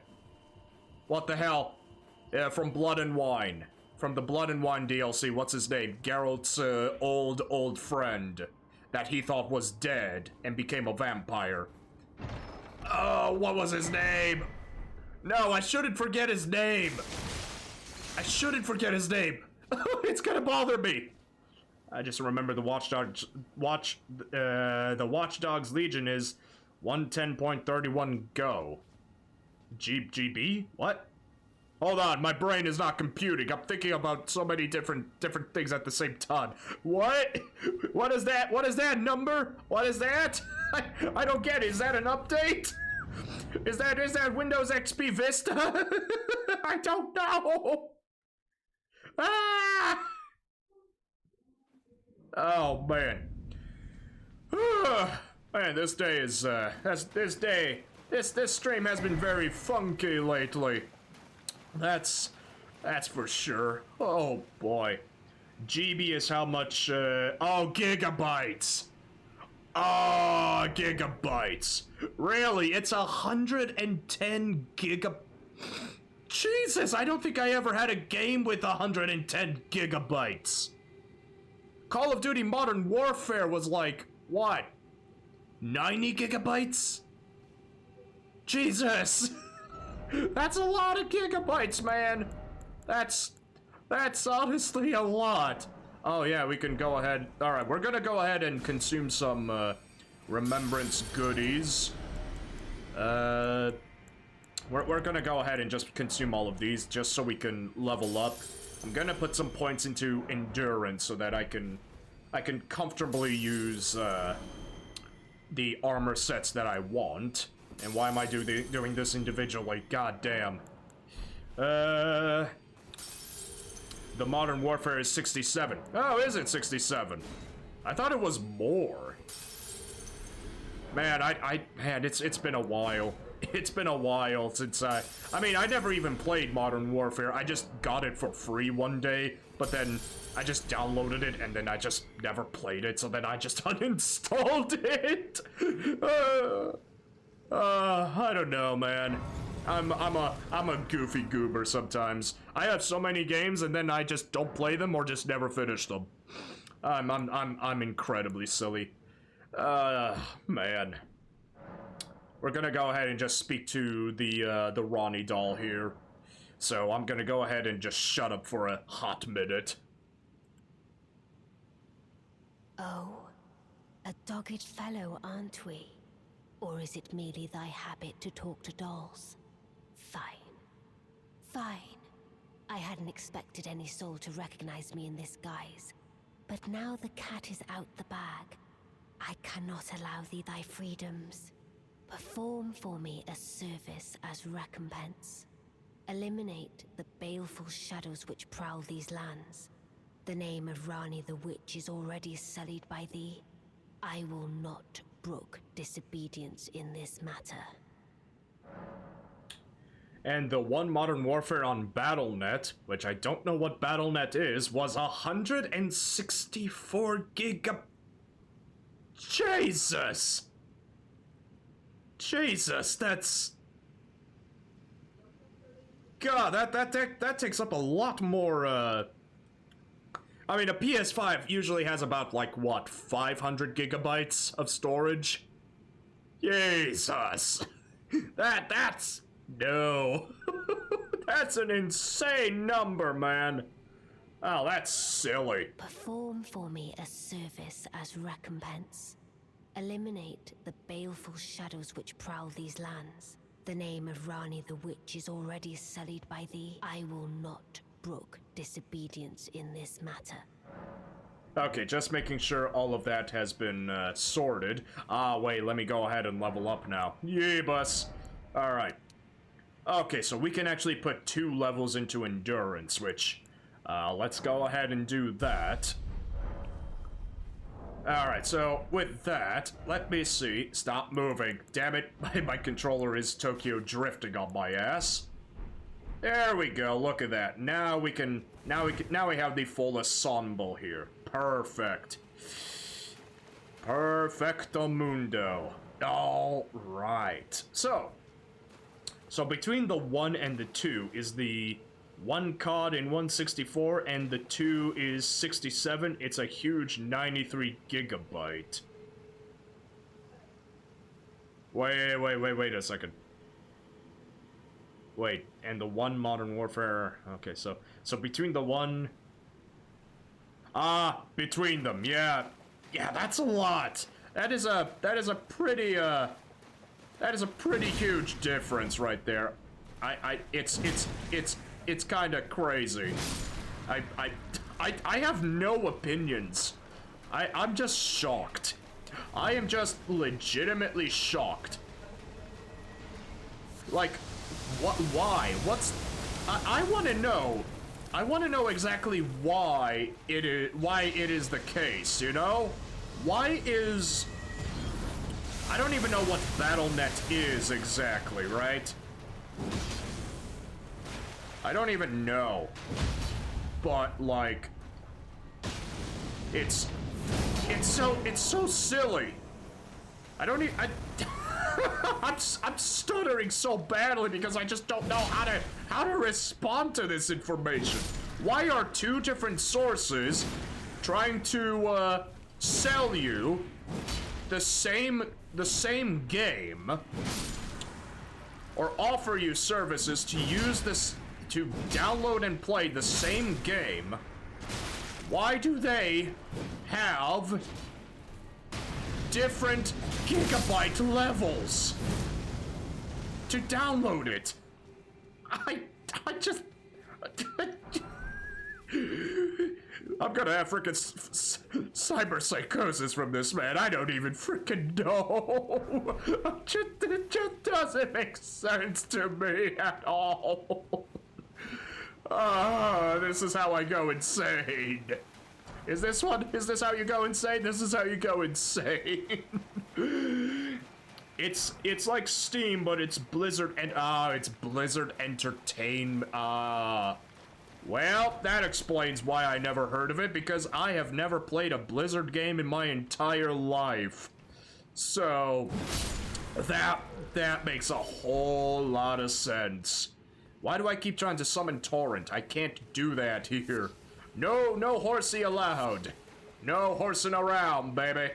What the hell? From Blood and Wine. From the Blood and Wine DLC, what's his name? Geralt's, old friend. That he thought was dead and became a vampire. Oh, what was his name? No, I shouldn't forget his name. I shouldn't forget his name. It's gonna bother me. I just remember the the Watchdogs Legion is 110.31 go. GB? What? Hold on, my brain is not computing. I'm thinking about so many different things at the same time. What? What is that? What is that number? What is that? I don't get it. Is that an update? Is that Windows XP Vista? I don't know. Ah! Oh man. Man, this day is this stream has been very funky lately. That's for sure. Oh boy. GB is how much oh, gigabytes. Oh, gigabytes. Really? It's 110 giga. Jesus, I don't think I ever had a game with 110 gigabytes. Call of Duty Modern Warfare was like, what? 90 gigabytes? Jesus. That's a lot of gigabytes, man. That's honestly a lot. Oh yeah, we can go ahead. All right, we're gonna go ahead and consume some remembrance goodies. We're gonna go ahead and just consume all of these just so we can level up. I'm gonna put some points into endurance so that I can comfortably use the armor sets that I want. And why am I doing this individually? God damn. The Modern Warfare is 67. Oh, is it 67? I thought it was more. Man, man, it's been a while. It's been a while since I mean, I never even played Modern Warfare. I just got it for free one day, but then I just downloaded it and then I just never played it, so then I just uninstalled it. I don't know, man. I'm a goofy goober sometimes. I have so many games and then I just don't play them or just never finish them. I'm incredibly silly. Man. We're gonna go ahead and just speak to the Ronnie doll here. So I'm gonna go ahead and just shut up for a hot minute. Oh, a dogged fellow, aren't we? Or is it merely thy habit to talk to dolls? Fine. Fine. I hadn't expected any soul to recognize me in this guise. But now the cat is out the bag. I cannot allow thee thy freedoms. Perform for me a service as recompense. Eliminate the baleful shadows which prowl these lands. The name of Rani the Witch is already sullied by thee. I will not brook disobedience in this matter. And the one Modern Warfare on BattleNet, which I don't know what BattleNet is, was 164 gigab... Jesus! Jesus, that's... God, that takes up a lot more, I mean, a PS5 usually has about, like, what, 500 gigabytes of storage? Jesus! That's... No. That's an insane number, man. Oh, that's silly. Perform for me a service as recompense. Eliminate the baleful shadows which prowl these lands. The name of Rani the Witch is already sullied by thee. I will not brook disobedience in this matter. Okay, just making sure all of that has been sorted. Wait, let me go ahead and level up now. Yay, bus. Alright. Okay, so we can actually put 2 levels into endurance, which, let's go ahead and do that. Alright, so with that, let me see. Stop moving. Damn it, my controller is Tokyo drifting on my ass. There we go, look at that. Now we have the full ensemble here. Perfect. Perfecto mundo. Alright. So between the 1 and the 2 is the 1 COD in 164 and the 2 is 67. It's a huge 93 gigabyte. Wait a second. Wait, and the 1 Modern Warfare... Okay, so between the 1... Between them, yeah. Yeah, that's a lot. That is a pretty huge difference right there. It's kind of crazy. I have no opinions. I'm just shocked. I am just legitimately shocked. Like, what? Why? What's? I want to know. I want to know exactly why it is the case. You know, why is? I don't even know what BattleNet is exactly, right? I don't even know. But like, it's so silly. I don't even. I'm stuttering so badly because I just don't know how to respond to this information. Why are two different sources trying to sell you the same game or offer you services to use this to download and play the same game? Why do they have different gigabyte levels to download it? I just I'm gonna have frickin' cyber psychosis from this, man. I don't even frickin' know. It just doesn't make sense to me at all. This is how I go insane. Is this how you go insane? This is how you go insane. It's like Steam, but it's Blizzard and it's Blizzard Entertainment. Well, that explains why I never heard of it, because I have never played a Blizzard game in my entire life. So that makes a whole lot of sense. Why do I keep trying to summon Torrent? I can't do that here. No horsey allowed. No horsing around, baby.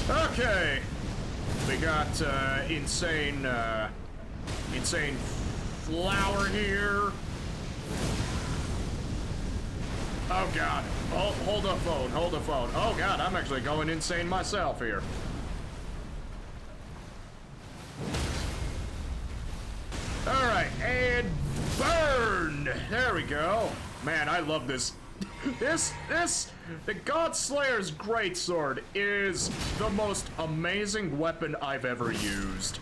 Okay. We got insane flower here. Oh god. Hold the phone. Oh god, I'm actually going insane myself here. Alright, and burn! There we go. Man, I love this. The Godslayer's Greatsword is the most amazing weapon I've ever used.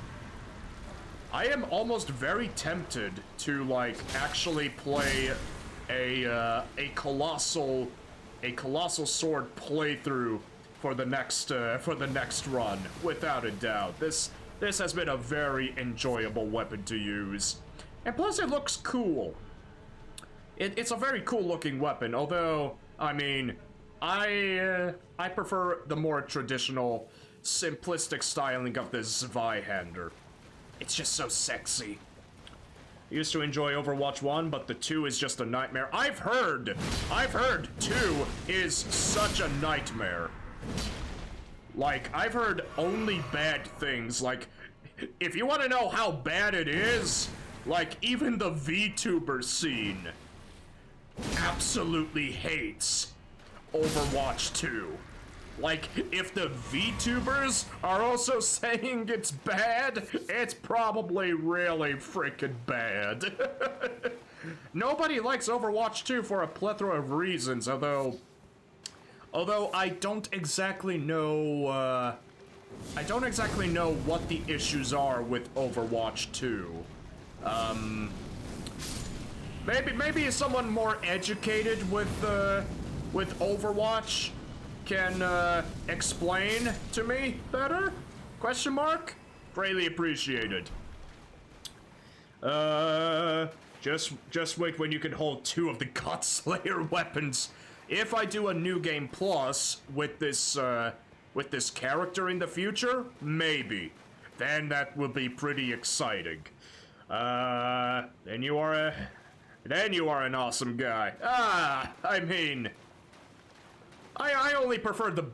I am almost very tempted to, like, actually play a colossal sword playthrough for the next run, without a doubt. This has been a very enjoyable weapon to use. And plus it looks cool. It's a very cool looking weapon, although, I mean, I prefer the more traditional, simplistic styling of the Zweihander. It's just so sexy. I used to enjoy Overwatch 1, but the 2 is just a nightmare. I've heard 2 is such a nightmare. Like, I've heard only bad things. Like, if you want to know how bad it is, like, even the VTuber scene absolutely hates Overwatch 2. Like, if the VTubers are also saying it's bad, it's probably really freaking bad. Nobody likes Overwatch 2 for a plethora of reasons, although I don't exactly know, what the issues are with Overwatch 2. Maybe someone more educated with Overwatch can explain to me better? Question mark? Greatly appreciated. Just wait when you can hold 2 of the Godslayer weapons. If I do a New Game Plus with this character in the future, maybe. Then that will be pretty exciting. Then you are an awesome guy. I mean, I only prefer the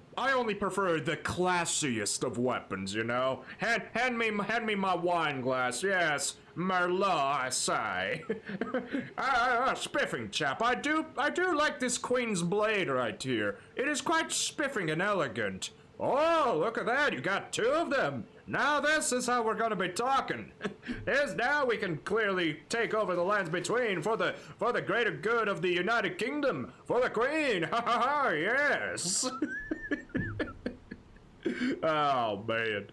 classiest of weapons, you know. Hand me my wine glass. Yes, Merlot, I say. Spiffing, chap. I do like this Queen's blade right here. It is quite spiffing and elegant. Oh, look at that! You got two of them. Now this is how we're gonna be talking. Now we can clearly take over the lands between for the greater good of the United Kingdom, for the Queen. Ha ha ha! Yes. Oh man.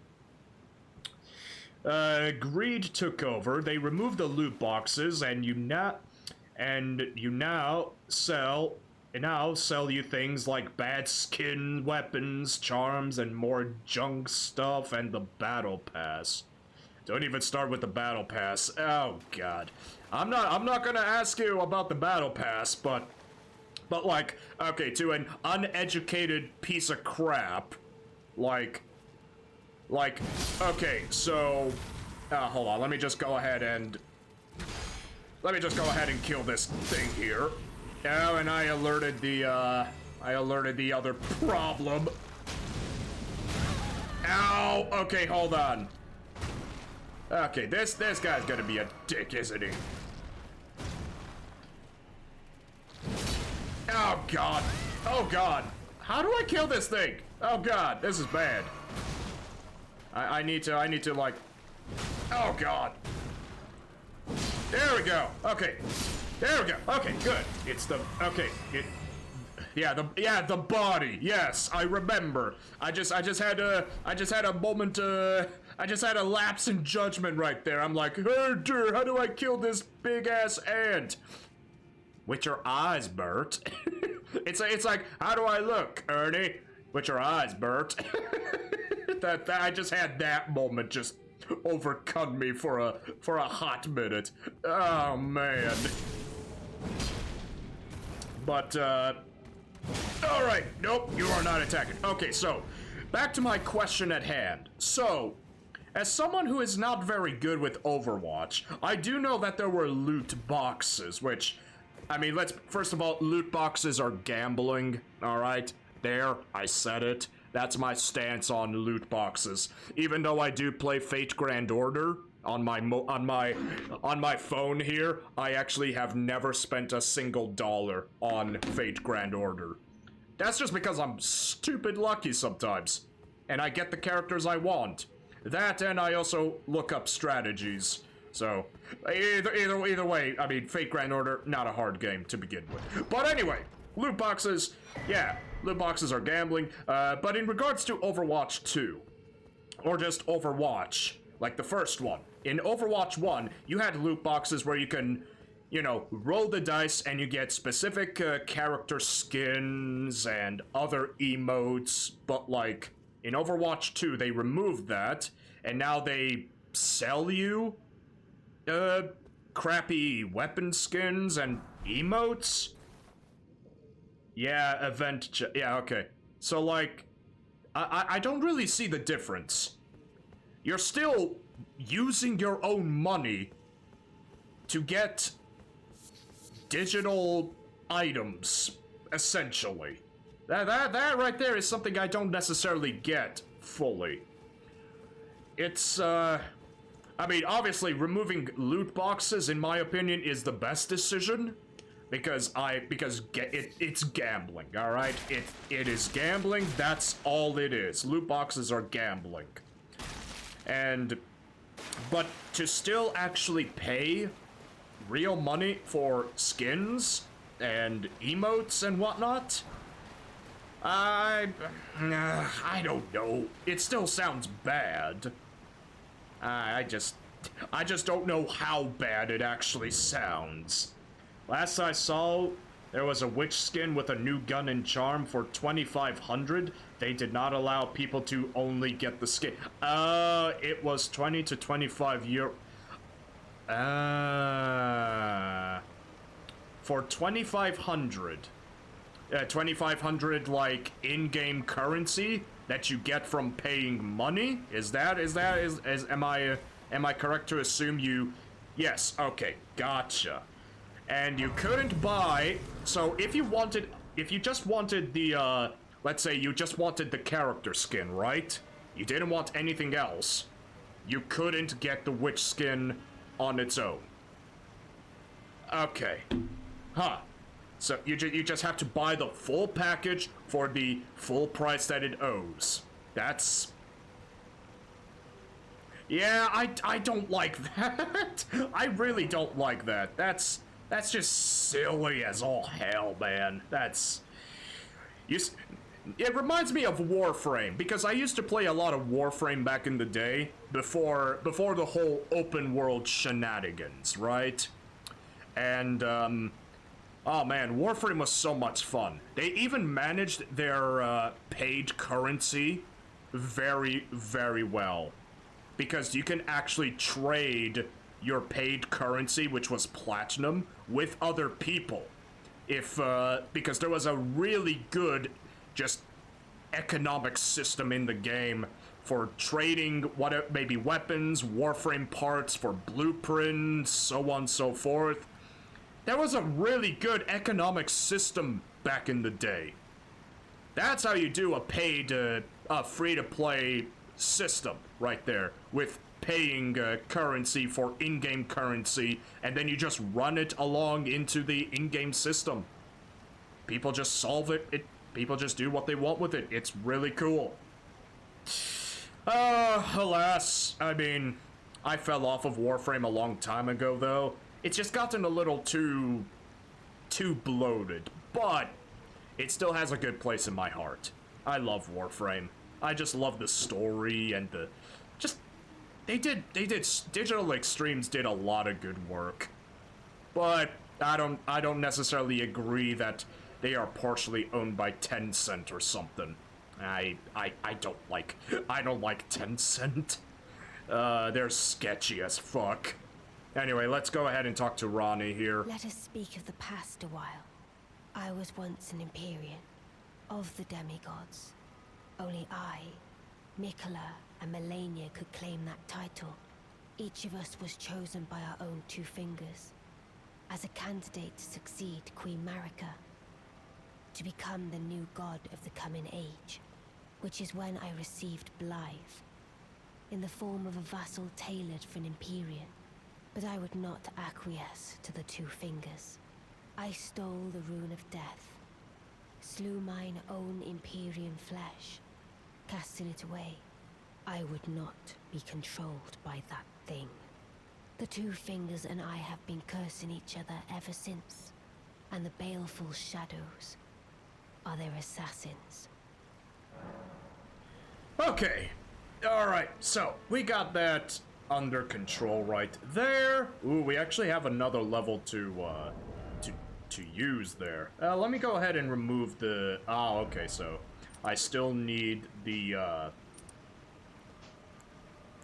Greed took over. They removed the loot boxes, and you now sell you things like bad skin, weapons, charms, and more junk stuff, and the battle pass. Don't even start with the battle pass. Oh god. I'm not gonna ask you about the battle pass, but like, okay, to an uneducated piece of crap, like, okay, so, hold on, let me just go ahead and kill this thing here. Oh, and I alerted the other problem. Ow! Okay, hold on. Okay, this guy's gonna be a dick, isn't he? Oh god. Oh god. How do I kill this thing? Oh god, this is bad. I need to like... Oh god. There we go. Okay. There we go. Okay, good. It's the... Okay. The body. Yes, I remember. I just had a moment, I just had a lapse in judgment right there. I'm like, how do I kill this big-ass ant? With your eyes, Bert. It's like, how do I look, Ernie? With your eyes, Bert. that I just had that moment just overcome me for a hot minute. Oh man. But all right. Nope, you are not attacking. Okay, so back to my question at hand. So, as someone who is not very good with Overwatch, I do know that there were loot boxes, which, I mean, first of all, loot boxes are gambling, alright? There, I said it. That's my stance on loot boxes. Even though I do play Fate Grand Order on my phone here, I actually have never spent a single dollar on Fate Grand Order. That's just because I'm stupid lucky sometimes, and I get the characters I want. That, and I also look up strategies. So, either way, I mean, Fate Grand Order, not a hard game to begin with. But anyway, loot boxes, yeah, loot boxes are gambling. But in regards to Overwatch 2, or just Overwatch, like the first one, in Overwatch 1, you had loot boxes where you can, you know, roll the dice and you get specific character skins and other emotes, but like, in Overwatch 2, they removed that, and now they sell you crappy weapon skins and emotes? Yeah, yeah, okay. So, like, I don't really see the difference. You're still using your own money to get digital items, essentially. That right there is something I don't necessarily get fully. It's, I mean, obviously, removing loot boxes, in my opinion, is the best decision. Because it's gambling, alright? It is gambling, that's all it is. Loot boxes are gambling. But to still actually pay real money for skins and emotes and whatnot, I don't know. It still sounds bad. I just don't know how bad it actually sounds. Last I saw, there was a witch skin with a new gun and charm for 2,500. They did not allow people to only get the skin. It was 20 to 25 euro. For 2,500. 2,500 like in-game currency that you get from paying money? Am I correct to assume you? Yes, okay, gotcha. And you couldn't buy, so if you wanted if you just wanted the, let's say you just wanted the character skin, right? You didn't want anything else. You couldn't get the witch skin on its own. Okay. Huh. So you just have to buy the full package for the full price that it owes. That's... Yeah, I don't like that. I really don't like that. That's just silly as all hell, man. That's... It reminds me of Warframe, because I used to play a lot of Warframe back in the day, before the whole open world shenanigans, right? And, oh man, Warframe was so much fun. They even managed their, paid currency very, very well. Because you can actually trade your paid currency, which was platinum, with other people. Because there was a really good, just, economic system in the game for trading maybe weapons, Warframe parts for blueprints, so on and so forth. There was a really good economic system back in the day. That's how you do a paid, free-to-play system right there, with paying currency for in-game currency, and then you just run it along into the in-game system. People just solve it. People just do what they want with it. It's really cool. Alas, I mean, I fell off of Warframe a long time ago, though. It's just gotten a little too bloated, but it still has a good place in my heart. I love Warframe. I just love the story and Digital Extremes did a lot of good work. But I don't necessarily agree that they are partially owned by Tencent or something. I don't like Tencent. They're sketchy as fuck. Anyway, let's go ahead and talk to Ronnie here. Let us speak of the past a while. I was once an Empyrean, of the demigods. Only I, Nicola, and Melania could claim that title. Each of us was chosen by our own two fingers, as a candidate to succeed Queen Marika, to become the new god of the coming age, which is when I received Blythe, in the form of a vassal tailored for an Empyrean. But I would not acquiesce to the two fingers. I stole the rune of death, slew mine own Empyrean flesh, casting it away. I would not be controlled by that thing. The two fingers and I have been cursing each other ever since, and the baleful shadows are their assassins. Okay. Alright, so we got that under control right there. Ooh, we actually have another level to use there. Let me go ahead and remove the... Oh, okay, so I still need the,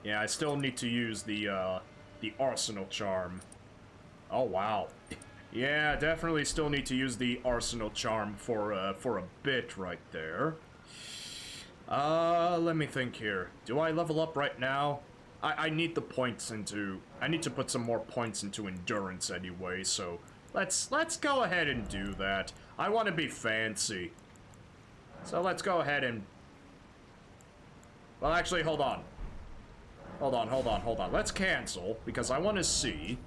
Yeah, I still need to use the Arsenal Charm. Oh, wow. Yeah, definitely still need to use the Arsenal Charm for a bit right there. Let me think here. Do I level up right now? I need the points into... I need to put some more points into endurance anyway, so let's go ahead and do that. I want to be fancy. So let's go ahead and... Well, actually, hold on. Hold on. Let's cancel, because I want to see...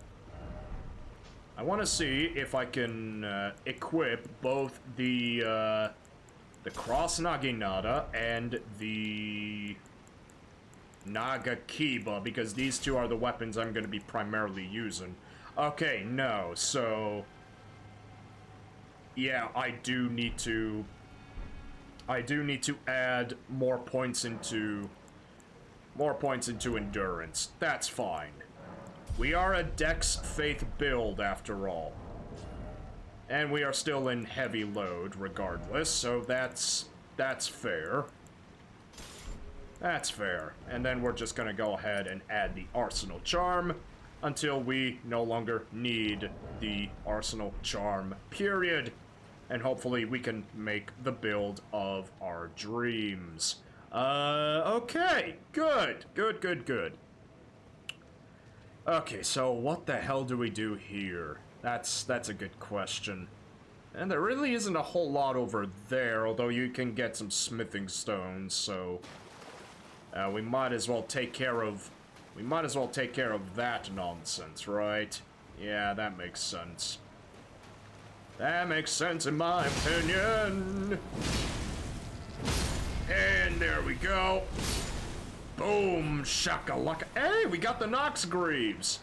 I want to see if I can equip both the Cross Naginata and the Nagakiba, because these two are the weapons I'm going to be primarily using. Okay, no, so... Yeah, I do need to add more points into endurance. That's fine. We are a Dex Faith build, after all. And we are still in heavy load, regardless, so that's fair. That's fair. And then we're just gonna go ahead and add the Arsenal Charm until we no longer need the Arsenal Charm, period. And hopefully we can make the build of our dreams. Okay. Good. Okay, so what the hell do we do here? That's a good question. And there really isn't a whole lot over there, although you can get some smithing stones, so... we might as well take care of... We might as well take care of that nonsense, right? Yeah, that makes sense. That makes sense in my opinion! And there we go! Boom! Shakalaka! Hey, we got the Nox Greaves!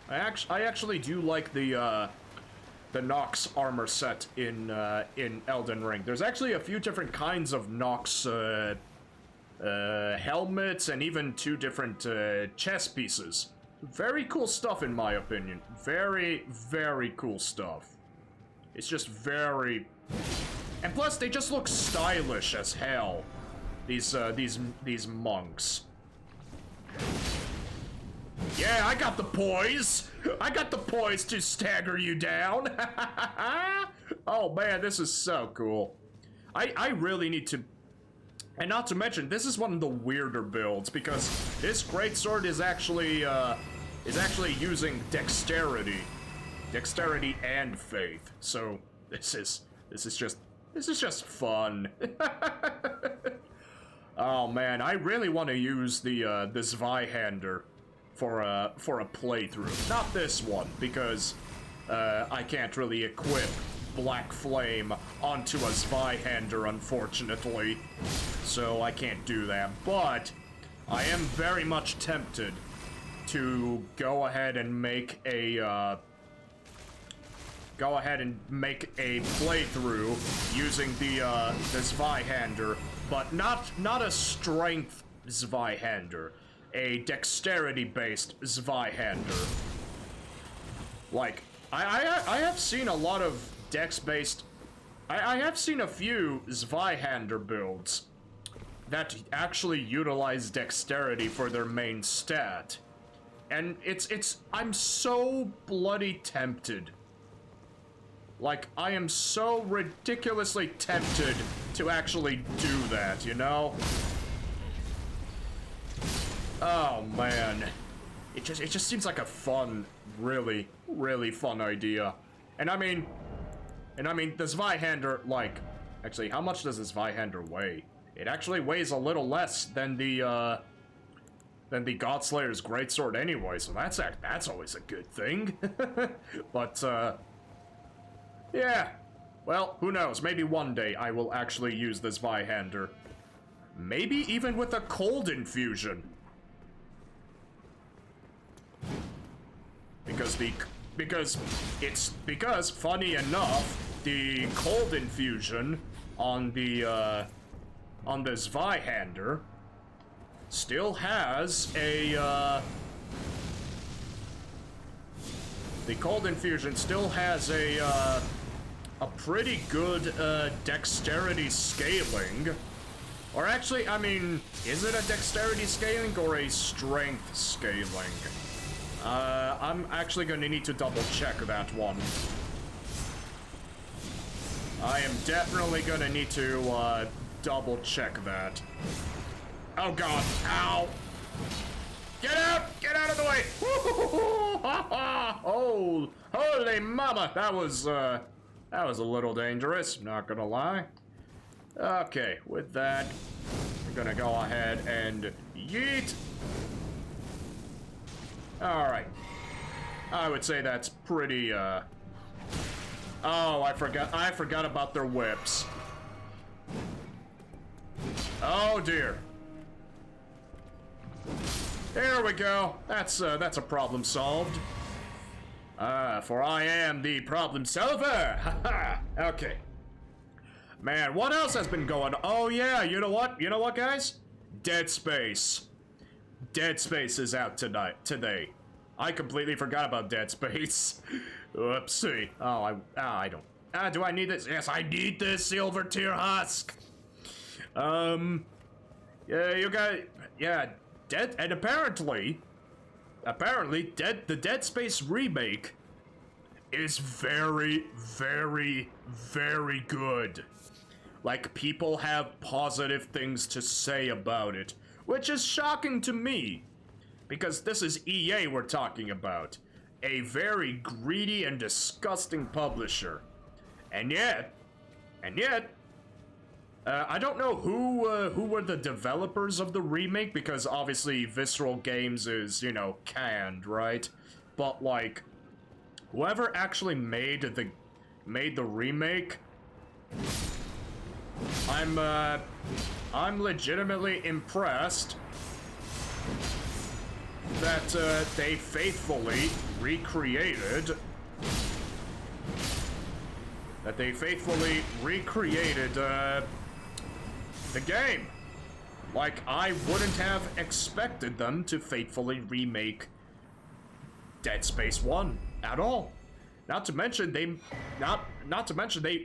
I actually do like the Nox armor set in Elden Ring. There's actually a few different kinds of Nox helmets and even 2 different chest pieces. Very cool stuff in my opinion. Very, very cool stuff. It's just very... And plus, they just look stylish as hell. These monks. Yeah, I got the poise! I got the poise to stagger you down! Oh man, this is so cool. I really need to... And not to mention, this is one of the weirder builds, because this Greatsword is actually using dexterity. Dexterity and faith. So, this is just fun. Oh man, I really want to use the Zweihander for a playthrough. Not this one, because I can't really equip Black Flame onto a Zweihander, unfortunately. So I can't do that. But I am very much tempted to go ahead and make a playthrough using the Zweihander, but not a strength Zweihander, a dexterity-based Zweihander. Like, I have seen a lot of dex-based... I have seen a few Zweihander builds that actually utilize dexterity for their main stat. And I'm so bloody tempted. Like, I am so ridiculously tempted to actually do that, you know? Oh, man. It just seems like a fun, really, really fun idea. And I mean, the Zweihander, like... Actually, how much does the Zweihander weigh? It actually weighs a little less than the Godslayer's Greatsword anyway, so that's always a good thing. But, yeah. Well, who knows? Maybe one day I will actually use this Zweihander. Maybe even with a cold infusion. Because funny enough, the cold infusion on the Zweihander still has a the cold infusion still has a pretty good dexterity scaling. Or actually, I mean, is it a dexterity scaling or a strength scaling? I'm actually gonna need to double check that one. I am definitely gonna need to double check that. Oh god, ow! Get out! Get out of the way! Oh, holy mama! That was a little dangerous, not gonna lie. Okay, with that, we're gonna go ahead and yeet! Alright. I would say that's pretty, Oh, I forgot about their whips. Oh dear. There we go. That's a problem solved. For I am the problem solver. Haha. Okay. Man, what else has been going on? Oh yeah, you know what? You know what, guys? Dead Space. Dead Space is out today. I completely forgot about Dead Space. Oopsie. Oh, I don't. Do I need this? Yes, I need this silver tier husk. Yeah, you got, yeah, Dead, and apparently, the Dead Space remake is very, very, very good. Like, people have positive things to say about it, which is shocking to me, because this is EA we're talking about. A very greedy and disgusting publisher. And yet, I don't know who were the developers of the remake, because obviously Visceral Games is, you know, canned, right? But like, whoever actually made the remake, I'm legitimately impressed that they faithfully recreated the game. Like, I wouldn't have expected them to faithfully remake Dead Space 1 at all. Not to mention they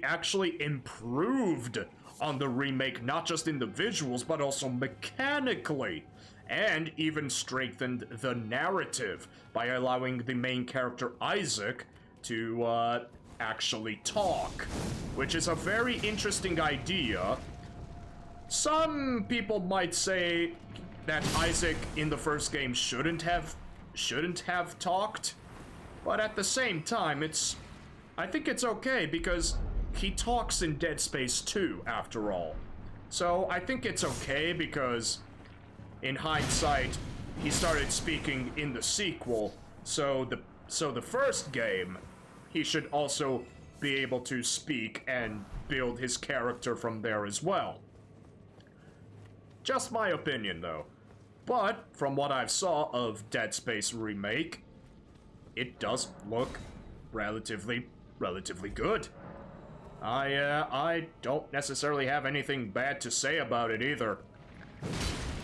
actually improved on the remake, not just in the visuals, but also mechanically, and even strengthened the narrative by allowing the main character Isaac to actually talk, which is a very interesting idea. Some people might say that Isaac in the first game shouldn't have talked, but at the same time, I think it's okay because he talks in Dead Space 2 after all. So I think it's okay because in hindsight, he started speaking in the sequel, so the first game, he should also be able to speak and build his character from there as well. Just my opinion, though. But from what I've saw of Dead Space Remake, it does look relatively good. I don't necessarily have anything bad to say about it either.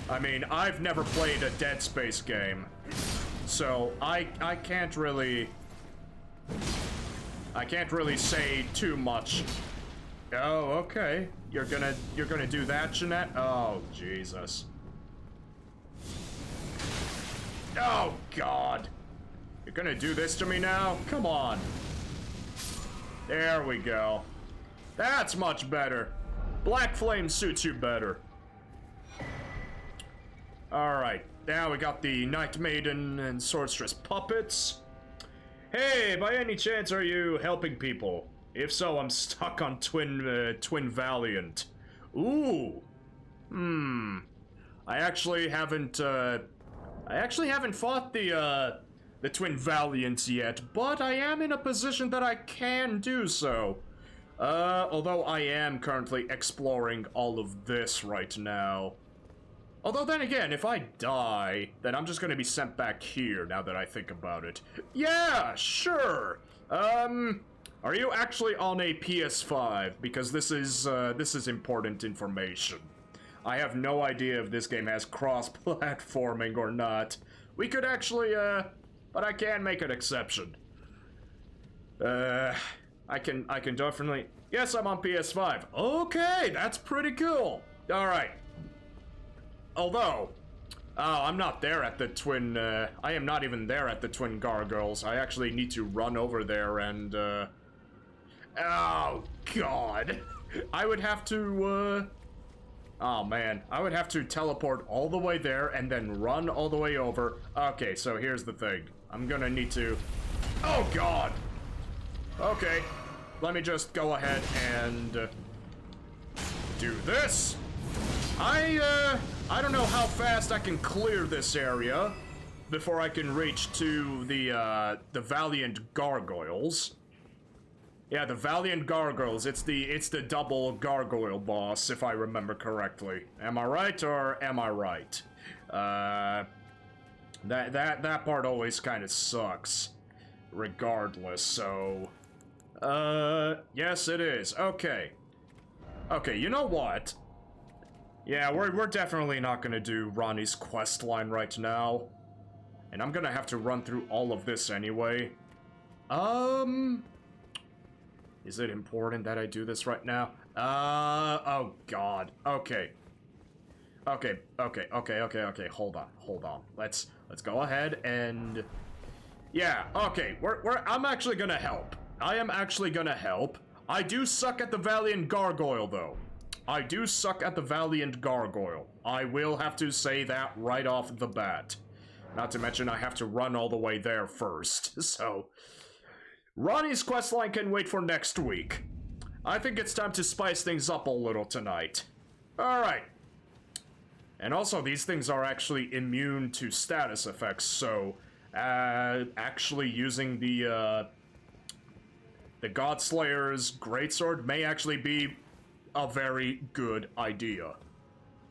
I mean, I've never played a Dead Space game, so I can't really say too much. Oh, okay. You're gonna do that, Jeanette? Oh, Jesus. Oh, God. You're gonna do this to me now? Come on. There we go. That's much better. Black Flame suits you better. Alright, now we got the Night Maiden and Swordstress puppets. Hey, by any chance are you helping people? If so, I'm stuck on Twin Valiant. Ooh. I actually haven't fought the Twin Valiants yet, but I am in a position that I can do so. Although I am currently exploring all of this right now. Although then again, if I die, then I'm just gonna be sent back here now that I think about it. Yeah, sure. Are you actually on a PS5? Because this is important information. I have no idea if this game has cross-platforming or not. We could actually, but I can make an exception. I can definitely... Yes, I'm on PS5. Okay, that's pretty cool. Alright. Although... Oh, I'm not there at the twin, I am not even there at the Twin Gargoyles. I actually need to run over there and, Oh, God. I would have to, Oh, man. I would have to teleport all the way there and then run all the way over. Okay, so here's the thing. I'm gonna need to... Oh, God! Okay. Let me just go ahead and... do this. I don't know how fast I can clear this area before I can reach to the Valiant Gargoyles. Yeah, the Valiant Gargoyles. It's the double gargoyle boss, if I remember correctly. Am I right or am I right? That part always kind of sucks, regardless. So, yes, it is. Okay. Okay, you know what? Yeah, we're definitely not gonna do Ronnie's quest line right now. And I'm gonna have to run through all of this anyway. Is it important that I do this right now? Oh God. Okay. Okay, hold on. Let's go ahead and... Yeah, okay, I'm actually gonna help. I am actually gonna help. I do suck at the Valiant Gargoyle, though. I do suck at the Valiant Gargoyle. I will have to say that right off the bat. Not to mention I have to run all the way there first, so... Ronnie's questline can wait for next week. I think it's time to spice things up a little tonight. Alright. And also, these things are actually immune to status effects, so... actually using the Godslayer's Greatsword may actually be a very good idea.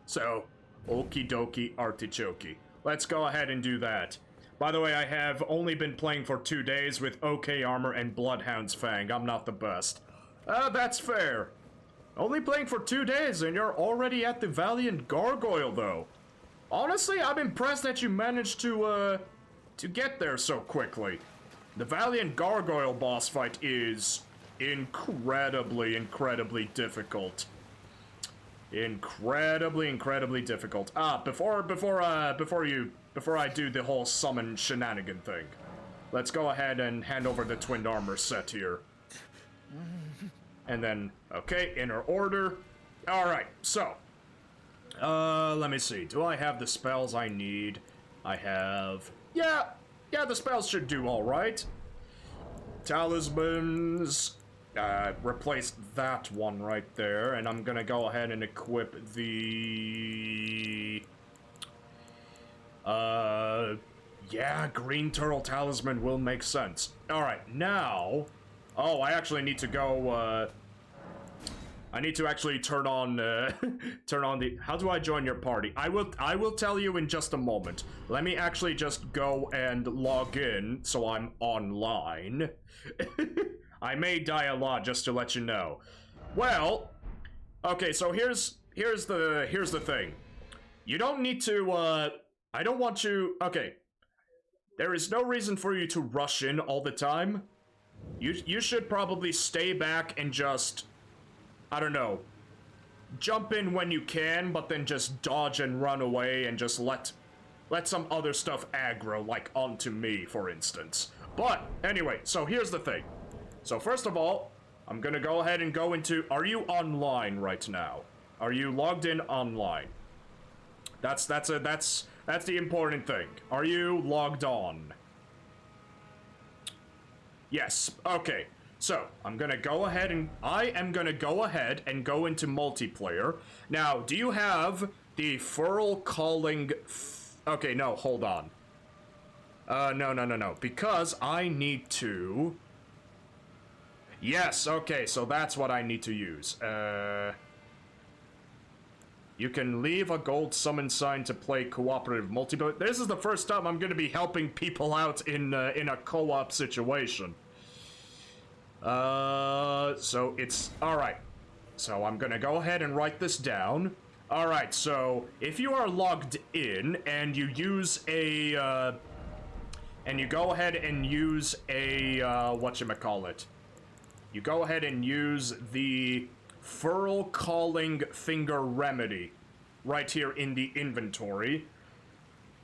So, okie dokie artichoke. Let's go ahead and do that. By the way, I have only been playing for 2 days with OK Armor and Bloodhound's Fang. I'm not the best. That's fair. Only playing for 2 days and you're already at the Valiant Gargoyle, though. Honestly, I'm impressed that you managed to get there so quickly. The Valiant Gargoyle boss fight is incredibly difficult. Incredibly difficult. Before I do the whole summon shenanigan thing, let's go ahead and hand over the Twin Armor set here. And then, okay, inner order. Alright, so. Let me see. Do I have the spells I need? I have... Yeah, the spells should do alright. Talismans. Replace that one right there, and I'm gonna go ahead and equip the... Yeah, Green Turtle Talisman will make sense. Alright, now... Oh, I actually need to go, I need to actually turn on the... How do I join your party? I will tell you in just a moment. Let me actually just go and log in, so I'm online. I may die a lot, just to let you know. Well, okay, so here's the thing. You don't need to, I don't want you... Okay. There is no reason for you to rush in all the time. You should probably stay back and just... I don't know. Jump in when you can, but then just dodge and run away and just let some other stuff aggro, like onto me, for instance. But, anyway, so here's the thing. So first of all, I'm gonna go ahead and go into... Are you online right now? Are you logged in online? That's the important thing. Are you logged on? Yes, okay. So, I'm gonna go ahead and... I am gonna go ahead and go into multiplayer. Now, do you have the Furl Calling... Okay, no, hold on. No. Because I need to... Yes, okay, so that's what I need to use. You can leave a gold summon sign to play cooperative multiplayer. This is the first time I'm gonna be helping people out in a co-op situation. So it's... Alright. So I'm gonna go ahead and write this down. Alright, so if you are logged in and you use a, and you go ahead and use a, whatchamacallit. You go ahead and use the Furl Calling Finger Remedy right here in the inventory.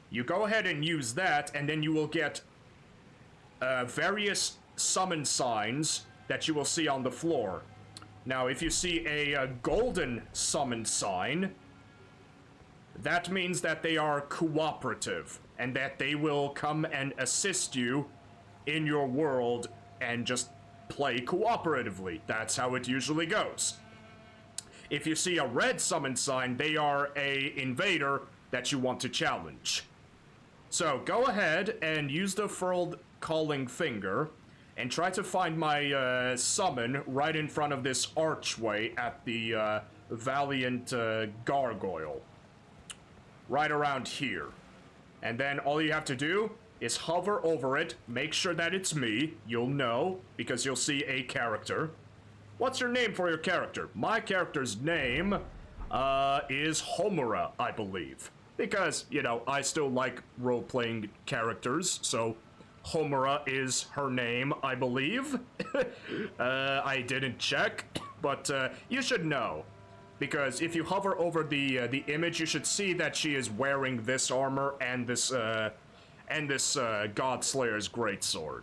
You go ahead and use that, and then you will get various summon signs that you will see on the floor. Now, if you see a golden summon sign, that means that they are cooperative, and that they will come and assist you in your world and just play cooperatively. That's how it usually goes. If you see a red summon sign, they are a invader that you want to challenge. So, go ahead and use the Furled Calling Finger, and try to find my summon right in front of this archway at the Valiant Gargoyle. Right around here. And then all you have to do is hover over it, make sure that it's me, you'll know, because you'll see a character. What's your name for your character? My character's name is Homura, I believe. Because, you know, I still like role-playing characters, so... Homura is her name, I believe. I didn't check, but you should know. Because if you hover over the image, you should see that she is wearing this armor and this Godslayer's Greatsword.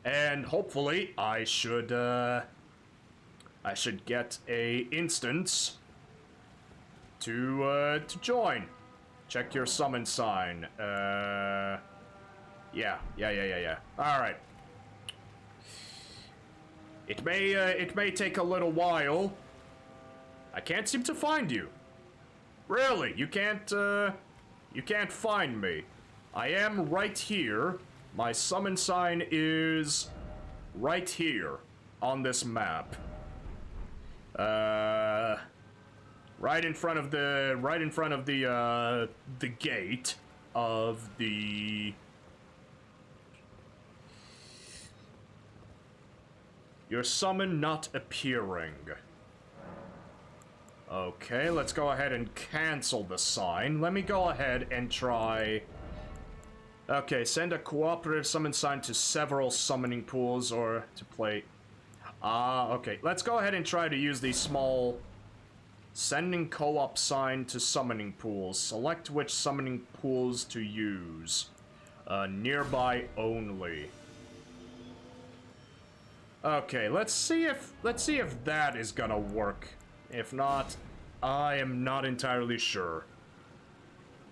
And hopefully, I should get a instance to join. Check your summon sign. Yeah. Alright. It may take a little while. I can't seem to find you. Really, you can't find me. I am right here. My summon sign is right here on this map. Right in front of the gate of the... Your summon not appearing. Okay, let's go ahead and cancel the sign. Let me go ahead and try... Okay, send a cooperative summon sign to several summoning pools or to play... okay. Let's go ahead and try to use the small... Sending co-op sign to summoning pools. Select which summoning pools to use. Nearby only. Okay, let's see if that is gonna work. If not, I am not entirely sure.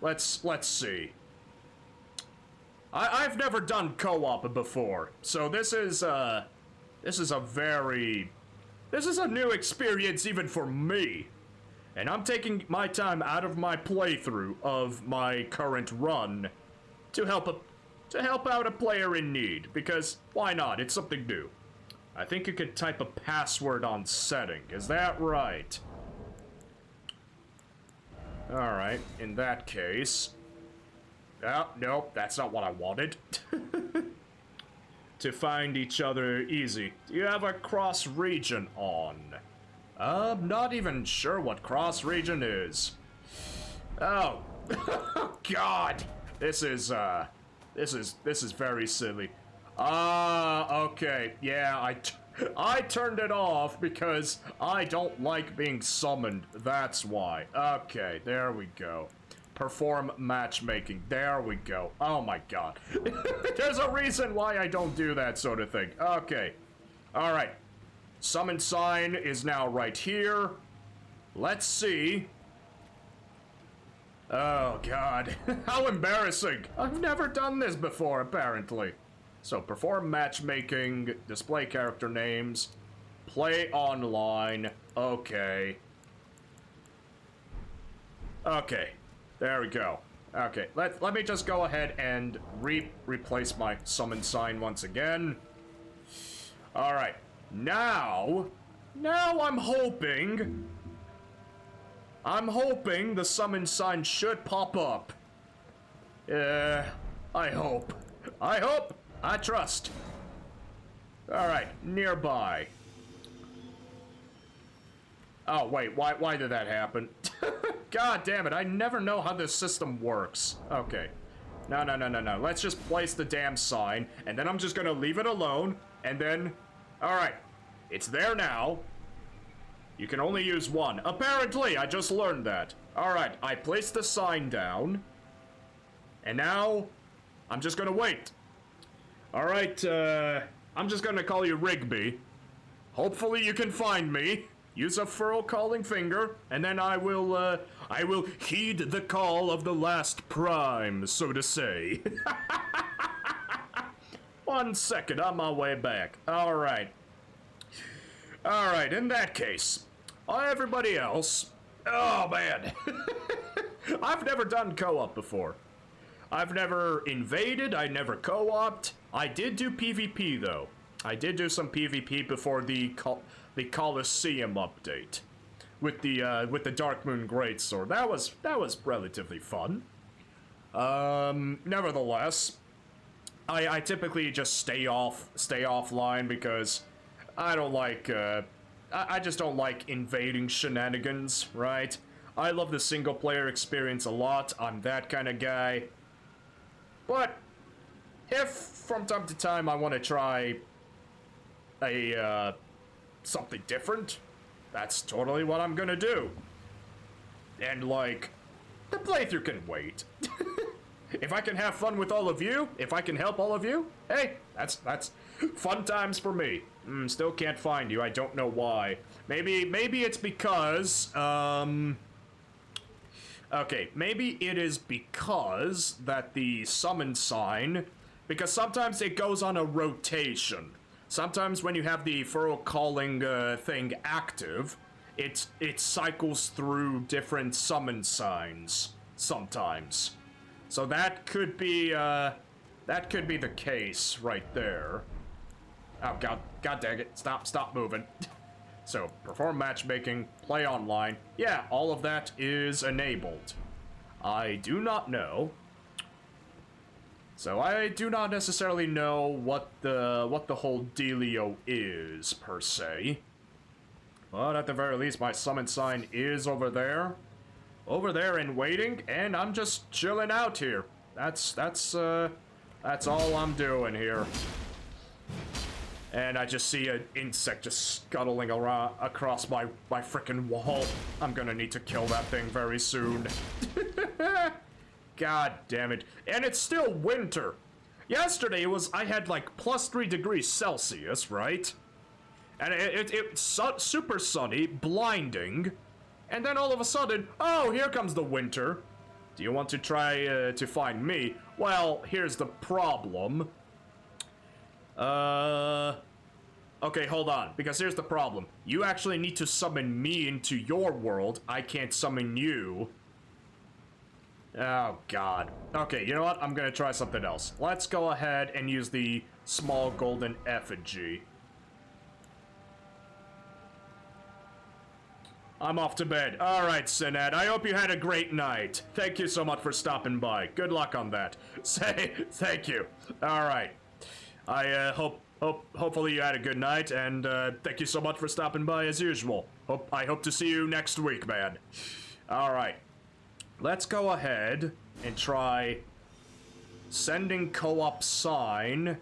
Let's see. I've never done co-op before, so this is a new experience even for me. And I'm taking my time out of my playthrough of my current run to help out a player in need, because why not? It's something new. I think you could type a password on setting. Is that right? Alright, in that case... Oh, nope, that's not what I wanted. To find each other easy. Do you have a cross-region on? I'm not even sure what cross-region is. Oh. God! This is very silly. Okay. Yeah, I turned it off because I don't like being summoned. That's why. Okay, there we go. Perform matchmaking. There we go. Oh my god. There's a reason why I don't do that sort of thing. Okay. Alright. Summon sign is now right here. Let's see. Oh god. How embarrassing. I've never done this before, apparently. So, perform matchmaking, display character names, play online, okay. Okay, there we go. Okay, let me just go ahead and replace my summon sign once again. Alright, now I'm hoping the summon sign should pop up. I hope. I trust. Alright, nearby. Oh, wait, why did that happen? God damn it, I never know how this system works. Okay. No. Let's just place the damn sign, and then I'm just gonna leave it alone, and then... Alright, it's there now. You can only use one. Apparently, I just learned that. Alright, I placed the sign down, and now I'm just gonna wait. Alright, I'm just gonna call you Rigby. Hopefully you can find me. Use a furrow calling finger, and then I will heed the call of the last prime, so to say. 1 second, on my way back. Alright. Alright, in that case, everybody else... Oh, man. I've never done co-op before. I've never invaded, I never co-opted. I did do PvP, though. I did do some PvP before the Coliseum update. With the Dark Moon Greatsword. That was relatively fun. Nevertheless, I typically just stay offline because I don't like, I just don't like invading shenanigans, right? I love the single player experience a lot, I'm that kind of guy. But, if from time to time I want to try something different, that's totally what I'm gonna do. And like, the playthrough can wait. If I can have fun with all of you, if I can help all of you, hey, that's fun times for me. Still can't find you, I don't know why. Maybe it's because, okay, maybe it is because that the summon sign, because sometimes it goes on a rotation. sometimes when you have the furrow calling thing active, it cycles through different summon signs sometimes. So that could be the case right there. Oh god dang it! Stop moving. So perform matchmaking, play online. Yeah, all of that is enabled. I do not know. So I do not necessarily know what the whole dealio is, per se. But at the very least, my summon sign is over there. Over there and waiting, and I'm just chilling out here. That's all I'm doing here. And I just see an insect just scuttling around across my frickin' wall. I'm gonna need to kill that thing very soon. God damn it. And it's still winter. Yesterday I had like +3 degrees Celsius, right? And it's super sunny, blinding. And then all of a sudden, oh, here comes the winter. Do you want to try to find me? Well, here's the problem. Okay, hold on, because here's the problem. You actually need to summon me into your world. I can't summon you. Oh, God. Okay, you know what? I'm gonna try something else. Let's go ahead and use the small golden effigy. I'm off to bed. Alright, Sinad, I hope you had a great night. Thank you so much for stopping by. Good luck on that. Thank you. Alright. I hopefully you had a good night, and thank you so much for stopping by as usual. I hope to see you next week, man. Alright. Let's go ahead and try sending co-op sign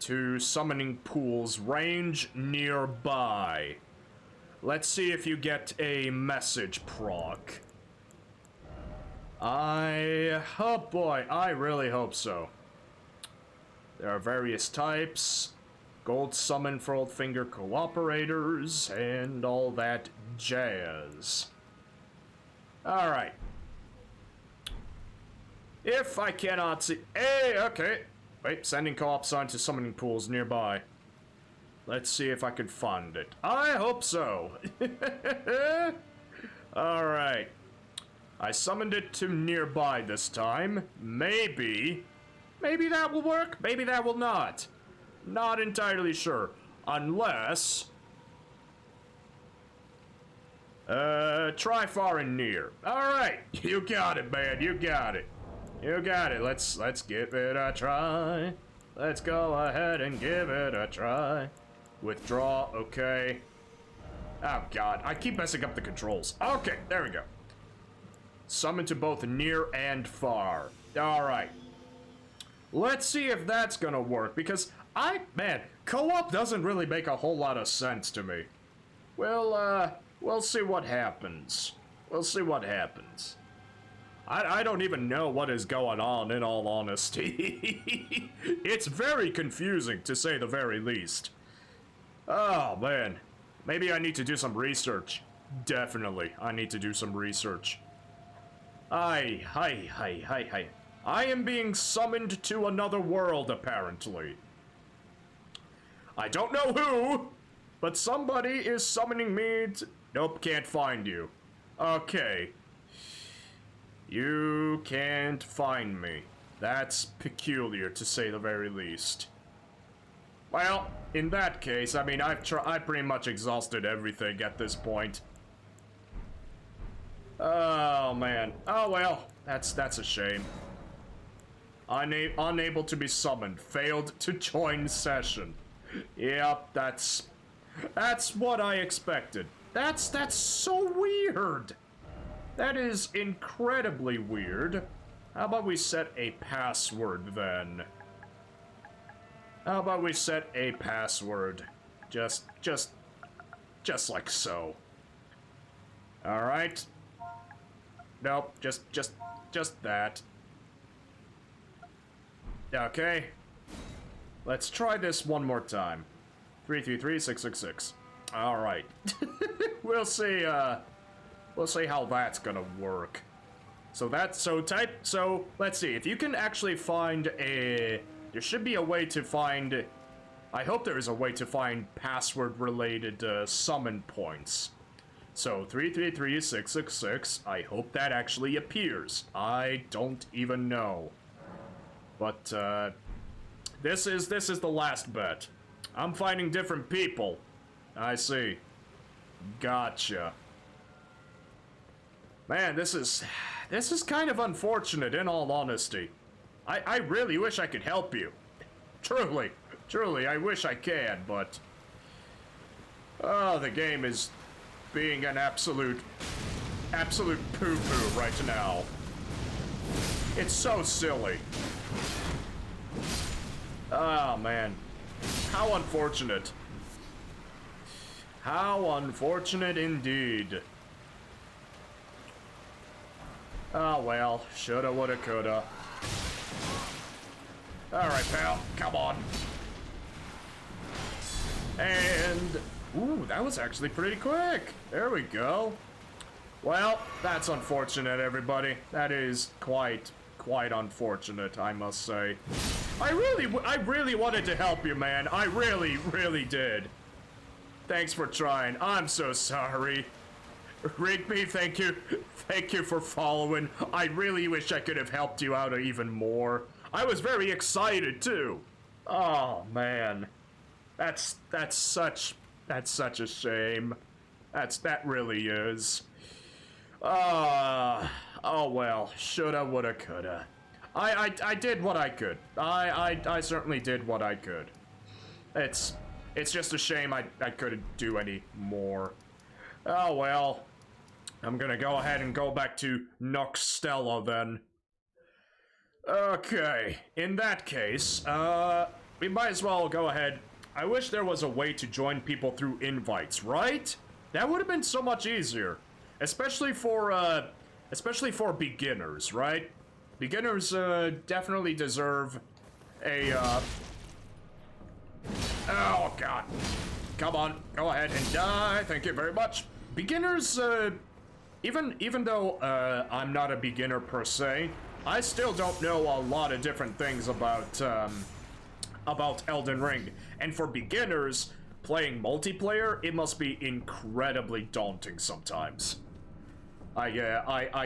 to summoning pool's range nearby. Let's see if you get a message proc. Oh boy, I really hope so. There are various types, gold summon for old finger cooperators, and all that jazz. Alright. If I cannot see... Hey, okay. Wait, sending co-op sign to summoning pools nearby. Let's see if I can find it. I hope so. Alright. I summoned it to nearby this time. Maybe that will work. Maybe that will not. Not entirely sure. Unless... try far and near. Alright. You got it, man. You got it. You got it. Let's give it a try. Let's go ahead and give it a try. Withdraw, okay. Oh god, I keep messing up the controls. Okay, there we go. Summon to both near and far. Alright. Let's see if that's gonna work, because man, co-op doesn't really make a whole lot of sense to me. We'll see what happens. We'll see what happens. I don't even know what is going on, in all honesty. It's very confusing, to say the very least. Oh, man. Maybe I need to do some research. Definitely, I need to do some research. Hi. I am being summoned to another world, apparently. I don't know who, but somebody is summoning me to... Nope, can't find you. Okay. You can't find me. That's peculiar, to say the very least. Well, in that case, I mean, I've pretty much exhausted everything at this point. Oh, man. Oh, well, that's a shame. Unable to be summoned. Failed to join session. Yep, that's what I expected. That's so weird. That is incredibly weird. How about we set a password, then? How about we set a password? Just like so. Alright. Nope, just that. Okay. Let's try this one more time. 333-666. Alright. We'll see how that's gonna work. So let's see, if you can actually find there should be a way to find I hope there is a way to find password-related summon points. So 333666, I hope that actually appears. I don't even know. But this is the last bet. I'm finding different people. I see. Gotcha. Man, this is kind of unfortunate, in all honesty. I really wish I could help you. Truly, I wish I can, but... Oh, the game is being an absolute poo-poo right now. It's so silly. Oh, man. How unfortunate. How unfortunate indeed. Oh, well. Shoulda, woulda, coulda. Alright, pal. Come on. And... Ooh, that was actually pretty quick. There we go. Well, that's unfortunate, everybody. That is quite unfortunate, I must say. I really wanted to help you, man. I really did. Thanks for trying. I'm so sorry. Rigby, thank you. Thank you for following. I really wish I could have helped you out even more. I was very excited, too. Oh, man. That's such a shame. That really is. Oh well. Shoulda, woulda, coulda. I did what I could. I certainly did what I could. It's just a shame I couldn't do any more. Oh well. I'm gonna go ahead and go back to Noxtella then. Okay. In that case, we might as well go ahead. I wish there was a way to join people through invites, right? That would have been so much easier. Especially for beginners, right? Beginners, definitely deserve a, Oh, God. Come on, go ahead and die. Thank you very much. Beginners, even though, I'm not a beginner per se, I still don't know a lot of different things about Elden Ring. And for beginners, playing multiplayer, it must be incredibly daunting sometimes. I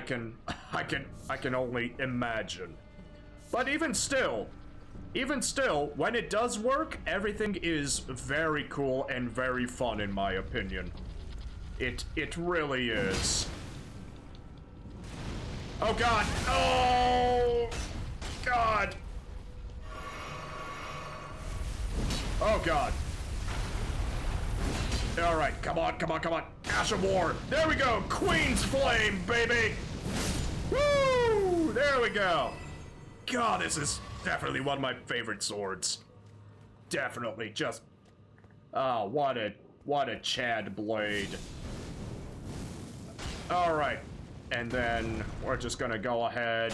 can only imagine. But even still, when it does work, everything is very cool and very fun in my opinion. It really is. Oh God! Oh God! Oh God. Alright, come on. Ash of War. There we go. Queen's Flame, baby. Woo! There we go. God, this is definitely one of my favorite swords. Definitely. Just... Oh, what a Chad blade. Alright. And then we're just gonna go ahead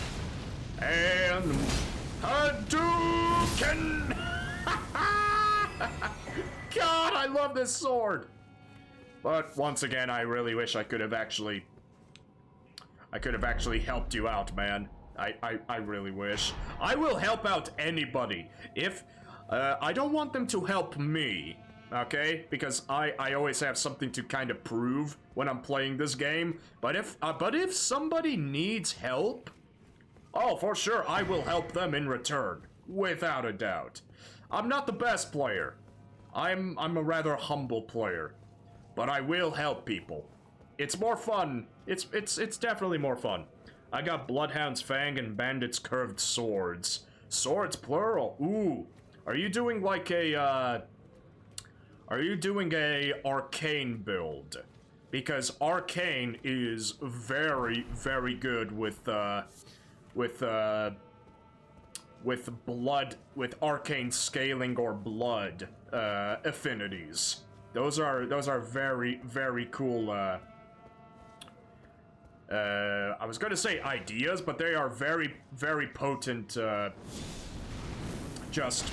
and... Hadouken! God, I love this sword! But once again, I really wish I could have actually helped you out, man. I really wish. I will help out anybody. If, I don't want them to help me, okay? Because I always have something to kind of prove when I'm playing this game. But if somebody needs help, oh, for sure, I will help them in return. Without a doubt. I'm not the best player. I'm a rather humble player. But I will help people. It's more fun. It's definitely more fun. I got Bloodhound's Fang and Bandit's Curved Swords. Swords plural. Ooh. Are you doing like a arcane build? Because arcane is very, very good with arcane scaling or blood affinities. Those are very, very cool I was gonna say ideas, but they are very, very potent just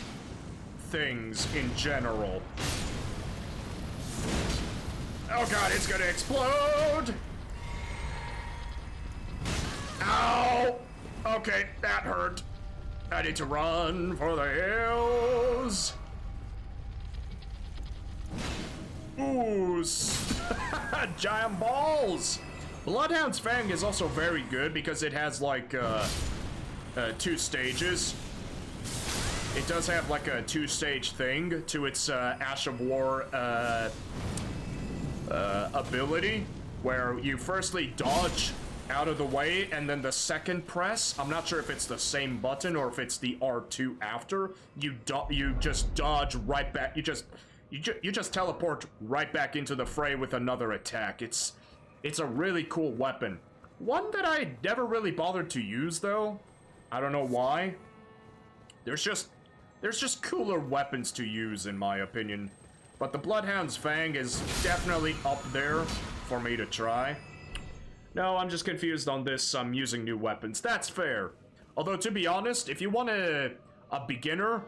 things in general. Oh God, it's gonna explode! Ow! Okay, that hurt. I need to run for the hills. ooze. Giant balls. Bloodhound's Fang is also very good because it has like 2 stages. It does have like a 2-stage thing to its Ash of War ability, where you firstly dodge out of the way and then the second press, I'm not sure if it's the same button or if it's the R2 after, you just dodge right back. You just teleport right back into the fray with another attack. It's a really cool weapon. One that I never really bothered to use though. I don't know why. There's just cooler weapons to use in my opinion. But the Bloodhound's Fang is definitely up there for me to try. No, I'm just confused on this. I'm using new weapons. That's fair. Although to be honest, if you want a beginner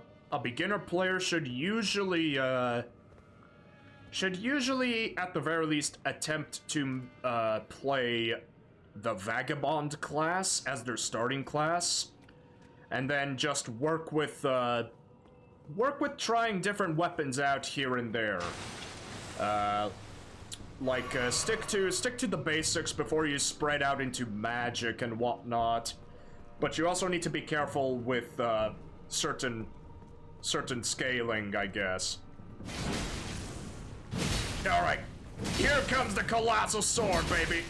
player should usually at the very least attempt to play the Vagabond class as their starting class, and then just work with trying different weapons out here and there. Stick to the basics before you spread out into magic and whatnot. But you also need to be careful with certain scaling, I guess. All right, here comes the colossal sword, baby.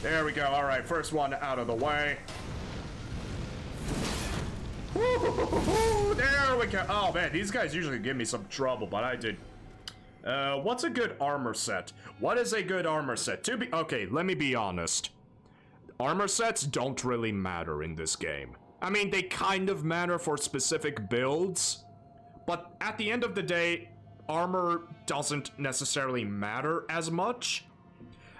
There we go. All right, first one out of the way. Woo-hoo-hoo-hoo-hoo. There we go. Oh man, these guys usually give me some trouble, but I did. What's a good armor set? What is a good armor set? Okay, let me be honest. Armor sets don't really matter in this game. I mean, they kind of matter for specific builds, but at the end of the day, armor doesn't necessarily matter as much.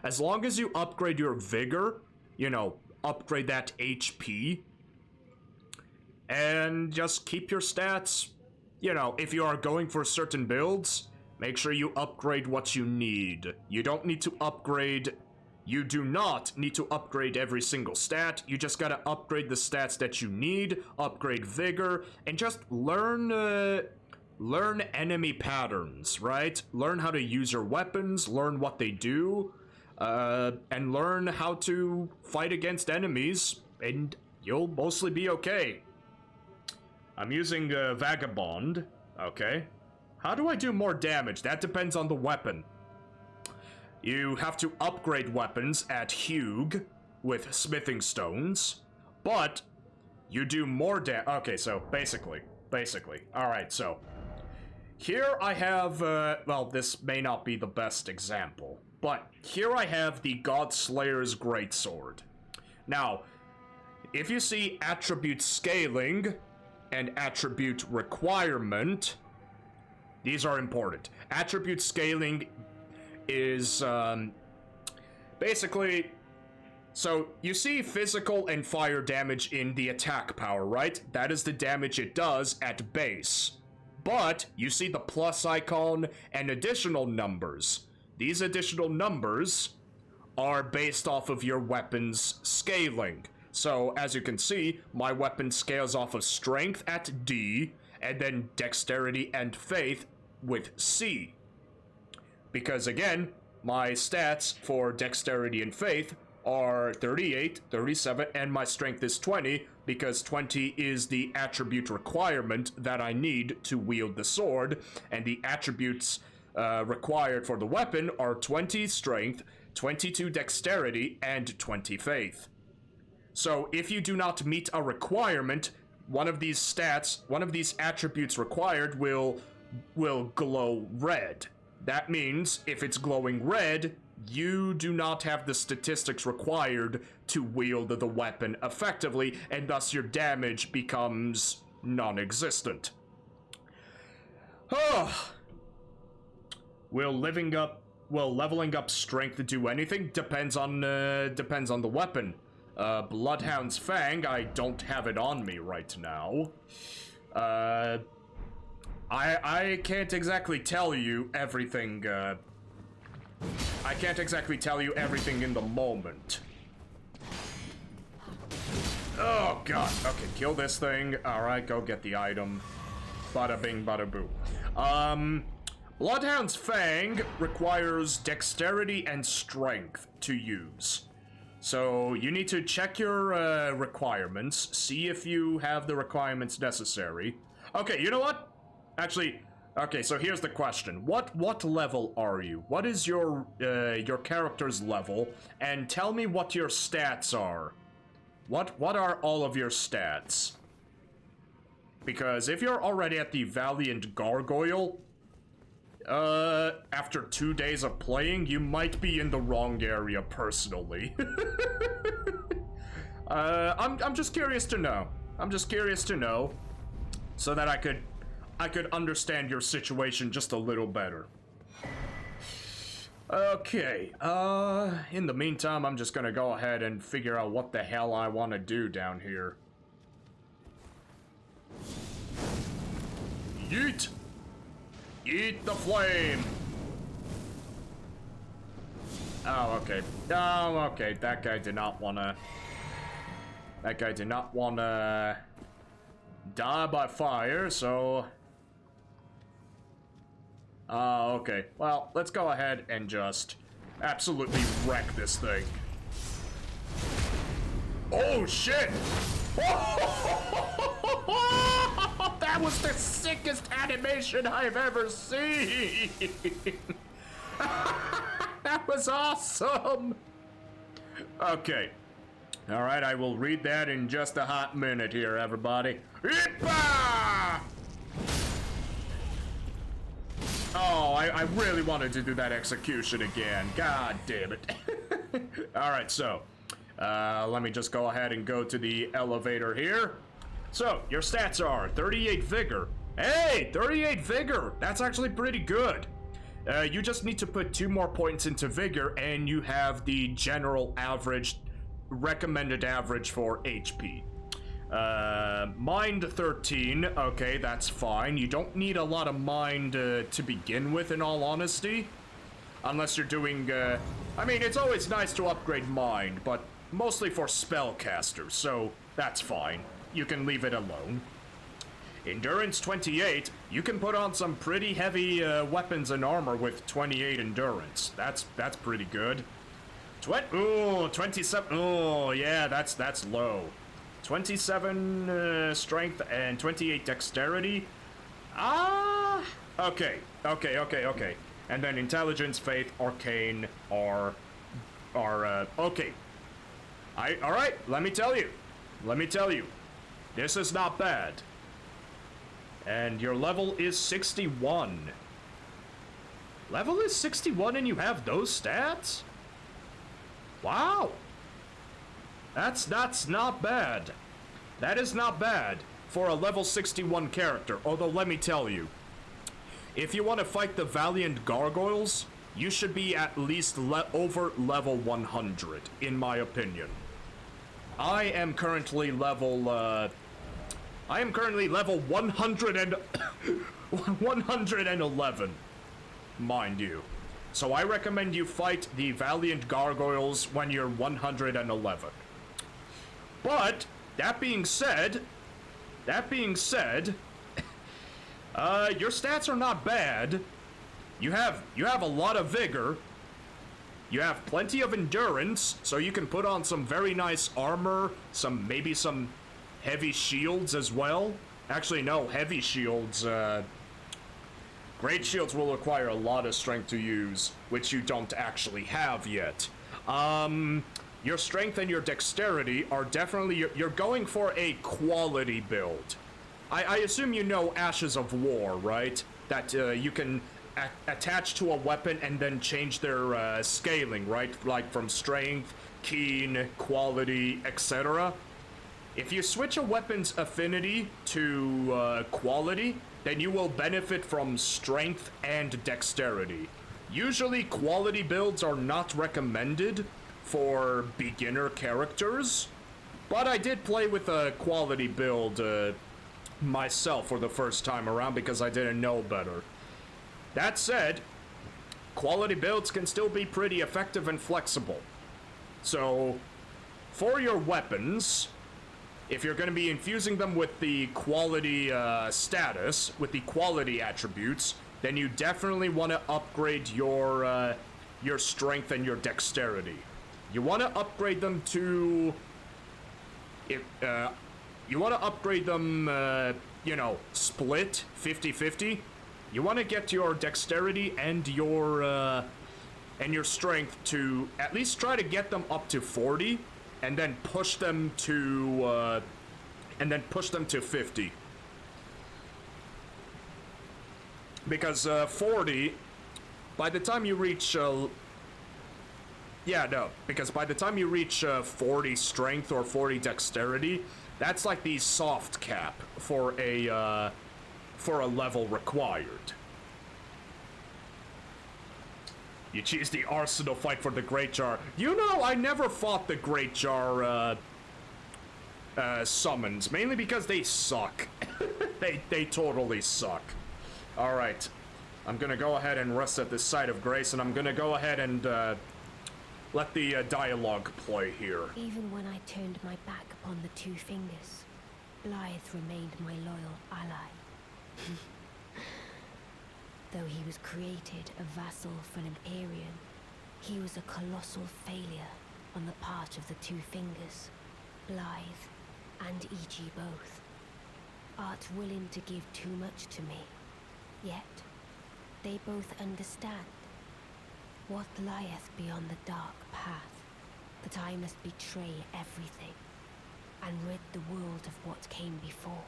As long as you upgrade your vigor, you know, upgrade that HP, and just keep your stats, you know, if you are going for certain builds, make sure you upgrade what you need. You do not need to upgrade every single stat. You just gotta upgrade the stats that you need, upgrade vigor, and just learn enemy patterns, right? Learn how to use your weapons, learn what they do, and learn how to fight against enemies, and you'll mostly be okay. I'm using Vagabond, okay. How do I do more damage? That depends on the weapon. You have to upgrade weapons at Hugh with smithing stones, but you do more okay, so basically. Alright, so here I have, well, this may not be the best example, but here I have the Godslayer's Greatsword. Now, if you see attribute scaling and attribute requirement, these are important. Attribute scaling is, basically, so you see physical and fire damage in the attack power, right? That is the damage it does at base. But you see the plus icon and additional numbers. These additional numbers are based off of your weapon's scaling. So, as you can see, my weapon scales off of strength at D, and then dexterity and faith with C. Because again, my stats for dexterity and faith are 38, 37, and my strength is 20, because 20 is the attribute requirement that I need to wield the sword, and the attributes required for the weapon are 20 strength, 22 dexterity, and 20 faith. So if you do not meet a requirement, one of these attributes required will glow red. That means if it's glowing red, you do not have the statistics required to wield the weapon effectively, and thus your damage becomes non-existent. Will leveling up strength do anything? Depends on the weapon. Bloodhound's Fang, I don't have it on me right now. I can't exactly tell you everything, I can't exactly tell you everything in the moment. Oh god, okay, kill this thing. Alright, go get the item. Bada bing, bada boo. Bloodhound's Fang requires dexterity and strength to use. So you need to check your requirements, see if you have the requirements necessary. Okay, you know what? Actually, okay, so here's the question. What level are you? What is your character's level? And tell me what your stats are. What are all of your stats? Because if you're already at the Valiant Gargoyle, after 2 days of playing, you might be in the wrong area personally. I'm just curious to know. I'm just curious to know, so that I could understand your situation just a little better. Okay, in the meantime, I'm just gonna go ahead and figure out what the hell I want to do down here. Yeet! Eat the flame! Oh, okay. Oh, okay. That guy did not wanna... That guy did not wanna... die by fire, so... Oh, okay. Well, let's go ahead and just absolutely wreck this thing. Oh, shit! That was the sickest animation I've ever seen! That was awesome! Okay. Alright, I will read that in just a hot minute here, everybody. Ippa! Oh, I really wanted to do that execution again. God damn it. Alright, so, let me just go ahead and go to the elevator here. So, your stats are 38 Vigor. Hey, 38 Vigor! That's actually pretty good. You just need to put 2 more points into Vigor, and you have the general average, recommended average for HP. Mind 13, okay, that's fine. You don't need a lot of mind to begin with, in all honesty. Unless you're doing, I mean, it's always nice to upgrade mind, but mostly for spellcasters, so that's fine. You can leave it alone. Endurance 28, you can put on some pretty heavy weapons and armor with 28 endurance. That's pretty good. 27, oh yeah, that's low. 27 strength and 28 dexterity. Okay. And then intelligence, faith, arcane are okay. All right, let me tell you. This is not bad. And your level is 61. Level is 61 and you have those stats? Wow. That's not bad. That is not bad for a level 61 character. Although, let me tell you, if you want to fight the Valiant Gargoyles, you should be at least over level 100, in my opinion. I am currently level 111, mind you. So I recommend you fight the Valiant Gargoyles when you're 111. But, that being said, your stats are not bad. You have a lot of vigor. You have plenty of endurance, so you can put on some very nice armor, maybe some heavy shields as well. Actually, no, heavy shields, great shields will require a lot of strength to use, which you don't actually have yet. Your strength and your dexterity are definitely, you're going for a quality build. I assume you know Ashes of War, right? That you can attach to a weapon and then change their scaling, right? Like from strength, keen, quality, etc. If you switch a weapon's affinity to quality, then you will benefit from strength and dexterity. Usually quality builds are not recommended for beginner characters, but I did play with a quality build myself for the first time around because I didn't know better. That said, quality builds can still be pretty effective and flexible. So, for your weapons, if you're going to be infusing them with the quality status, with the quality attributes, then you definitely want to upgrade your strength and your dexterity. You want to upgrade them to... you want to upgrade them, you know, split 50-50. You want to get your dexterity and your strength to at least try to get them up to 40, and then push them to 50. Because 40, by the time you reach because by the time you reach 40 strength or 40 dexterity, that's like the soft cap for a level required. You choose the Arsenal, fight for the Great Jar. You know, I never fought the Great Jar summons, mainly because they suck. they totally suck. Alright, I'm gonna go ahead and rest at this site of grace, and I'm gonna go ahead and let the dialogue play here. Even when I turned my back upon the Two Fingers, Blythe remained my loyal ally. Though he was created a vassal for an Empyrean, he was a colossal failure on the part of the Two Fingers, Blythe and E.G. both. Art willing to give too much to me, yet they both understand what lieth beyond the dark path, that I must betray everything and rid the world of what came before.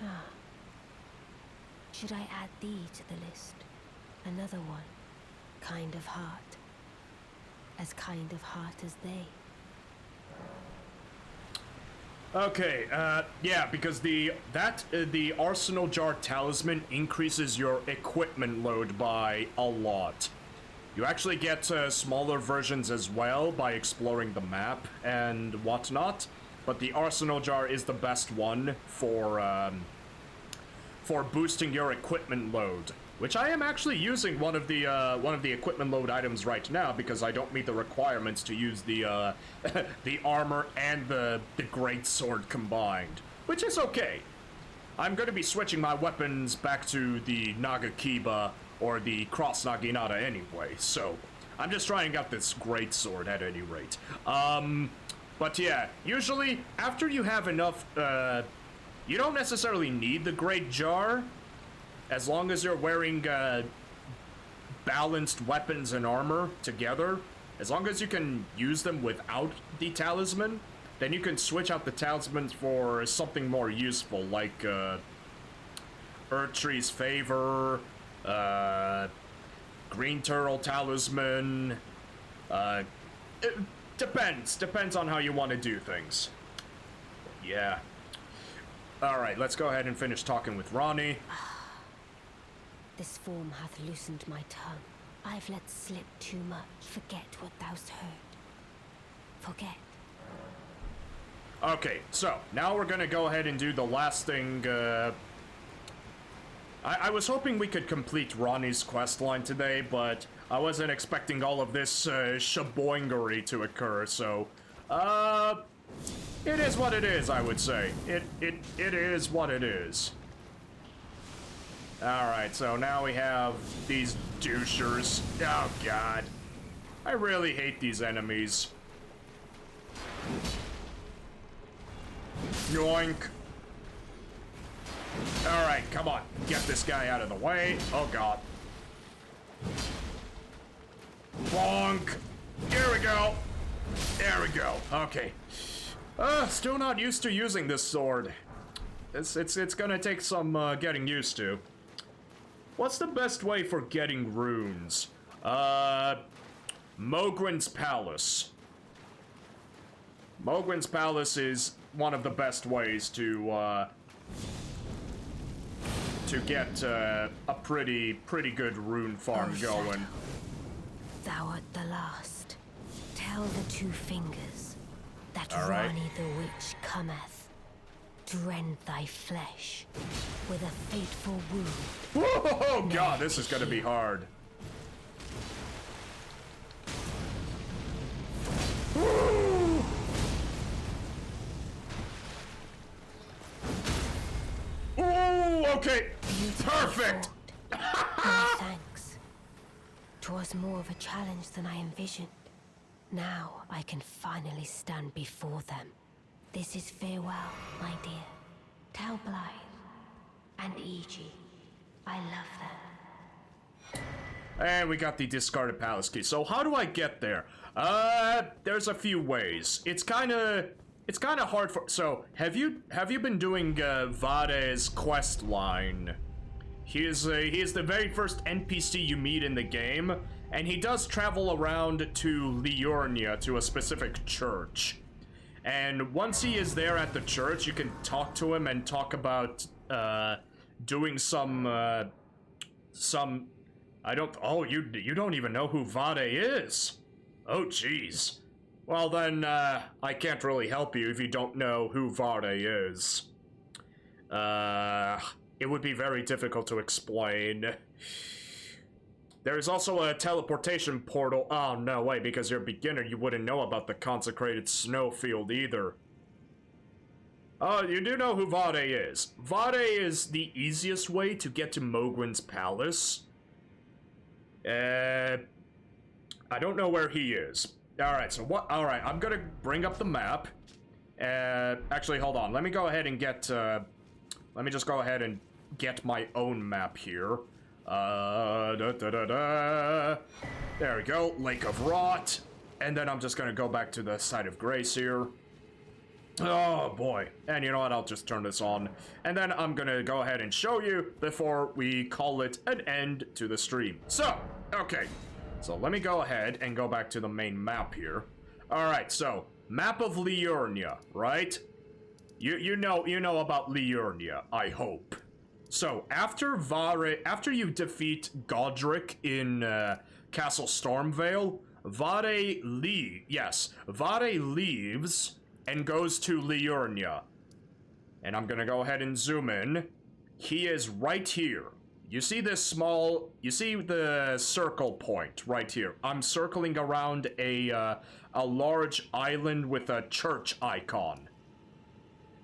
Ah. Should I add thee to the list? Another one. Kind of heart. As kind of heart as they. Okay, yeah, because the Arsenal Jar Talisman increases your equipment load by a lot. You actually get smaller versions as well by exploring the map and whatnot, but the Arsenal Jar is the best one for boosting your equipment load, which I am actually using one of the equipment load items right now because I don't meet the requirements to use the the armor and the Greatsword combined, which is okay. I'm going to be switching my weapons back to the Nagakiba or the Cross Naginata anyway, so I'm just trying out this Greatsword at any rate. But yeah, usually after you have enough, you don't necessarily need the Great Jar, as long as you're wearing balanced weapons and armor together. As long as you can use them without the talisman, then you can switch out the talismans for something more useful, like Erdtree's Favor, Green Turtle Talisman. It depends on how you want to do things. Yeah. Alright, let's go ahead and finish talking with Ronnie. This form hath loosened my tongue. I've let slip too much. Forget what thou'st heard. Forget. Okay, so now we're gonna go ahead and do the last thing. I was hoping we could complete Ronnie's questline today, but I wasn't expecting all of this shaboingery to occur, so it is what it is, I would say. It is what it is. Alright, so now we have these douchers. Oh god. I really hate these enemies. Yoink. Alright, come on. Get this guy out of the way. Oh god. Bonk. Here we go. There we go. Okay. Still not used to using this sword. It's gonna take some getting used to. What's the best way for getting runes? Mogren's Palace. Mogren's Palace is one of the best ways to get a pretty good rune farm going. Thou art the last. Tell the Two Fingers that All right. Rani the Witch cometh to rend thy flesh with a fateful wound. Whoa, god, this is gonna be hard. Okay, perfect! No thanks. 'Twas more of a challenge than I envisioned. Now I can finally stand before them. This is farewell, my dear. Tell Blythe and Iji I love them. And we got the discarded palace key. So how do I get there? There's a few ways. It's kind of hard for. So have you been doing Vade's quest line? He is the very first NPC you meet in the game, and he does travel around to Liurnia, to a specific church. And once he is there at the church, you can talk to him and talk about doing some. I don't. Oh, you don't even know who Vade is. Oh, jeez. Well then, I can't really help you if you don't know who Vade is. It would be very difficult to explain. There is also a teleportation portal. Oh, no, wait, because you're a beginner, you wouldn't know about the consecrated snowfield either. Oh, you do know who Vade is. Vade is the easiest way to get to Mogwin's palace. I don't know where he is. Alright, so what? Alright, I'm gonna bring up the map. Actually, hold on. Let me go ahead and get, let me just go ahead and get my own map here. There we go, Lake of Rot. And then I'm just gonna go back to the site of Grace here. Oh boy. And you know what, I'll just turn this on. And then I'm gonna go ahead and show you before we call it an end to the stream. So, okay. So let me go ahead and go back to the main map here. Alright, so, map of Liurnia, right? You know about Liurnia, I hope. So, after you defeat Godric in Castle Stormvale, Vade leaves and goes to Liurnia. And I'm gonna go ahead and zoom in. He is right here. You see the circle point right here. I'm circling around a large island with a church icon.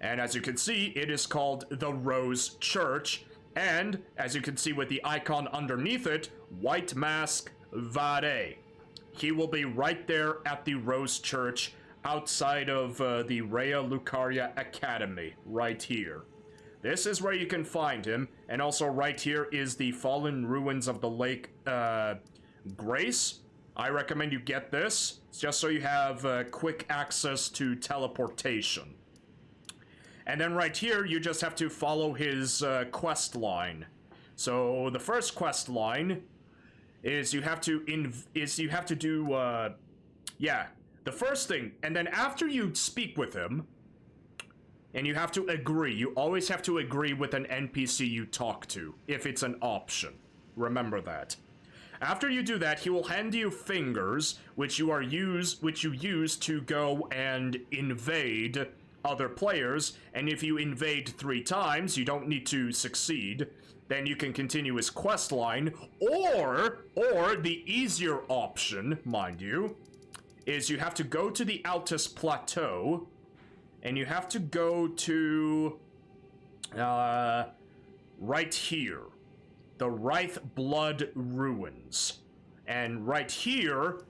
And as you can see, it is called the Rose Church. And as you can see with the icon underneath it, White Mask Vade. He will be right there at the Rose Church outside of the Rhea Lucaria Academy, right here. This is where you can find him, and also right here is the fallen ruins of the Lake Grace. I recommend you get this, just so you have quick access to teleportation. And then right here, you just have to follow his quest line. So the first quest line is you have to do the first thing, and then after you speak with him. And you have to agree. You always have to agree with an NPC you talk to, if it's an option. Remember that. After you do that, he will hand you fingers, which you use to go and invade other players. And if you invade 3 times, you don't need to succeed. Then you can continue his quest line. Or the easier option, mind you, is you have to go to the Altus Plateau. And you have to go to, right here, the Wraith Blood Ruins. And right here,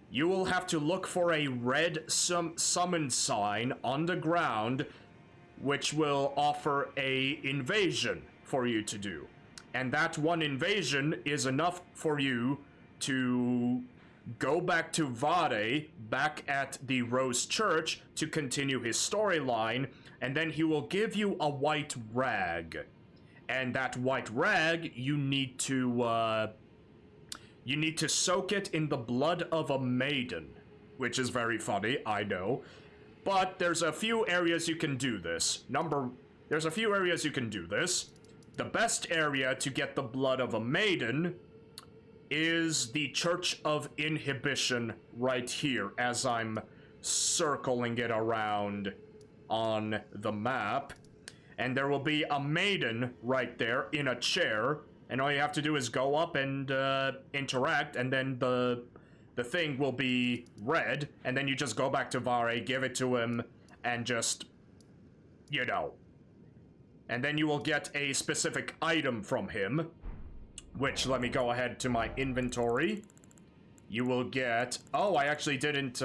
you will have to look for a red summon sign on the ground, which will offer a invasion for you to do. And that one invasion is enough for you to go back to Vade, back at the Rose Church, to continue his storyline, and then he will give you a white rag. And that white rag, you need to soak it in the blood of a maiden. Which is very funny, I know. But there's a few areas you can do this. There's a few areas you can do this. The best area to get the blood of a maiden is the Church of Inhibition right here, as I'm circling it around on the map. And there will be a maiden right there in a chair, and all you have to do is go up and interact, and then the thing will be red, and then you just go back to Vare, give it to him, and just, and then you will get a specific item from him, which, let me go ahead to my inventory. You will get... Oh, I actually didn't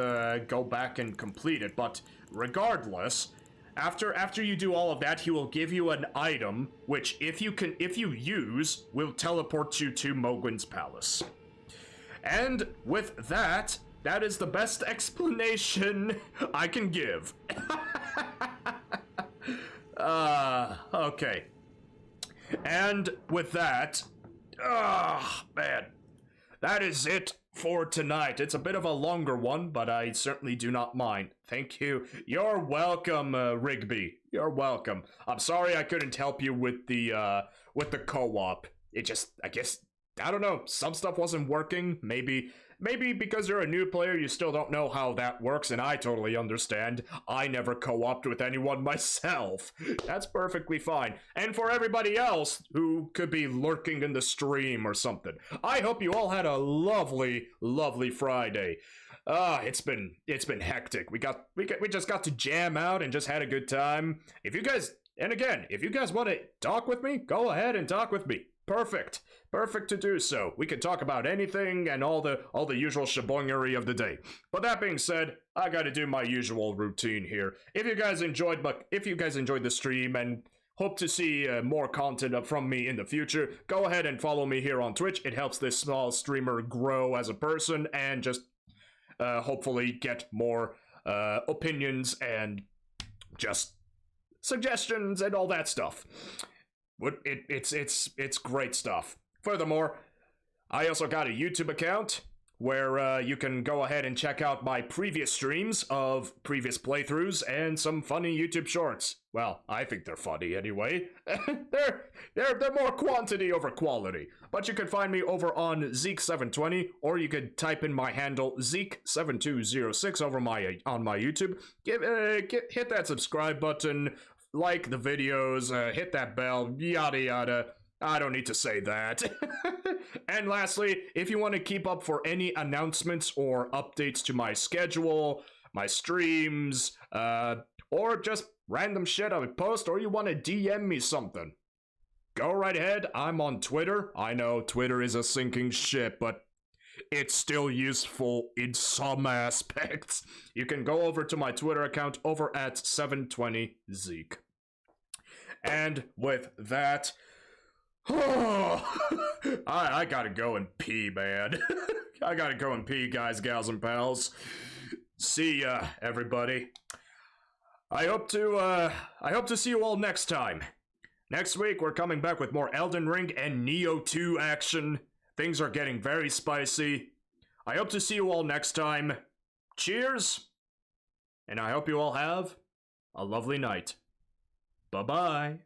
go back and complete it, but regardless, after you do all of that, he will give you an item, which if you use, will teleport you to Mogwin's palace. And with that, that is the best explanation I can give. Okay. And with that, man, that is it for tonight. It's a bit of a longer one, but I certainly do not mind. Thank you. You're welcome, Rigby. You're welcome. I'm sorry I couldn't help you with the co-op. It just, I guess, I don't know, some stuff wasn't working. Maybe because you're a new player, you still don't know how that works, and I totally understand. I never co-opted with anyone myself. That's perfectly fine. And for everybody else who could be lurking in the stream or something, I hope you all had a lovely, lovely Friday. It's been hectic. We just got to jam out and just had a good time. If you guys want to talk with me, go ahead and talk with me. Perfect to do so. We can talk about anything and all the usual shabongery of the day. But that being said, I gotta do my usual routine here. If you guys enjoyed the stream and hope to see more content from me in the future, go ahead and follow me here on Twitch. It helps this small streamer grow as a person and just hopefully get more opinions and just suggestions and all that stuff. It's great stuff. Furthermore, I also got a YouTube account where you can go ahead and check out my previous streams of previous playthroughs and some funny YouTube shorts. Well, I think they're funny anyway. they're more quantity over quality. But you can find me over on Zeke720, or you could type in my handle Zeke7206 over on my YouTube. Hit that subscribe button. Like the videos, hit that bell, yada yada. I don't need to say that. And lastly, if you want to keep up for any announcements or updates to my schedule, my streams, or just random shit I would post, or you want to DM me something, go right ahead. I'm on Twitter. I know Twitter is a sinking ship, but it's still useful in some aspects. You can go over to my Twitter account over at 720Zeke. And with that, I gotta go and pee, man. I gotta go and pee, guys, gals, and pals. See ya, everybody. I hope to see you all next time. Next week, we're coming back with more Elden Ring and Neo 2 action. Things are getting very spicy. I hope to see you all next time. Cheers! And I hope you all have a lovely night. Bye-bye.